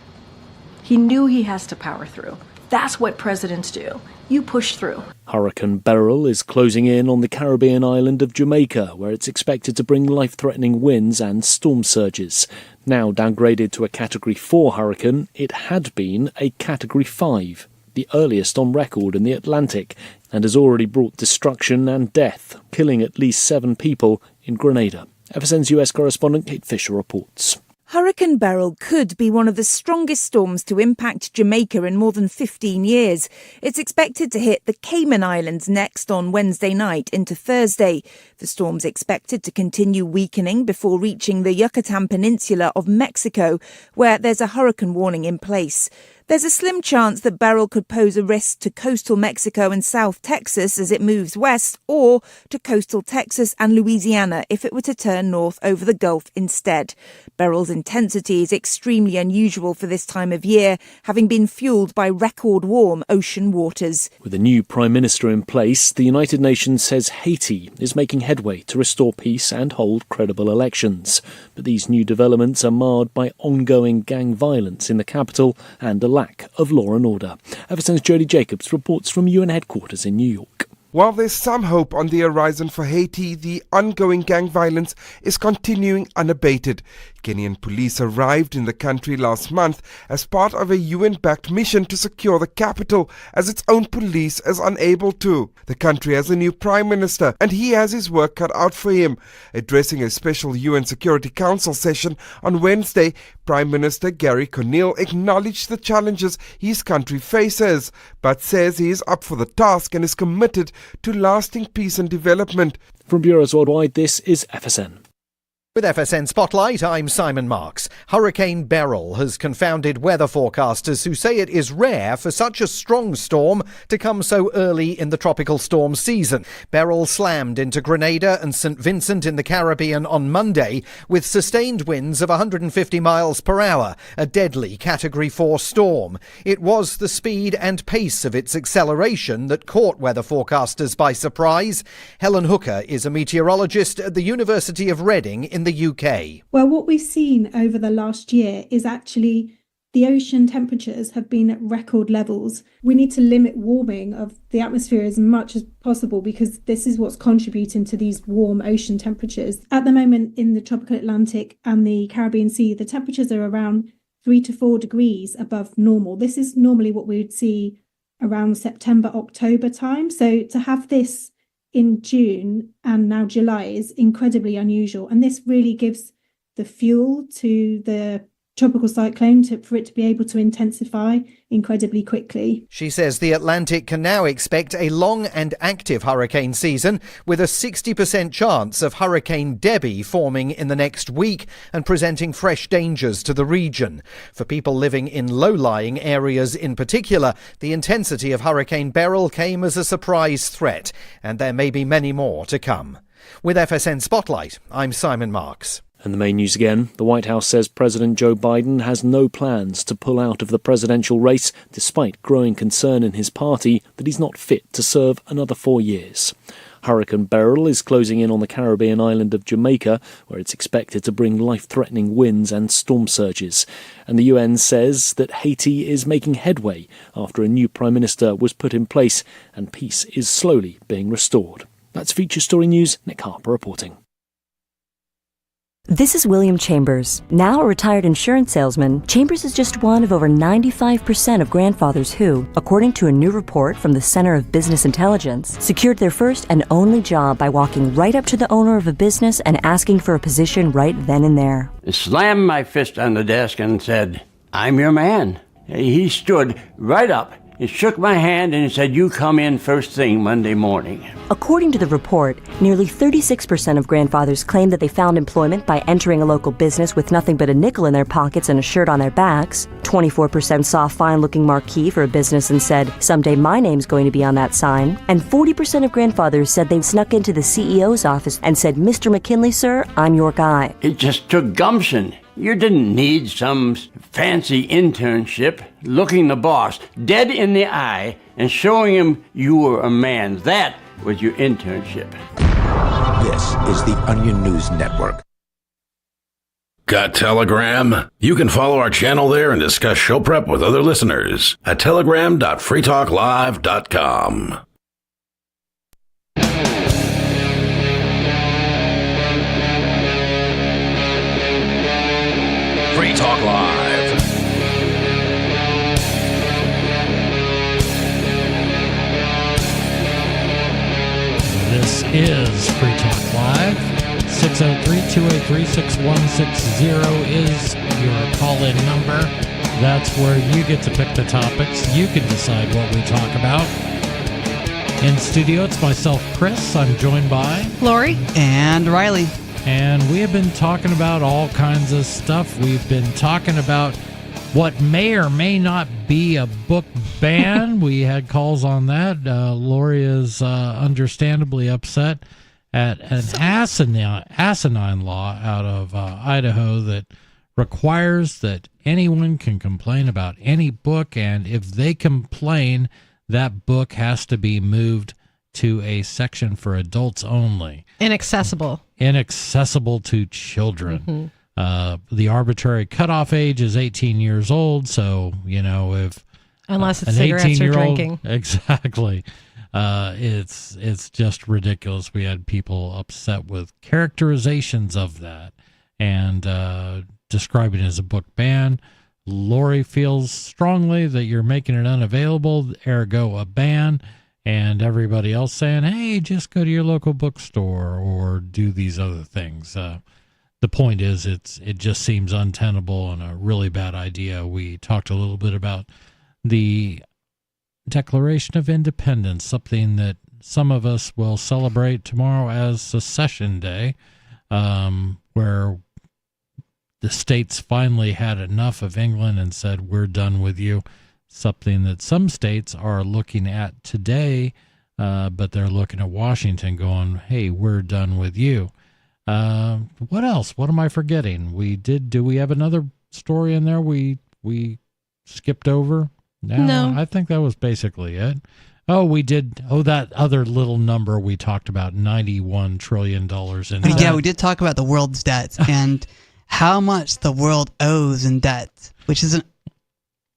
He knew he has to power through. That's what presidents do. You push through. Hurricane Beryl is closing in on the Caribbean island of Jamaica, where it's expected to bring life-threatening winds and storm surges. Now downgraded to a Category 4 hurricane, it had been a Category 5, the earliest on record in the Atlantic, and has already brought destruction and death, killing at least 7 people in Grenada. FSN's US correspondent Kate Fisher reports. Hurricane Beryl could be one of the strongest storms to impact Jamaica in more than 15 years. It's expected to hit the Cayman Islands next on Wednesday night into Thursday. The storm's expected to continue weakening before reaching the Yucatan Peninsula of Mexico, where there's a hurricane warning in place. There's a slim chance that Beryl could pose a risk to coastal Mexico and South Texas as it moves west, or to coastal Texas and Louisiana if it were to turn north over the Gulf instead. Beryl's intensity is extremely unusual for this time of year, having been fueled by record warm ocean waters. With a new Prime Minister in place, the United Nations says Haiti is making headway to restore peace and hold credible elections. But these new developments are marred by ongoing gang violence in the capital and a lack of law and order. FSN's Jody Jacobs reports from UN headquarters in New York. While there's some hope on the horizon for Haiti, the ongoing gang violence is continuing unabated. Kenyan police arrived in the country last month as part of a UN-backed mission to secure the capital, as its own police is unable to. The country has a new prime minister, and he has his work cut out for him. Addressing a special UN Security Council session on Wednesday, Prime Minister Gary Conille acknowledged the challenges his country faces, but says he is up for the task and is committed to lasting peace and development. From Bureaus Worldwide, this is FSN. With FSN Spotlight, I'm Simon Marks. Hurricane Beryl has confounded weather forecasters who say it is rare for such a strong storm to come so early in the tropical storm season. Beryl slammed into Grenada and St. Vincent in the Caribbean on Monday with sustained winds of 150 miles per hour, a deadly Category 4 storm. It was the speed and pace of its acceleration that caught weather forecasters by surprise. Helen Hooker is a meteorologist at the University of Reading in the UK. Well, what we've seen over the last year is actually the ocean temperatures have been at record levels. We need to limit warming of the atmosphere as much as possible because this is what's contributing to these warm ocean temperatures. At the moment in the tropical Atlantic and the Caribbean Sea, the temperatures are around 3 to 4 degrees above normal. This is normally what we would see around September, October time. So to have this in June and now July is incredibly unusual. And this really gives the fuel to the tropical cyclone for it to be able to intensify incredibly quickly. She says the Atlantic can now expect a long and active hurricane season, with a 60% chance of Hurricane Debbie forming in the next week and presenting fresh dangers to the region. For people living in low-lying areas in particular, the intensity of Hurricane Beryl came as a surprise threat, and there may be many more to come. With FSN Spotlight, I'm Simon Marks. And the main news again, the White House says President Joe Biden has no plans to pull out of the presidential race, despite growing concern in his party that he's not fit to serve another 4 years. Hurricane Beryl is closing in on the Caribbean island of Jamaica, where it's expected to bring life-threatening winds and storm surges. And the UN says that Haiti is making headway after a new prime minister was put in place, and peace is slowly being restored. That's Feature Story News. Nick Harper reporting. This is William Chambers. Now a retired insurance salesman, Chambers is just one of over 95% of grandfathers who, according to a new report from the Center of Business Intelligence, secured their first and only job by walking right up to the owner of a business and asking for a position right then and there. I slammed my fist on the desk and said, "I'm your man." He stood right up. He shook my hand and he said, "You come in first thing Monday morning." According to the report, nearly 36% of grandfathers claim that they found employment by entering a local business with nothing but a nickel in their pockets and a shirt on their backs. 24% saw a fine-looking marquee for a business and said, "Someday my name's going to be on that sign." And 40% of grandfathers said they snuck into the CEO's office and said, "Mr. McKinley, sir, I'm your guy." It just took gumption. You didn't need some fancy internship. Looking the boss dead in the eye and showing him you were a man. That was your internship. This is the Onion News Network. Got Telegram? You can follow our channel there and discuss show prep with other listeners at telegram.freetalklive.com. Free Talk Live. This is Free Talk Live. 603-283-6160 is your call-in number. That's where you get to pick the topics. You can decide what we talk about. In studio, it's myself, Chris. I'm joined by Lori and Riley. And we have been talking about all kinds of stuff. We've been talking about what may or may not be a book ban. We had calls on that. Lori is understandably upset at an asinine law out of Idaho that requires that anyone can complain about any book, and if they complain, that book has to be moved to a section for adults only. Inaccessible To children. The arbitrary cutoff age is 18 years old, so, if... Unless it's cigarettes or drinking. Exactly. It's just ridiculous. We had people upset with characterizations of that and describing it as a book ban. Lori feels strongly that you're making it unavailable, ergo a ban. And everybody else saying, hey, just go to your local bookstore or do these other things. The point is, it just seems untenable and a really bad idea. We talked a little bit about the Declaration of Independence, something that some of us will celebrate tomorrow as Secession Day, where the states finally had enough of England and said, we're done with you. Something that some states are looking at today, but they're looking at Washington going, hey, we're done with you. What else? What am I forgetting? Do we have another story in there we skipped over? No. I think that was basically it. Oh, we did. Oh, that other little number we talked about, $91 trillion in debt. Yeah, we did talk about the world's debt and how much the world owes in debt, which is an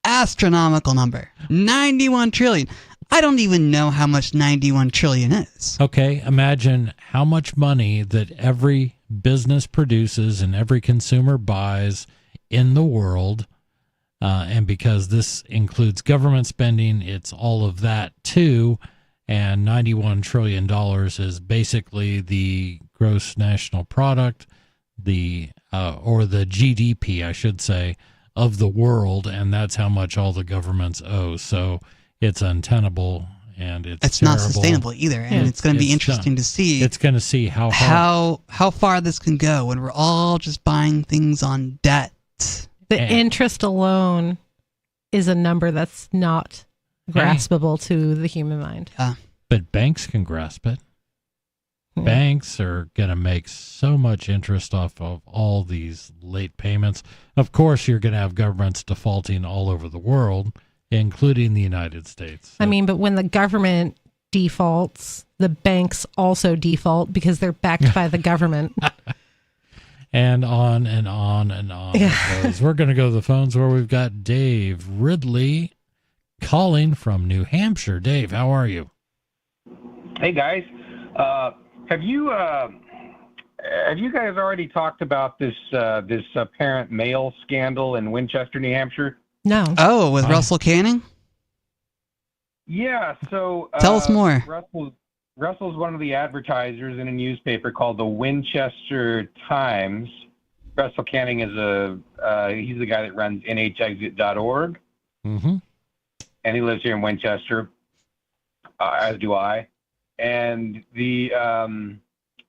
astronomical number. 91 trillion. I don't even know how much 91 trillion is. Okay, imagine how much money that every business produces and every consumer buys in the world. And because this includes government spending, it's all of that too. And $91 trillion is basically the gross national product, or the GDP, I should say, of the world, and that's how much all the governments owe. So it's untenable, and it's not terrible. sustainable either. And it's going to be interesting to see. It's going to see how far this can go when we're all just buying things on debt. The interest alone is a number that's not graspable to the human mind. But banks can grasp it. Banks are going to make so much interest off of all these late payments. Of course, you're going to have governments defaulting all over the world, including the United States. I mean, but when the government defaults, the banks also default because they're backed by the government. And on and on and on it goes. We're going to go to the phones where we've got Dave Ridley calling from New Hampshire. Dave, how are you? Hey, guys. Have you guys already talked about this apparent mail scandal in Winchester, New Hampshire? No. Oh, with Russell Canning? Yeah. So tell us more. Russell's one of the advertisers in a newspaper called the Winchester Times. Russell Canning is he's the guy that runs nhexit.org. Mm-hmm. And he lives here in Winchester, as do I. And so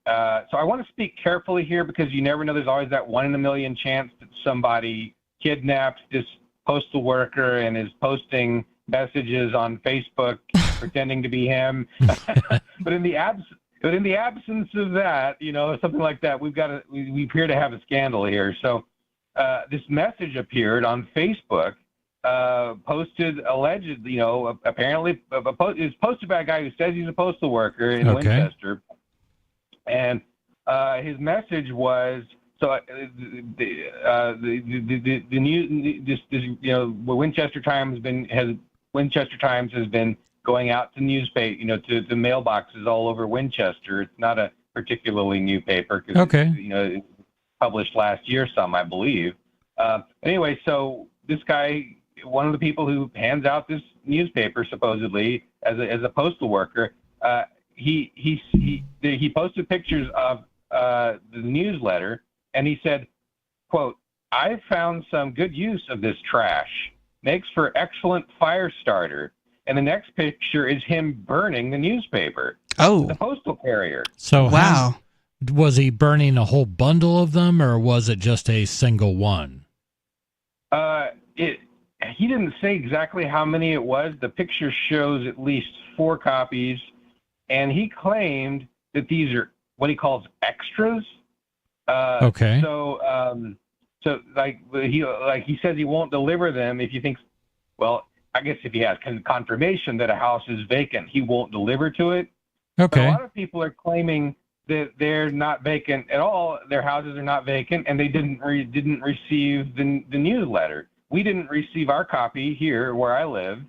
I want to speak carefully here because you never know. There's always that 1 in a million chance that somebody kidnapped this postal worker and is posting messages on Facebook pretending to be him. But in the absence of that, something like that, we appear to have a scandal here. So this message appeared on Facebook. Posted allegedly, apparently, it's posted by a guy who says he's a postal worker in Winchester, and his message was Winchester Times has been going out to newspaper, to the mailboxes all over Winchester. It's not a particularly new paper because it published last year, I believe. Anyway, so this guy, one of the people who hands out this newspaper supposedly as a postal worker, he posted pictures of the newsletter, and he said, quote, "I found some good use of this trash. Makes for excellent fire starter." And the next picture is him burning the newspaper. Oh, the postal carrier. So wow, was he burning a whole bundle of them, or was it just a single one? He didn't say exactly how many it was. The picture shows at least 4 copies, and he claimed that these are what he calls extras. Okay. So he says he won't deliver them if he thinks, well, I guess if he has confirmation that a house is vacant, he won't deliver to it. Okay. But a lot of people are claiming that they're not vacant at all. Their houses are not vacant, and they didn't receive the newsletter. We didn't receive our copy here where I live.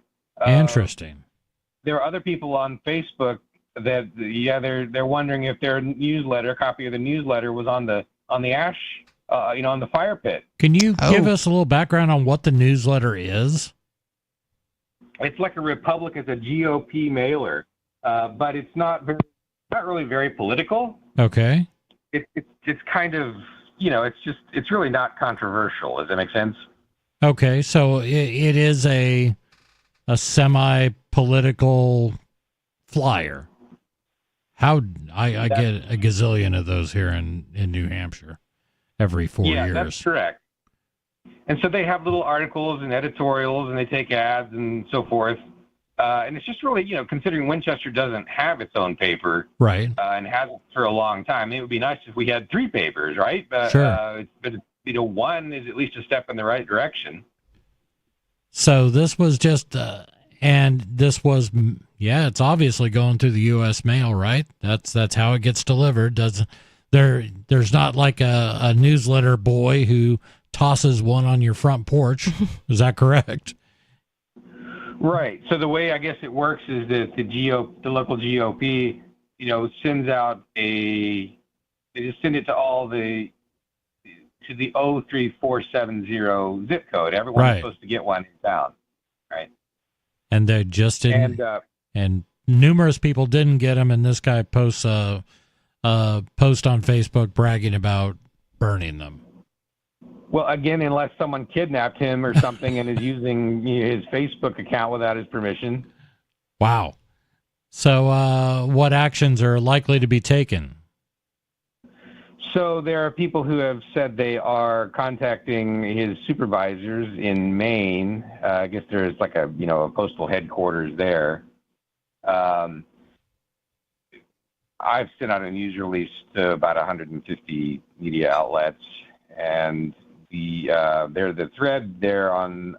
Interesting. There are other people on Facebook that they're wondering if their copy of the newsletter was on the ash, on the fire pit. Can you give us a little background on what the newsletter is? It's like a Republic. It's a GOP mailer, but it's not really very political. Okay. It's kind of, it's really not controversial. Does that make sense? Okay, so it is a semi-political flyer. How I get a gazillion of those here in New Hampshire every 4 years. Yeah, that's correct. And so they have little articles and editorials, and they take ads and so forth. And it's just really, considering Winchester doesn't have its own paper, right, and hasn't for a long time, it would be nice if we had 3 papers, right? Sure. But one is at least a step in the right direction. So this was just, and this was, it's obviously going through the U.S. mail, right? That's how it gets delivered. There's not like a newsletter boy who tosses one on your front porch. Is that correct? Right. So the way I guess it works is that the local GOP, sends out they just send it to all the 03470 zip code. Everyone's supposed to get one in town, right? And they just didn't. And numerous people didn't get them. And this guy posts a post on Facebook bragging about burning them. Well, again, unless someone kidnapped him or something and is using his Facebook account without his permission. Wow. So what actions are likely to be taken? So there are people who have said they are contacting his supervisors in Maine. I guess there's like a postal headquarters there. I've sent out a news release to about 150 media outlets, and the thread there on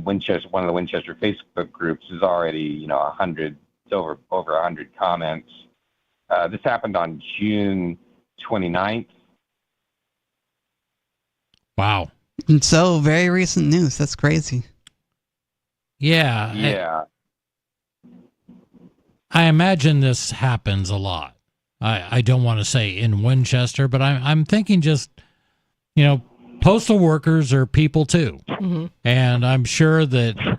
Winchester, one of the Winchester Facebook groups, is already 100. It's over 100 comments. This happened on June 29th. Wow. And so, very recent news. That's crazy. Yeah. Yeah. I imagine this happens a lot. I don't want to say in Winchester, but I'm thinking just, postal workers are people too. Mm-hmm. And I'm sure that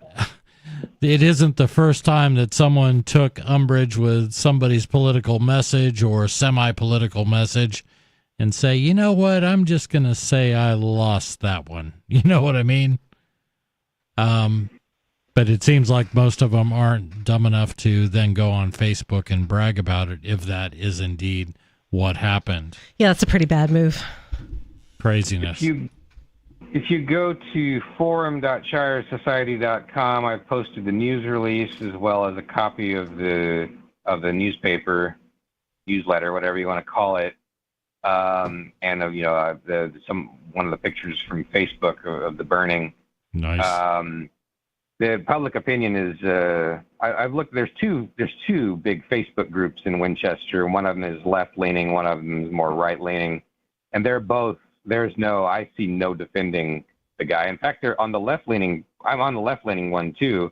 it isn't the first time that someone took umbrage with somebody's political message or semi-political message and say, you know what, I'm just going to say I lost that one. You know what I mean? But it seems like most of them aren't dumb enough to then go on Facebook and brag about it if that is indeed what happened. Yeah, that's a pretty bad move. Craziness. If you go to forum.shiresociety.com, I've posted the news release as well as a copy of the newspaper, newsletter, whatever you want to call it, and one of the pictures from Facebook of the burning. Nice. The public opinion is I've looked. There's two big Facebook groups in Winchester. One of them is left leaning. One of them is more right leaning, and they're both. I see no defending the guy. In fact, they're on the left leaning. I'm on the left leaning one too.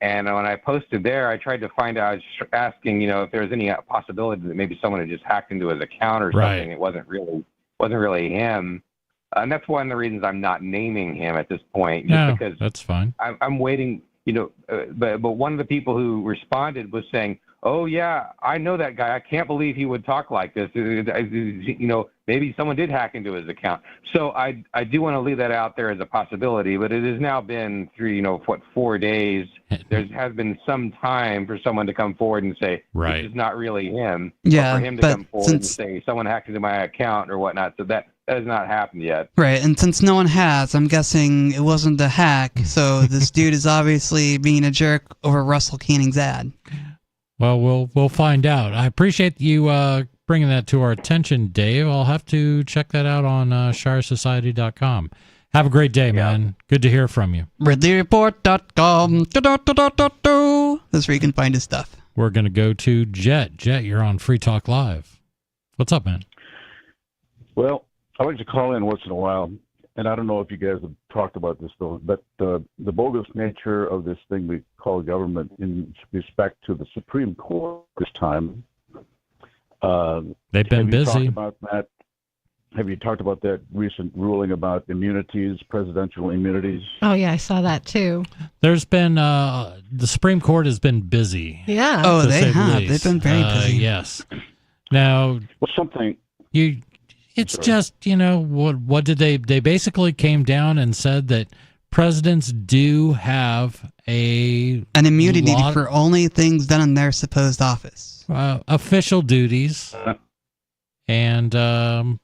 And when I posted there, I tried to find out, I was asking, if there was any possibility that maybe someone had just hacked into his account or something. It wasn't really him. And that's one of the reasons I'm not naming him at this point. No, because that's fine. I'm waiting, but one of the people who responded was saying, oh, yeah, I know that guy. I can't believe he would talk like this. Maybe someone did hack into his account. So I do want to leave that out there as a possibility, but it has now been 4 days. There has been some time for someone to come forward and say, this is not really him. Yeah, or for him to come forward and say, someone hacked into my account or whatnot. So that has not happened yet. Right, and since no one has, I'm guessing it wasn't a hack, so this dude is obviously being a jerk over Russell Koenig's ad. Well, we'll find out. I appreciate you bringing that to our attention, Dave. I'll have to check that out on shiresociety.com. Have a great day, man. Good to hear from you. RidleyReport.com. That's where you can find his stuff. We're going to go to Jet. Jet, you're on Free Talk Live. What's up, man? Well, I like to call in once in a while, and I don't know if you guys have talked about this, though, but the bogus nature of this thing we call government in respect to the Supreme Court this time. They've been busy. Have you talked about that recent ruling about immunities, presidential immunities? Oh, yeah, I saw that too. There's been, the Supreme Court has been busy. Yeah. Oh, they have. They've been very busy. Yes. Now, it's just, what did they basically came down and said that presidents do have an immunity for only things done in their supposed office. Official duties. And I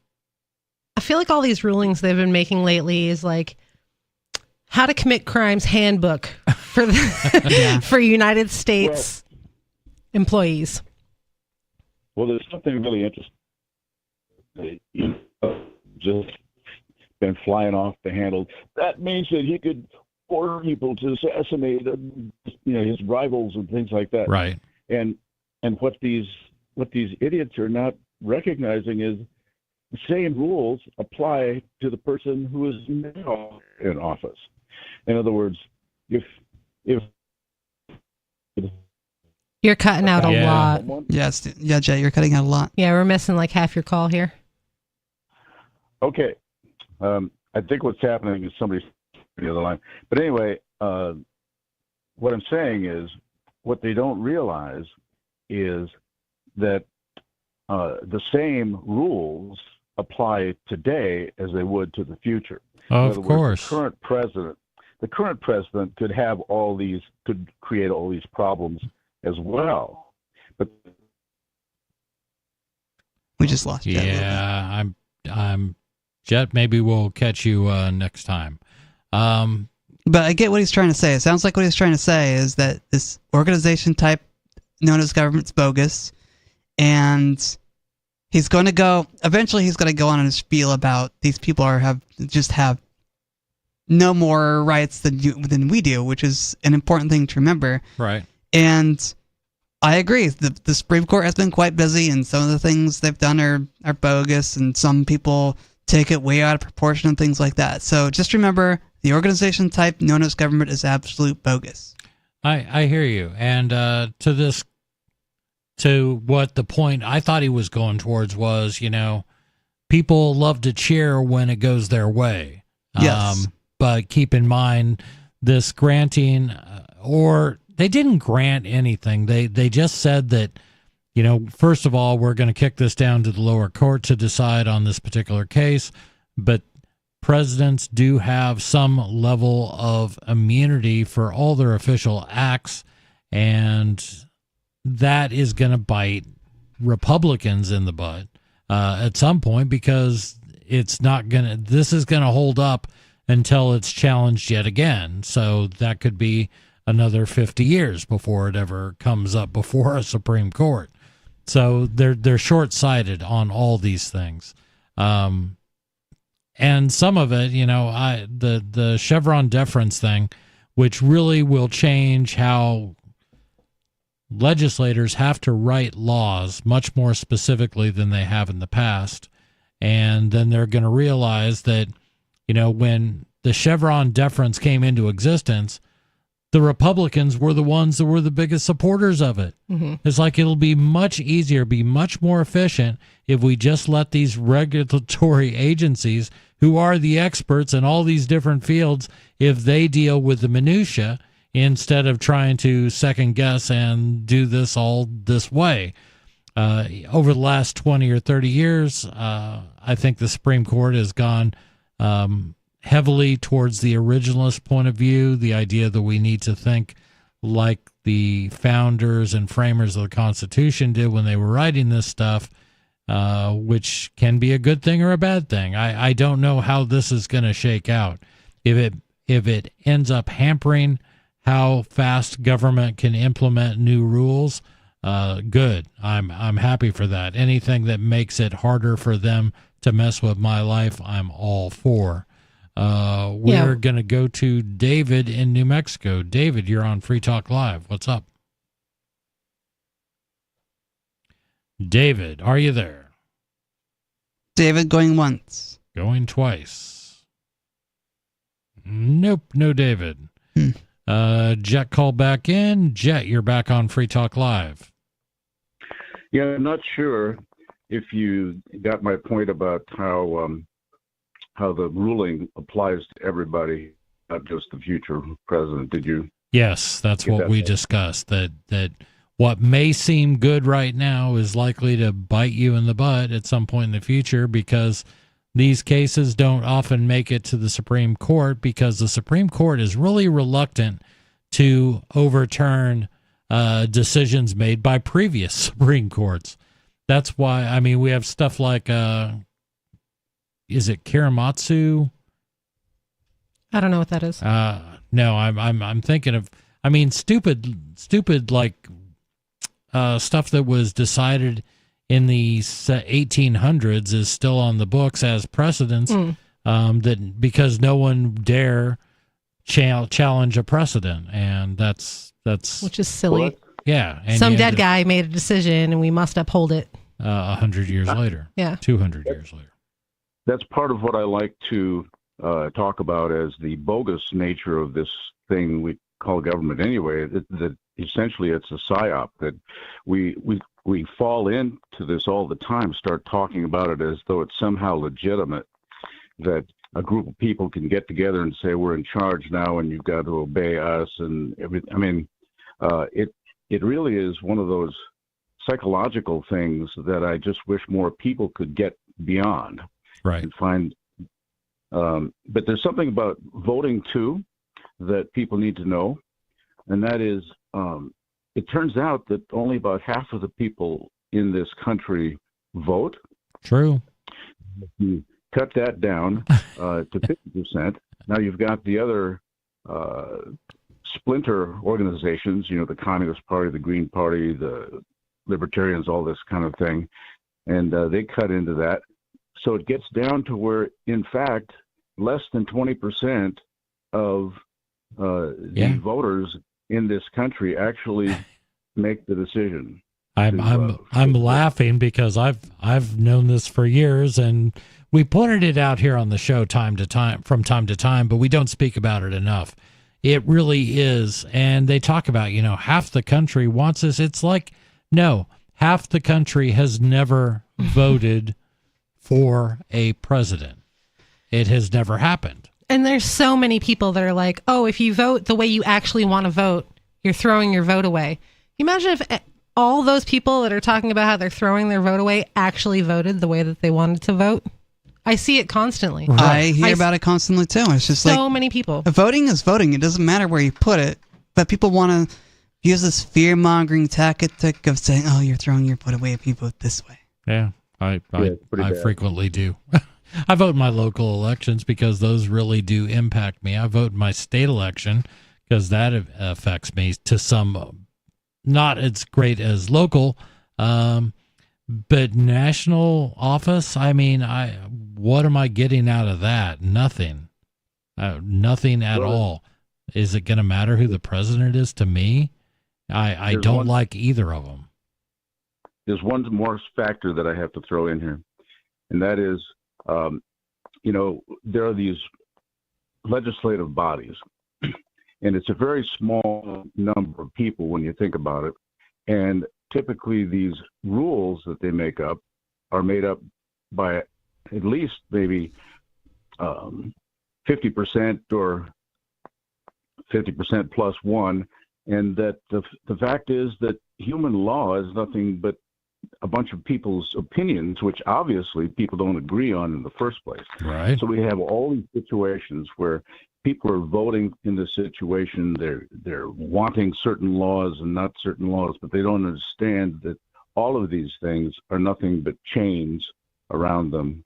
feel like all these rulings they've been making lately is like how to commit crimes handbook for for United States employees. Well, there's something really interesting. Just been flying off the handle. That means that he could order people to assassinate, his rivals and things like that. Right. And what these idiots are not recognizing is the same rules apply to the person who is now in office. In other words, if you're cutting out a lot. Yes, Jay, you're cutting out a lot. Yeah, we're missing like half your call here. Okay. I think what's happening is somebody's on the other line. But anyway, what I'm saying is what they don't realize is that the same rules apply today as they would to the future. Of course. The current president could create all these problems as well. But we just lost Jet. Yeah, I'm Jet. Maybe we'll catch you next time. But I get what he's trying to say. It sounds like what he's trying to say is that this organization type known as government's bogus, and eventually he's going to go on his spiel about these people have no more rights than we do, which is an important thing to remember. Right. And I agree. The Supreme Court has been quite busy, and some of the things they've done are bogus, and some people take it way out of proportion and things like that. So just remember, the organization type known as government is absolute bogus. I hear you. And to what the point I thought he was going towards was, people love to cheer when it goes their way. Yes. But keep in mind this granting, or they didn't grant anything. They just said that, first of all, we're going to kick this down to the lower court to decide on this particular case. But presidents do have some level of immunity for all their official acts, and that is going to bite Republicans in the butt at some point, because this is going to hold up until it's challenged yet again. So that could be another 50 years before it ever comes up before a Supreme Court. So they're short-sighted on all these things. And some of it, the Chevron deference thing, which really will change how legislators have to write laws much more specifically than they have in the past. And then they're going to realize that, when the Chevron deference came into existence, the Republicans were the ones that were the biggest supporters of it. Mm-hmm. It's like it'll be much easier, be much more efficient if we just let these regulatory agencies, who are the experts in all these different fields, if they deal with the minutia instead of trying to second guess and do this all this way. Over the last 20 or 30 years, I think the Supreme Court has gone heavily towards the originalist point of view, the idea that we need to think like the founders and framers of the Constitution did when they were writing this stuff, which can be a good thing or a bad thing. I don't know how this is going to shake out. If it ends up hampering how fast government can implement new rules, good. I'm happy for that. Anything that makes it harder for them to mess with my life, I'm all for. We're going to go to David in New Mexico. David, you're on Free Talk Live. What's up? David, are you there? David going once. Going twice. Nope, no David. Jet called back in. Jet, you're back on Free Talk Live. Yeah, I'm not sure if you got my point about how the ruling applies to everybody, not just the future president. Did you? Yes, that's what we discussed, that what may seem good right now is likely to bite you in the butt at some point in the future, because these cases don't often make it to the Supreme Court, because the Supreme Court is really reluctant to overturn decisions made by previous Supreme Courts. That's why, we have stuff like, is it Kiramatsu? I don't know what that is. No, I'm thinking of, stupid like stuff that was decided in the 1800s is still on the books as precedents. That because no one dare challenge a precedent, and that's which is silly. Well, yeah, and some dead guy made a decision, and we must uphold it. 100 years later. Yeah, 200 years later. That's part of what I like to talk about as the bogus nature of this thing we call government anyway, that essentially it's a psyop, that we fall into this all the time, start talking about it as though it's somehow legitimate, that a group of people can get together and say, we're in charge now and you've got to obey us. And it really is one of those psychological things that I just wish more people could get beyond. Right. and find. But there's something about voting too that people need to know, and that is, it turns out that only about half of the people in this country vote. True. You cut that down to 50%. Now you've got the other splinter organizations, the Communist Party, the Green Party, the Libertarians, all this kind of thing, and they cut into that. So it gets down to where, in fact, less than 20% of the voters in this country actually make the decision. I'm laughing because I've known this for years, and we pointed it out here on the show from time to time, but we don't speak about it enough. It really is, and they talk about half the country wants this. It's like, no, half the country has never voted for a president. It has never happened. And there's so many people that are like, oh, if you vote the way you actually want to vote, you're throwing your vote away. Can you imagine if all those people that are talking about how they're throwing their vote away actually voted the way that they wanted to vote? I see it constantly. Right. I hear about it constantly too. It's just so many people. Voting is voting. It doesn't matter where you put it. But people want to use this fear-mongering tactic of saying, oh, you're throwing your vote away if you vote this way. Yeah, I frequently do. I vote in my local elections because those really do impact me. I vote in my state election because that affects me to some, not as great as local, but national office. I mean, what am I getting out of that? Nothing. Nothing at all. Is it going to matter who the president is to me? I don't like either of them. There's one more factor that I have to throw in here, and that is, there are these legislative bodies, and it's a very small number of people when you think about it. And typically these rules that they make up are made up by at least maybe 50% or 50% plus one. And that the fact is that human law is nothing but a bunch of people's opinions, which obviously people don't agree on in the first place. Right. So we have all these situations where people are voting in this situation. They're wanting certain laws and not certain laws, but they don't understand that all of these things are nothing but chains around them.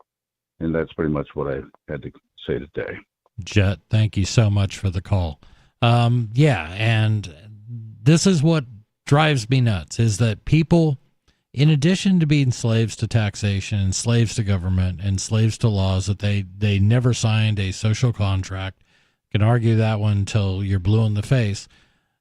And that's pretty much what I had to say today. Jet, thank you so much for the call. And this is what drives me nuts, is that people, in addition to being slaves to taxation and slaves to government and slaves to laws that they never signed a social contract, can argue that one until you're blue in the face,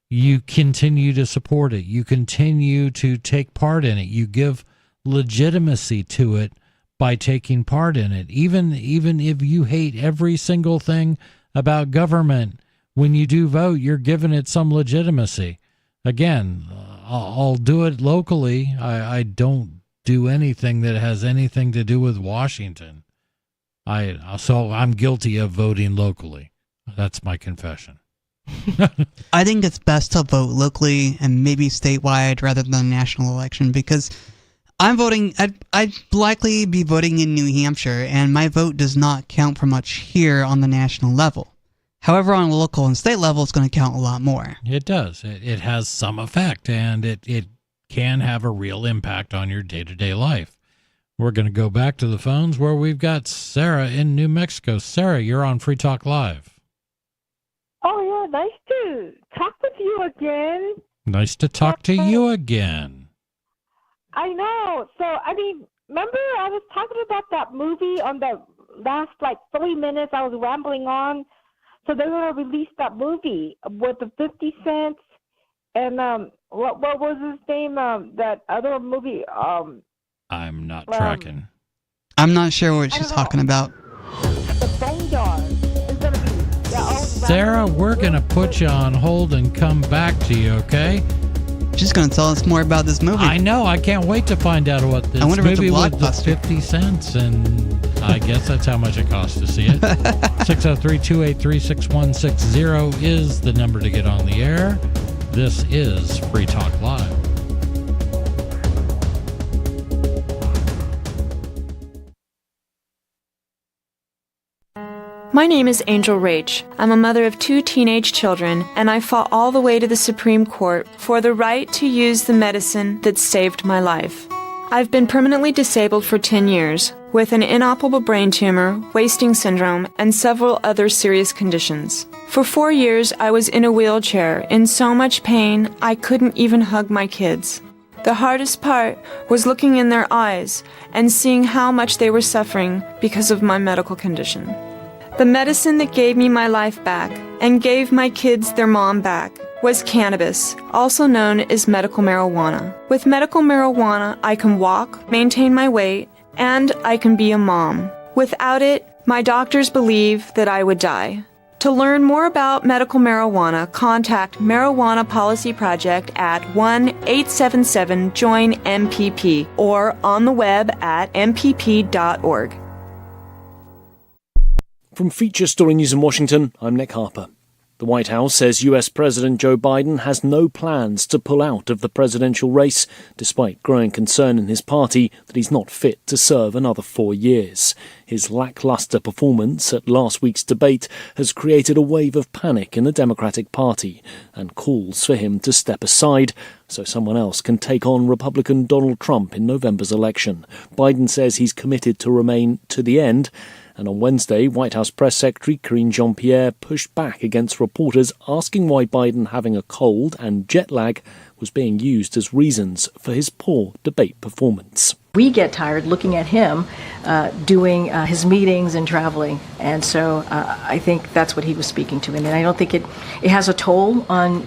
you continue to support it. You continue to take part in it. You give legitimacy to it by taking part in it. Even if you hate every single thing about government, when you do vote, you're giving it some legitimacy. Again, I'll do it locally. I don't do anything that has anything to do with Washington. So I'm guilty of voting locally. That's my confession. I think it's best to vote locally and maybe statewide rather than a national election, because I'm voting. I'd likely be voting in New Hampshire, and my vote does not count for much here on the national level. However, on a local and state level, it's going to count a lot more. It does. It has some effect, and it can have a real impact on your day-to-day life. We're going to go back to the phones where we've got Sarah in New Mexico. Sarah, you're on Free Talk Live. Oh, yeah, nice to talk with you again. Nice to talk to you again. I know. So, remember I was talking about that movie on the last, 3 minutes I was rambling on? So they're going to release that movie with the 50 Cents and what was his name? That other movie? I'm not tracking. I'm not sure what she's talking about. The Boneyard. It's going to be... Sarah, we're going to put you on hold and come back to you, okay? She's going to tell us more about this movie. I know. I can't wait to find out what this movie with the 50 cents, and I guess that's how much it costs to see it. 603-283-6160 is the number to get on the air. This is Free Talk Live. My name is Angel Rach. I'm a mother of 2 teenage children, and I fought all the way to the Supreme Court for the right to use the medicine that saved my life. I've been permanently disabled for 10 years, with an inoperable brain tumor, wasting syndrome, and several other serious conditions. For 4 years, I was in a wheelchair, in so much pain, I couldn't even hug my kids. The hardest part was looking in their eyes and seeing how much they were suffering because of my medical condition. The medicine that gave me my life back and gave my kids their mom back was cannabis, also known as medical marijuana. With medical marijuana, I can walk, maintain my weight, and I can be a mom. Without it, my doctors believe that I would die. To learn more about medical marijuana, contact Marijuana Policy Project at 1-877-JOIN-MPP or on the web at mpp.org. From Feature Story News in Washington, I'm Nick Harper. The White House says US President Joe Biden has no plans to pull out of the presidential race, despite growing concern in his party that he's not fit to serve another 4 years. His lackluster performance at last week's debate has created a wave of panic in the Democratic Party and calls for him to step aside so someone else can take on Republican Donald Trump in November's election. Biden says he's committed to remain to the end. And on Wednesday, White House Press Secretary Karine Jean-Pierre pushed back against reporters asking why Biden having a cold and jet lag was being used as reasons for his poor debate performance. We get tired looking at him doing his meetings and traveling. And so I think that's what he was speaking to. And I don't think it has a toll on,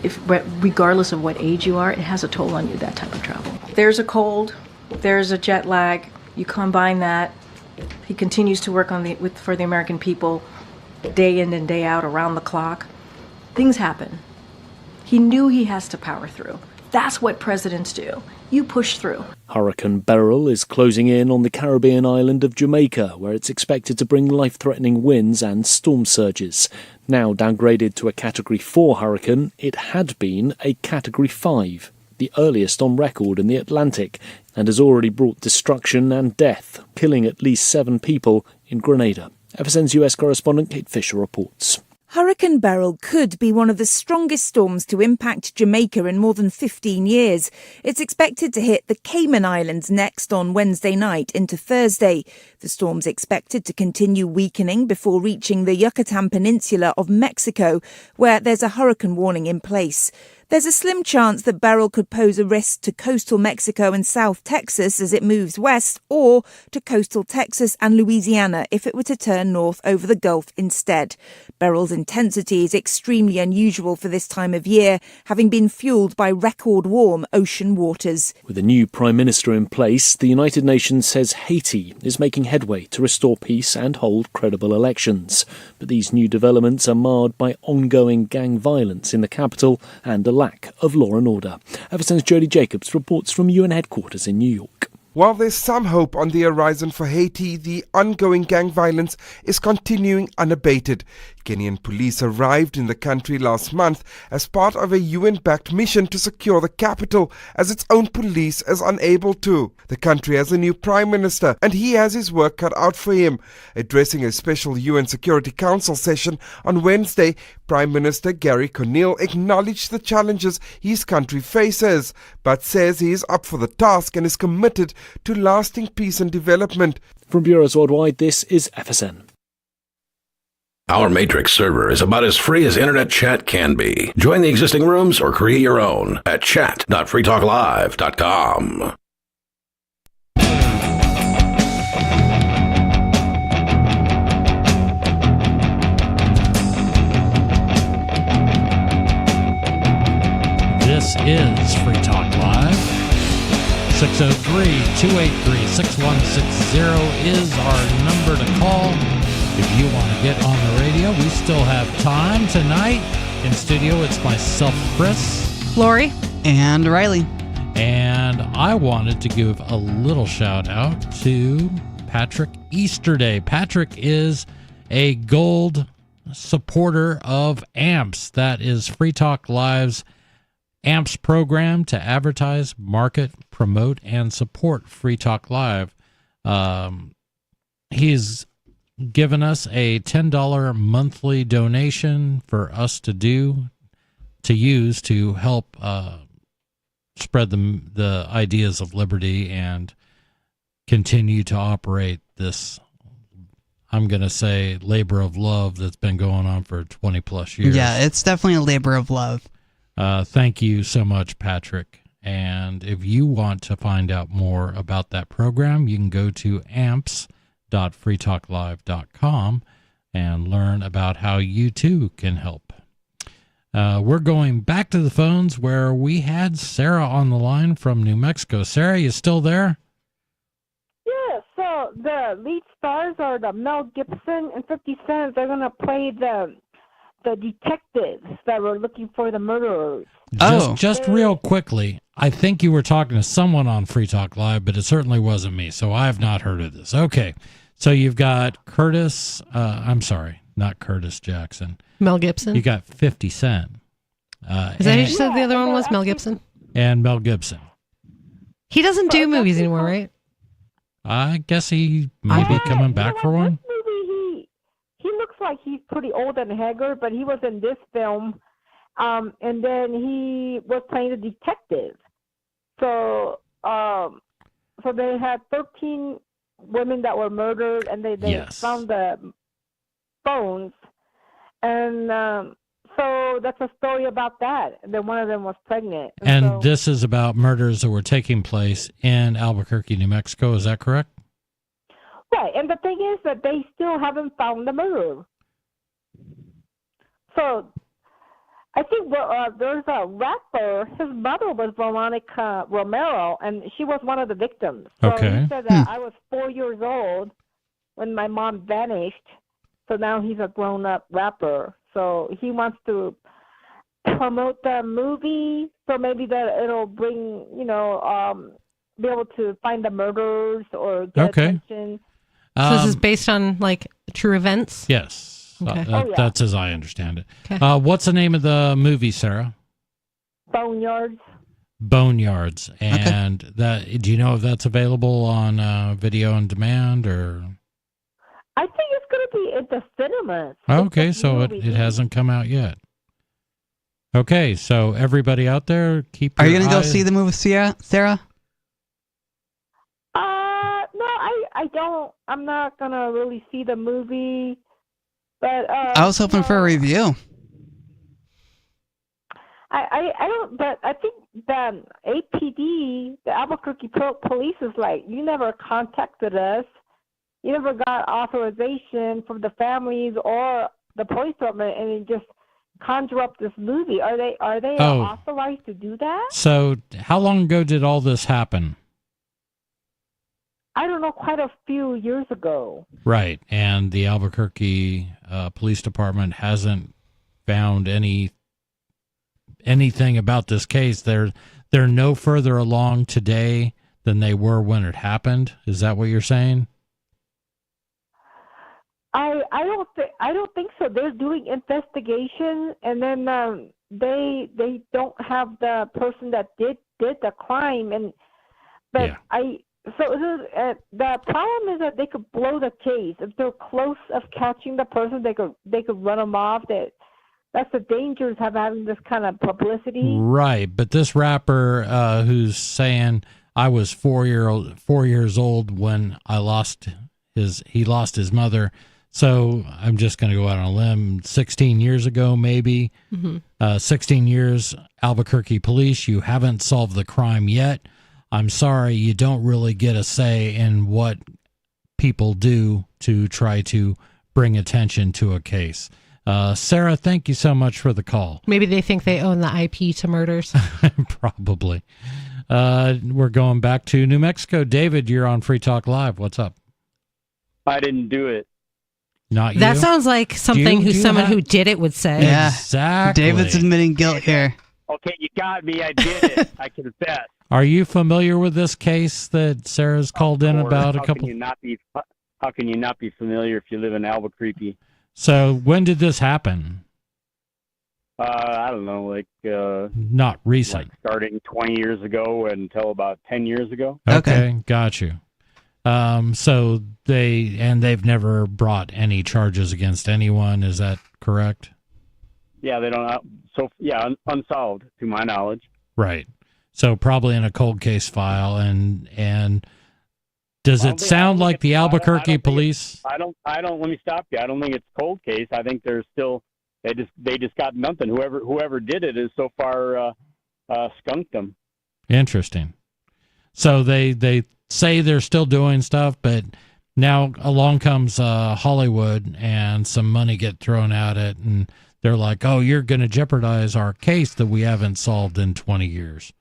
regardless of what age you are, it has a toll on you, that type of travel. There's a cold, there's a jet lag, you combine that. He continues to work for the American people day in and day out, around the clock. Things happen. He knew he has to power through. That's what presidents do. You push through. Hurricane Beryl is closing in on the Caribbean island of Jamaica, where it's expected to bring life-threatening winds and storm surges. Now downgraded to a Category 4 hurricane, it had been a Category 5. The earliest on record in the Atlantic, and has already brought destruction and death, killing at least 7 people in Grenada. FSN's US correspondent Kate Fisher reports. Hurricane Beryl could be one of the strongest storms to impact Jamaica in more than 15 years. It's expected to hit the Cayman Islands next on Wednesday night into Thursday. The storm's expected to continue weakening before reaching the Yucatan Peninsula of Mexico, where there's a hurricane warning in place. There's a slim chance that Beryl could pose a risk to coastal Mexico and South Texas as it moves west, or to coastal Texas and Louisiana if it were to turn north over the Gulf instead. Beryl's intensity is extremely unusual for this time of year, having been fueled by record warm ocean waters. With a new Prime Minister in place, the United Nations says Haiti is making headway to restore peace and hold credible elections. But these new developments are marred by ongoing gang violence in the capital and a lack of law and order. FSN's Jody Jacobs reports from UN headquarters in New York. While there's some hope on the horizon for Haiti, the ongoing gang violence is continuing unabated. Kenyan police arrived in the country last month as part of a UN-backed mission to secure the capital, as its own police is unable to. The country has a new prime minister, and he has his work cut out for him. Addressing a special UN Security Council session on Wednesday, Prime Minister Gary Conille acknowledged the challenges his country faces, but says he is up for the task and is committed to lasting peace and development. From Bureaus Worldwide, this is FSN. Our Matrix server is about as free as internet chat can be. Join the existing rooms or create your own at chat.freetalklive.com. This is Free Talk Live. 603-283-6160 is our number to call. If you want to get on the radio, we still have time tonight. In studio, it's myself, Chris, Lori, and Riley. And I wanted to give a little shout out to Patrick Easterday. Patrick is a gold supporter of AMPS. That is Free Talk Live's AMPS program to advertise, market, promote, and support Free Talk Live. He's given us a $10 monthly donation for us to use to help spread the ideas of liberty and continue to operate this, I'm going to say, labor of love that's been going on for 20 plus years. Yeah, it's definitely a labor of love. Thank you so much, Patrick. And if you want to find out more about that program, you can go to amps.freetalklive.com and learn about how you too can help. We're going back to the phones where we had Sarah on the line from New Mexico. Sarah, you still there? Yeah, so the lead stars are the Mel Gibson and 50 Cent. They're going to play the detectives that were looking for the murderers. Just real quickly, I think you were talking to someone on Free Talk Live, but it certainly wasn't me, so I have not heard of this. Okay, so you've got Curtis, I'm sorry, not Curtis Jackson. Mel Gibson? You got 50 Cent. Is that who you said the other one was? Mel Gibson? And Mel Gibson. He doesn't do movies anymore, right? I guess he may be coming back for one. He looks like he's pretty old and haggard, but he was in this film, and then he was playing a detective. So they had 13 women that were murdered, and they found the bones, and so that's a story about that. And then one of them was pregnant. And this is about murders that were taking place in Albuquerque, New Mexico. Is that correct? Right, and the thing is that they still haven't found the murderer. So I think there's a rapper. His mother was Veronica Romero, and she was one of the victims. So he said that I was 4 years old when my mom vanished. So now he's a grown-up rapper. So he wants to promote the movie, so maybe that it'll bring, be able to find the murderers or get attention. So this is based on, like, true events? Yes. Okay. That's as I understand it. Okay. What's the name of the movie, Sarah? Boneyards. Boneyards. And that, do you know if that's available on video on demand or? I think it's going to be in the cinemas. Okay, so it hasn't come out yet. Okay, so everybody out there, keep your Are you going to go eyes- see the movie, Sarah? No, I don't. I'm not going to really see the movie. But I was hoping for a review. I don't, but I think the APD, the Albuquerque Police, is like, you never contacted us. You never got authorization from the families or the police department, and you just conjure up this movie. Are they authorized to do that? So how long ago did all this happen? I don't know, quite a few years ago. Right, and the Albuquerque Police Department hasn't found anything about this case. They're no further along today than they were when it happened. Is that what you're saying? I don't think so. They're doing investigation, and then they don't have the person that did the crime, the problem is that they could blow the case if they're close of catching the person. They could run them off. That's the dangers of having this kind of publicity. Right, but this rapper who's saying I was 4 years old when he lost his mother. So I'm just going to go out on a limb. 16 years ago, maybe. Mm-hmm. 16 years, Albuquerque police, you haven't solved the crime yet. I'm sorry, you don't really get a say in what people do to try to bring attention to a case. Sarah, thank you so much for the call. Maybe they think they own the IP to murders. Probably. We're going back to New Mexico. David, you're on Free Talk Live. What's up? I didn't do it. Not you? That sounds like something who did it would say. Yeah, exactly. David's admitting guilt here. Okay, you got me. I did it. I confess. Are you familiar with this case that Sarah's called in about a couple? How can you not be familiar if you live in Albuquerque? So when did this happen? I don't know, not recent. Starting 20 years ago until about 10 years ago. Okay, got you. So they've never brought any charges against anyone. Is that correct? Yeah, they don't. Unsolved to my knowledge. Right. So probably in a cold case file. And does it sound like the Albuquerque police? I don't. Let me stop you. I don't think it's cold case. I think there's still. They just got nothing. Whoever did it is so far skunked them. Interesting. So they say they're still doing stuff, but now along comes Hollywood and some money get thrown at it, and they're like, "Oh, you're going to jeopardize our case that we haven't solved in 20 years."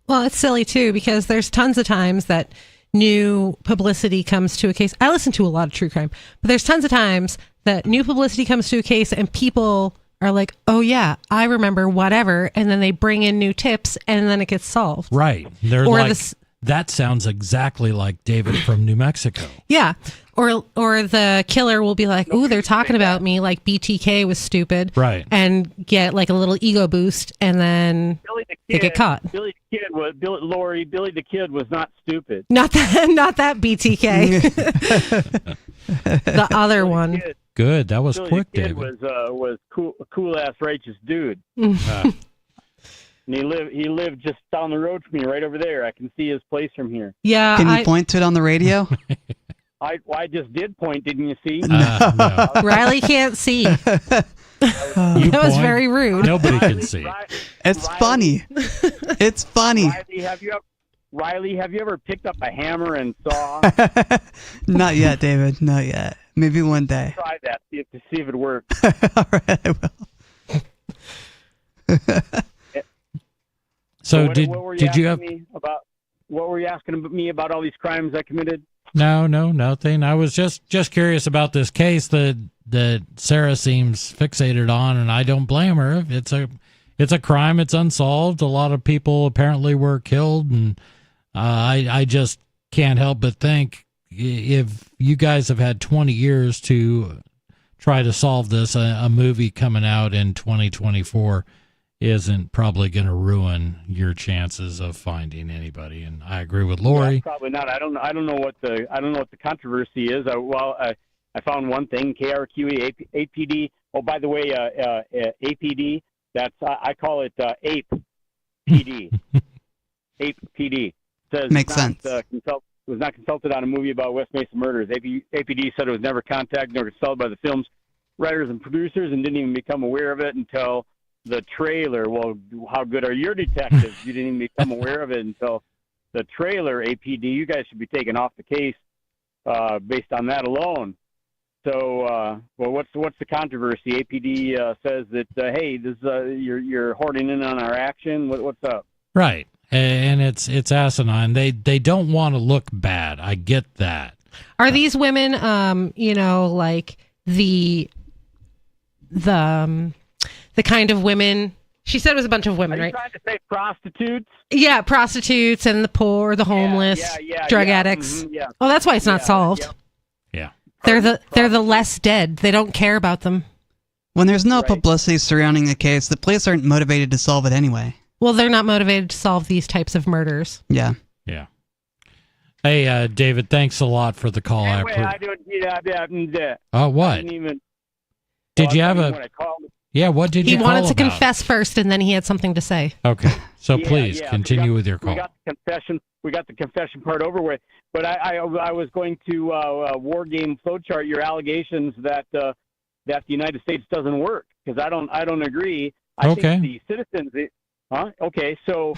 Well, it's silly too, because there's tons of times that new publicity comes to a case. I listen to a lot of true crime, but there's tons of times that new publicity comes to a case and people are like, "Oh yeah, I remember whatever," and then they bring in new tips and then it gets solved. Right. They're Or like, that sounds exactly like David from New Mexico. Yeah. Or the killer will be like, "Ooh, they're talking about me, like BTK was stupid." Right. And get like a little ego boost, and then they get caught. Billy the Kid was not stupid. Not that BTK. The other one. Good. That was Billy quick, the Kid David. was a cool ass righteous dude. And he lived just down the road from me, right over there. I can see his place from here. Yeah. Can you point to it on the radio? I just did point, didn't you see? No. Riley can't see. That was very rude. Nobody can see. It's funny. It's funny. Riley, have you ever picked up a hammer and saw? Not yet, David. Not yet. Maybe one day. Try that to see if it works. All right, I will. So what were you asking me about all these crimes I committed? No, nothing. I was just curious about this case that Sarah seems fixated on, and I don't blame her. It's a crime. It's unsolved. A lot of people apparently were killed, and I just can't help but think if you guys have had 20 years to try to solve this, a movie coming out in 2024 isn't probably going to ruin your chances of finding anybody. And I agree with Lori. Yeah, probably not. I don't know what the controversy is. I found one thing: KRQE APD. Oh, by the way, APD. That's I call it APE PD. APE PD says makes sense. Was not consulted on a movie about West Mesa murders. APD said it was never contacted nor consulted by the film's writers and producers, and didn't even become aware of it until the trailer. Well, how good are your detectives? You didn't even become aware of it until the trailer. APD, you guys should be taken off the case based on that alone. So, well, what's the controversy? APD says that hey, this you're hoarding in on our action. What's up? Right, and it's asinine. They don't want to look bad. I get that. Are these women, like the kind of women? She said it was a bunch of women, Are you right? trying to say prostitutes? Yeah, prostitutes and the poor, the homeless, drug addicts. Mm-hmm, yeah. Oh, that's why it's not solved. Yeah. They're the less dead. They don't care about them. When there's no publicity surrounding a case, the police aren't motivated to solve it anyway. Well, they're not motivated to solve these types of murders. Yeah. Yeah. Hey, David, thanks a lot for the call. Anyway, I don't. What? I didn't even, Did you have when a? I called, Yeah. What did you? He wanted call to about? confess first, and then he had something to say. Okay. So please continue with your We call. got the confession. We got the confession part over with. But I was going to war game flowchart your allegations that the United States doesn't work, because I don't agree. I think the citizens. Okay. So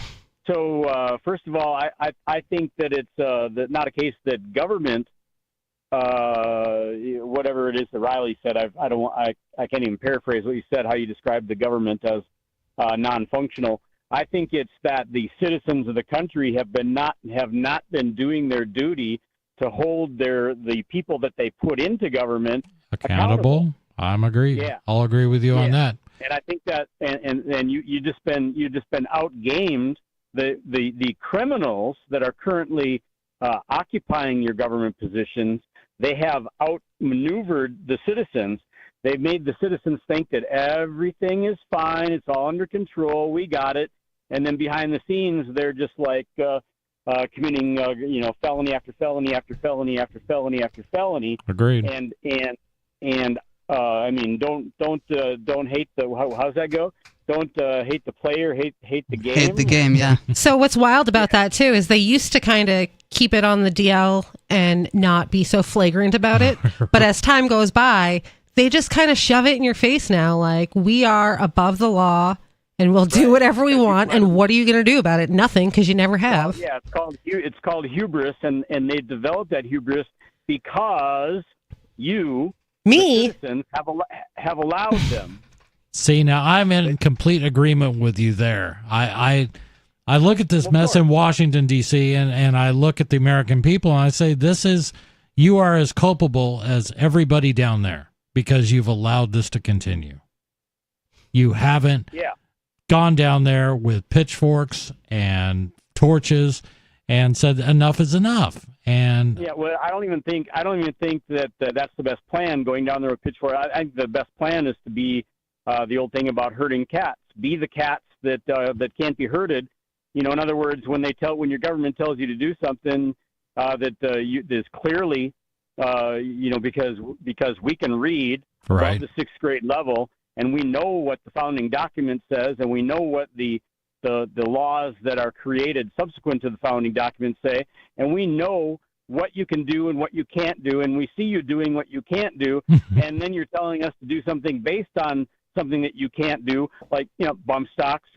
first of all, I think that it's not a case that government, whatever it is that Riley said. I can't even paraphrase what you said. How you described the government as non-functional. I think it's that the citizens of the country have not been doing their duty to hold the people that they put into government accountable. I'm agree. Yeah. I'll agree with you on that. And I think that and you just been outgamed. The criminals that are currently occupying your government positions, they have outmaneuvered the citizens. They've made the citizens think that everything is fine, it's all under control, we got it. And then behind the scenes, they're just like committing felony after felony after felony after felony after felony. Agreed. And I mean, don't hate the how's that go? Don't hate the player, hate the game. Hate the game, yeah. So what's wild about that too is they used to kind of keep it on the DL and not be so flagrant about it. But as time goes by, they just kind of shove it in your face now. Like, we are above the law and we'll do whatever we want. And what are you going to do about it? Nothing, because you never have. Yeah, it's called hubris, and they developed that hubris because the citizens have allowed them. See, now I'm in complete agreement with you there. I look at this mess in Washington, D.C., and I look at the American people, and I say, you are as culpable as everybody down there because you've allowed this to continue. You haven't gone down there with pitchforks and torches and said enough is enough. And well, I don't even think that that's the best plan, going down there with pitchforks. I think the best plan is to be the old thing about herding cats. Be the cats that can't be herded. In other words, when your government tells you to do something that is clearly, because we can read above the sixth grade level, and we know what the founding document says, and we know what the laws that are created subsequent to the founding document say, and we know what you can do and what you can't do, and we see you doing what you can't do, and then you're telling us to do something based on something that you can't do, like bump stocks,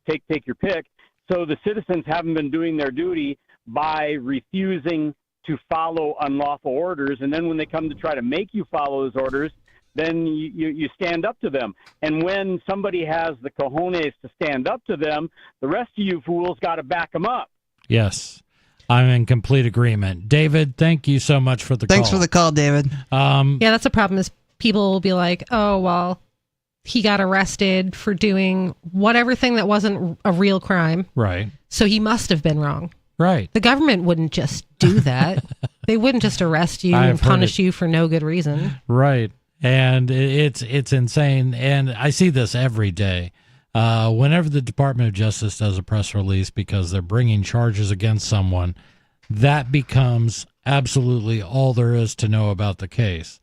take your pick. So the citizens haven't been doing their duty by refusing to follow unlawful orders, and then when they come to try to make you follow those orders, then you stand up to them. And when somebody has the cojones to stand up to them, the rest of you fools got to back them up. yes, I'm in complete agreement. David, thank you so much for the call. Thanks for the call, David. Yeah, that's a problem is people will be like, oh, well, he got arrested for doing whatever thing that wasn't a real crime. Right. So he must have been wrong. Right. The government wouldn't just do that. They wouldn't just arrest you and punish you for no good reason. Right. And it's insane. And I see this every day. Whenever the Department of Justice does a press release because they're bringing charges against someone, that becomes absolutely all there is to know about the case.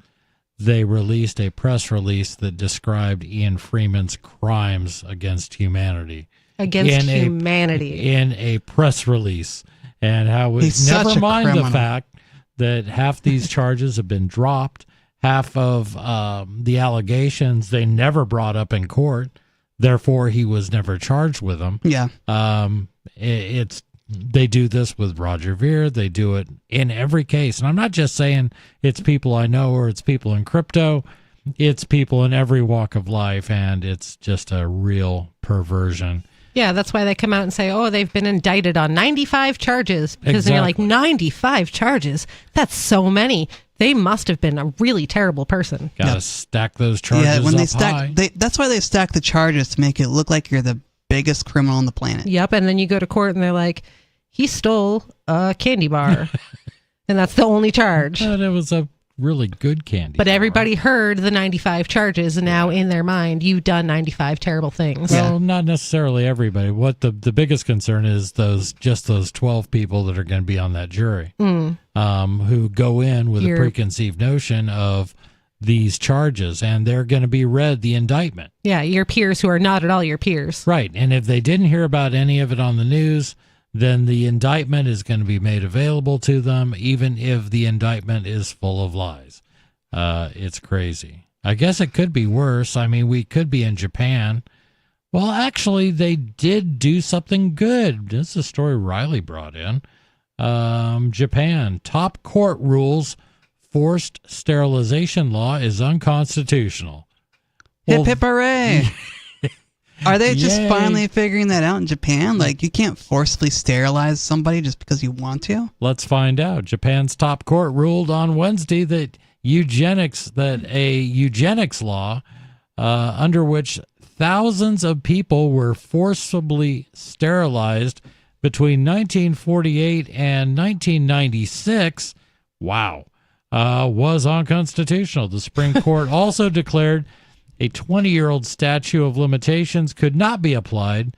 They released a press release that described Ian Freeman's crimes against humanity. Against humanity. In a press release. And how He's never such a mind criminal. the fact that half these charges have been dropped. Half of the allegations they never brought up in court. Therefore, he was never charged with them. Yeah. They do this with Roger Ver. They do it in every case. And I'm not just saying it's people I know or it's people in crypto. It's people in every walk of life. And it's just a real perversion. Yeah, that's why they come out and say, oh, they've been indicted on 95 charges. Because then you're like, 95 charges? That's so many. They must have been a really terrible person. Got to stack those charges Yeah, when they up high. that's why they stack the charges, to make it look like you're the biggest criminal on the planet. Yep, and then you go to court and they're like, he stole a candy bar. And that's the only charge. But it was a really good candy But bar. everybody heard the 95 charges, and now in their mind, you've done 95 terrible things. Well, not necessarily everybody. What the biggest concern is those 12 people that are going to be on that jury, who go in with a preconceived notion of these charges, and they're going to be read the indictment. Yeah, your peers who are not at all your peers. Right, and if they didn't hear about any of it on the news, then the indictment is going to be made available to them, even if the indictment is full of lies. It's crazy. I guess it could be worse. I mean, we could be in Japan. Well, actually, they did do something good. This is a story Riley brought in. Japan, top court rules forced sterilization law is unconstitutional. Hip hip hooray! Are they just Yay. finally figuring that out in Japan? Like, you can't forcibly sterilize somebody just because you want to? Let's find out. Japan's top court ruled on Wednesday that a eugenics law under which thousands of people were forcibly sterilized between 1948 and 1996, was unconstitutional. The Supreme Court also declared a 20-year-old statute of limitations could not be applied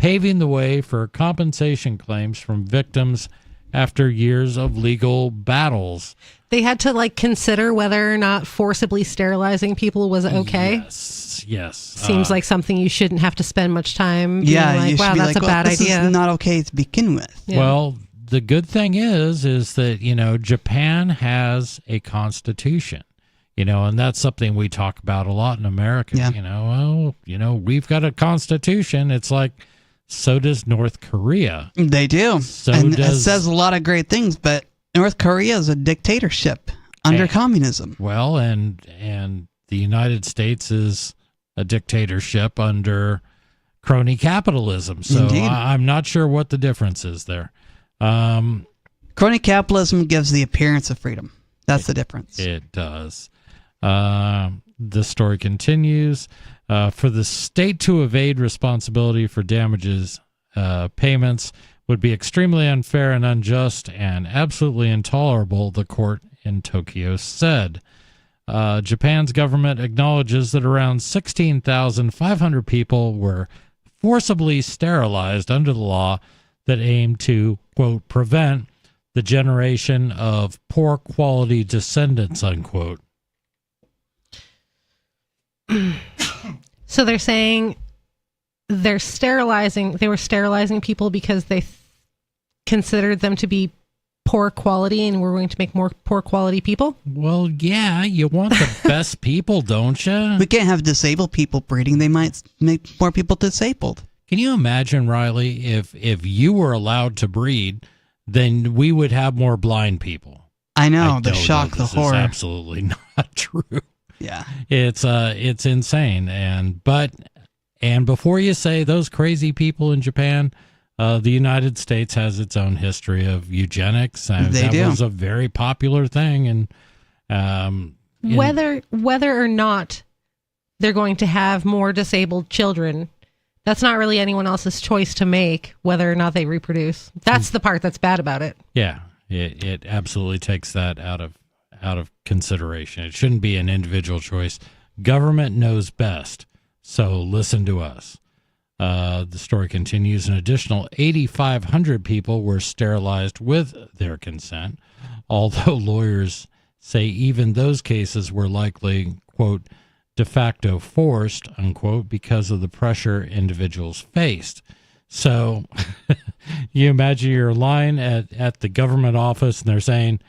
paving the way for compensation claims from victims after years of legal battles. They had to consider whether or not forcibly sterilizing people was okay. Yes. Seems like something you shouldn't have to spend much time being Yeah, like, you should wow, be that's like, a bad this idea. is not okay to begin with. Yeah. Well, the good thing is that, Japan has a constitution, and that's something we talk about a lot in America. Yeah. We've got a constitution. It's like, so does North Korea. They do. So and it does- says a lot of great things, but North Korea is a dictatorship under communism. Well, and the United States is a dictatorship under crony capitalism. So Indeed. I'm not sure what the difference is there. Crony capitalism gives the appearance of freedom. That's the difference. It does. The story continues. For the state to evade responsibility for damages payments would be extremely unfair and unjust and absolutely intolerable, the court in Tokyo said. Japan's government acknowledges that around 16,500 people were forcibly sterilized under the law that aimed to, quote, prevent the generation of poor quality descendants, unquote. So they're saying they were sterilizing people because they considered them to be poor quality and we're going to make more poor quality people? Well, yeah, you want the best people, don't you? We can't have disabled people breeding. They might make more people disabled. Can you imagine, Riley, if you were allowed to breed, then we would have more blind people? I know, the shock, the horror. Is absolutely not true. Yeah. It's insane. And before you say those crazy people in Japan, the United States has its own history of eugenics. That was a very popular thing. And whether or not they're going to have more disabled children, that's not really anyone else's choice to make, whether or not they reproduce. That's the part that's bad about it. Yeah, it absolutely takes that out of consideration. It shouldn't be an individual choice. Government knows best, so listen to us. The story continues. An additional 8,500 people were sterilized with their consent, although lawyers say even those cases were likely, quote, de facto forced, unquote, because of the pressure individuals faced. So you imagine you're lying at the government office and they're saying,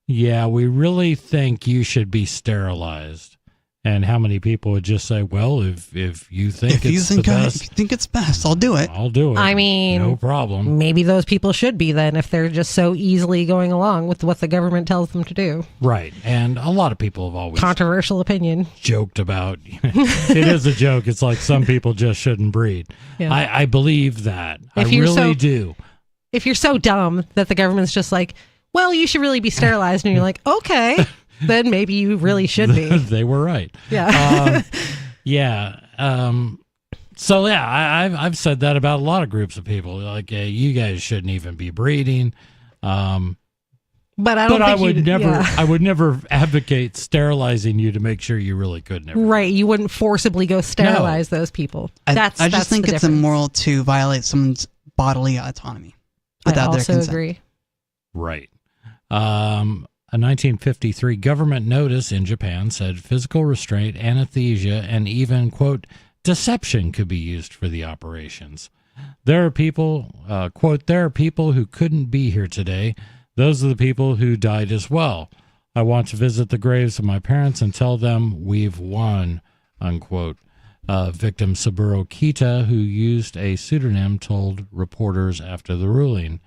yeah, we really think you should be sterilized. And how many people would just say, well, if you think it's the best. If you think it's best, I'll do it. I'll do it. I mean, no problem. Maybe those people should be then if they're just so easily going along with what the government tells them to do. Right. And a lot of people have always controversial opinion joked about it is a joke. It's like some people just shouldn't breed. Yeah. I believe that. I really do. If you're so dumb that the government's just like, well, you should really be sterilized, and you're like, okay, then maybe you really should be. They were right. Yeah. Yeah. So yeah, I've said that about a lot of groups of people. Like, you guys shouldn't even be breeding. But I would never advocate sterilizing you to make sure you really could never. Right. You wouldn't forcibly go sterilize those people. I just think it's immoral to violate someone's bodily autonomy without their consent. I also agree. Right. A 1953 government notice in Japan said physical restraint, anesthesia, and even, quote, deception could be used for the operations. There are people, quote, there are people who couldn't be here today. Those are the people who died as well. I want to visit the graves of my parents and tell them we've won, unquote. Victim Saburo Kita, who used a pseudonym, told reporters after the ruling.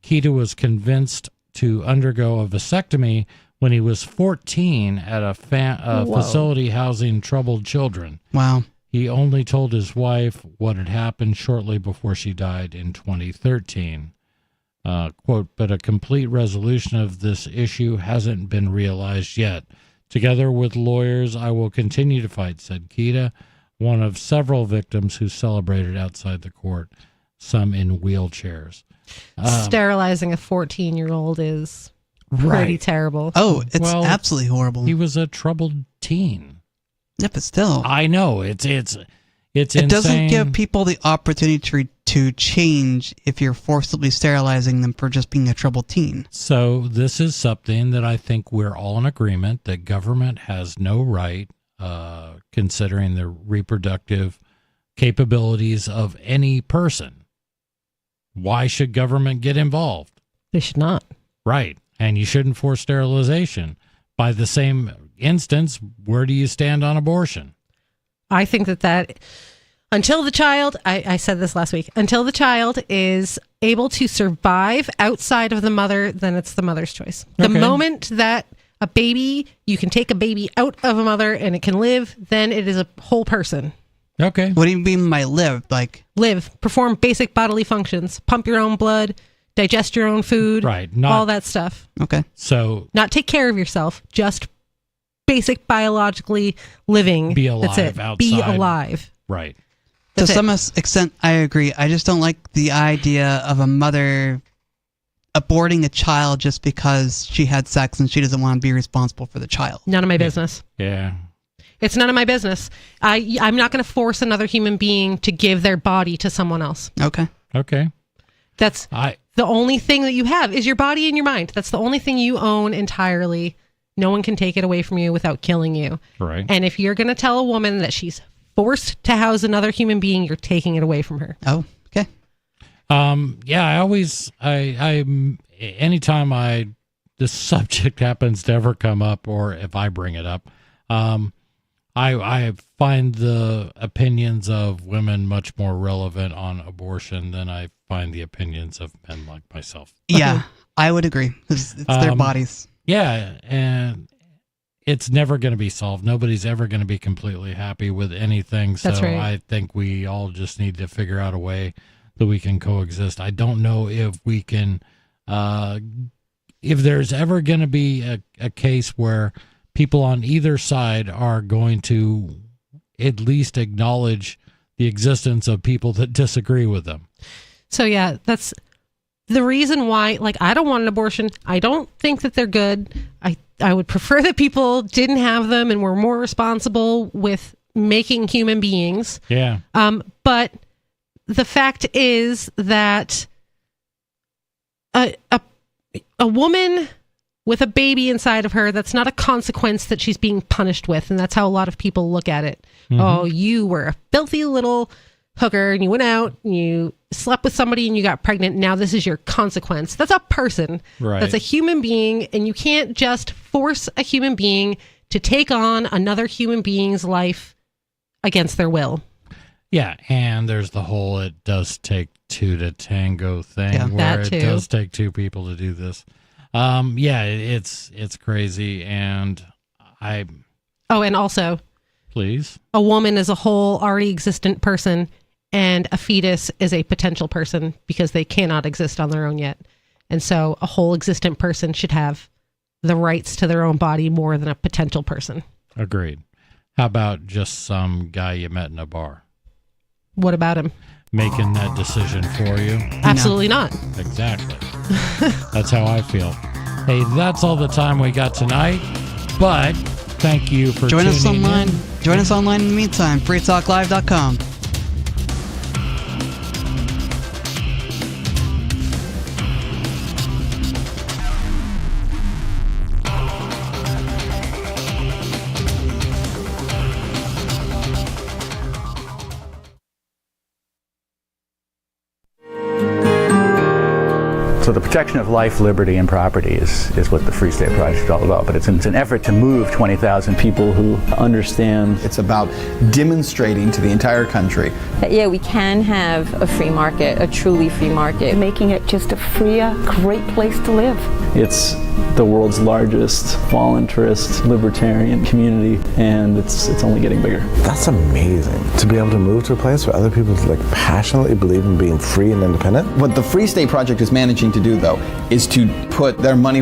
Kita was convinced to undergo a vasectomy when he was 14 at a facility housing troubled children. Wow. He only told his wife what had happened shortly before she died in 2013. Quote, but a complete resolution of this issue hasn't been realized yet. Together with lawyers, I will continue to fight, said Kita, one of several victims who celebrated outside the court, some in wheelchairs. Sterilizing a 14-year-old is pretty terrible. Oh, it's absolutely horrible. He was a troubled teen. Yeah, but still. I know. It's It insane. doesn't give people the opportunity to change if you're forcibly sterilizing them for just being a troubled teen. So this is something that I think we're all in agreement that government has no right, considering the reproductive capabilities of any person. Why should government get involved? They should not. Right. And you shouldn't force sterilization. By the same instance, where do you stand on abortion? I think that until the child, I said this last week, until the child is able to survive outside of the mother, then it's the mother's choice. The moment that a baby, you can take a baby out of a mother and it can live, then it is a whole person. Okay. What do you mean by live? Like live, perform basic bodily functions, pump your own blood, digest your own food, right? All that stuff. Okay. So not take care of yourself, just basic biologically living. Be alive. That's it. Outside. Be alive. Right. To some extent, I agree. I just don't like the idea of a mother aborting a child just because she had sex and she doesn't want to be responsible for the child. None of my business. Yeah. It's none of my business. I'm not going to force another human being to give their body to someone else. Okay. Okay. That's the only thing that you have is your body and your mind. That's the only thing you own entirely. No one can take it away from you without killing you. Right. And if you're going to tell a woman that she's forced to house another human being, you're taking it away from her. Oh, okay. Yeah, anytime this subject happens to ever come up, or if I bring it up, I find the opinions of women much more relevant on abortion than I find the opinions of men like myself. Yeah, I would agree. It's their bodies. Yeah, and it's never going to be solved. Nobody's ever going to be completely happy with anything. So That's right. I think we all just need to figure out a way that we can coexist. I don't know if we can, if there's ever going to be a case where people on either side are going to at least acknowledge the existence of people that disagree with them. So yeah, that's the reason why, like, I don't want an abortion. I don't think that they're good. I would prefer that people didn't have them and were more responsible with making human beings. Yeah. But the fact is that a woman with a baby inside of her, that's not a consequence that she's being punished with. And that's how a lot of people look at it. Mm-hmm. Oh, you were a filthy little hooker and you went out and you slept with somebody and you got pregnant. Now this is your consequence. That's a person. Right. That's a human being. And you can't just force a human being to take on another human being's life against their will. Yeah, and there's the whole it does take two to tango thing, Yeah, where that too. it does take two people to do this. Yeah, it's crazy, and Oh, and also, please. a woman is a whole already existent person, and a fetus is a potential person because they cannot exist on their own yet. And so a whole existent person should have the rights to their own body more than a potential person. Agreed. How about just some guy you met in a bar? What about him? Making that decision for you? Absolutely not. Exactly. That's how I feel. Hey, that's all the time we got tonight, but thank you for Join us tuning online. in. Join us online in the meantime. freetalklive.com. So the protection of life, liberty, and property is what the Free State Project is all about. But it's an effort to move 20,000 people who understand. It's about demonstrating to the entire country that, yeah, we can have a free market, a truly free market. Making it just a freer, great place to live. It's the world's largest voluntarist libertarian community, and it's only getting bigger. That's amazing, to be able to move to a place where other people passionately believe in being free and independent. What the Free State Project is managing to do, though, is to put their money where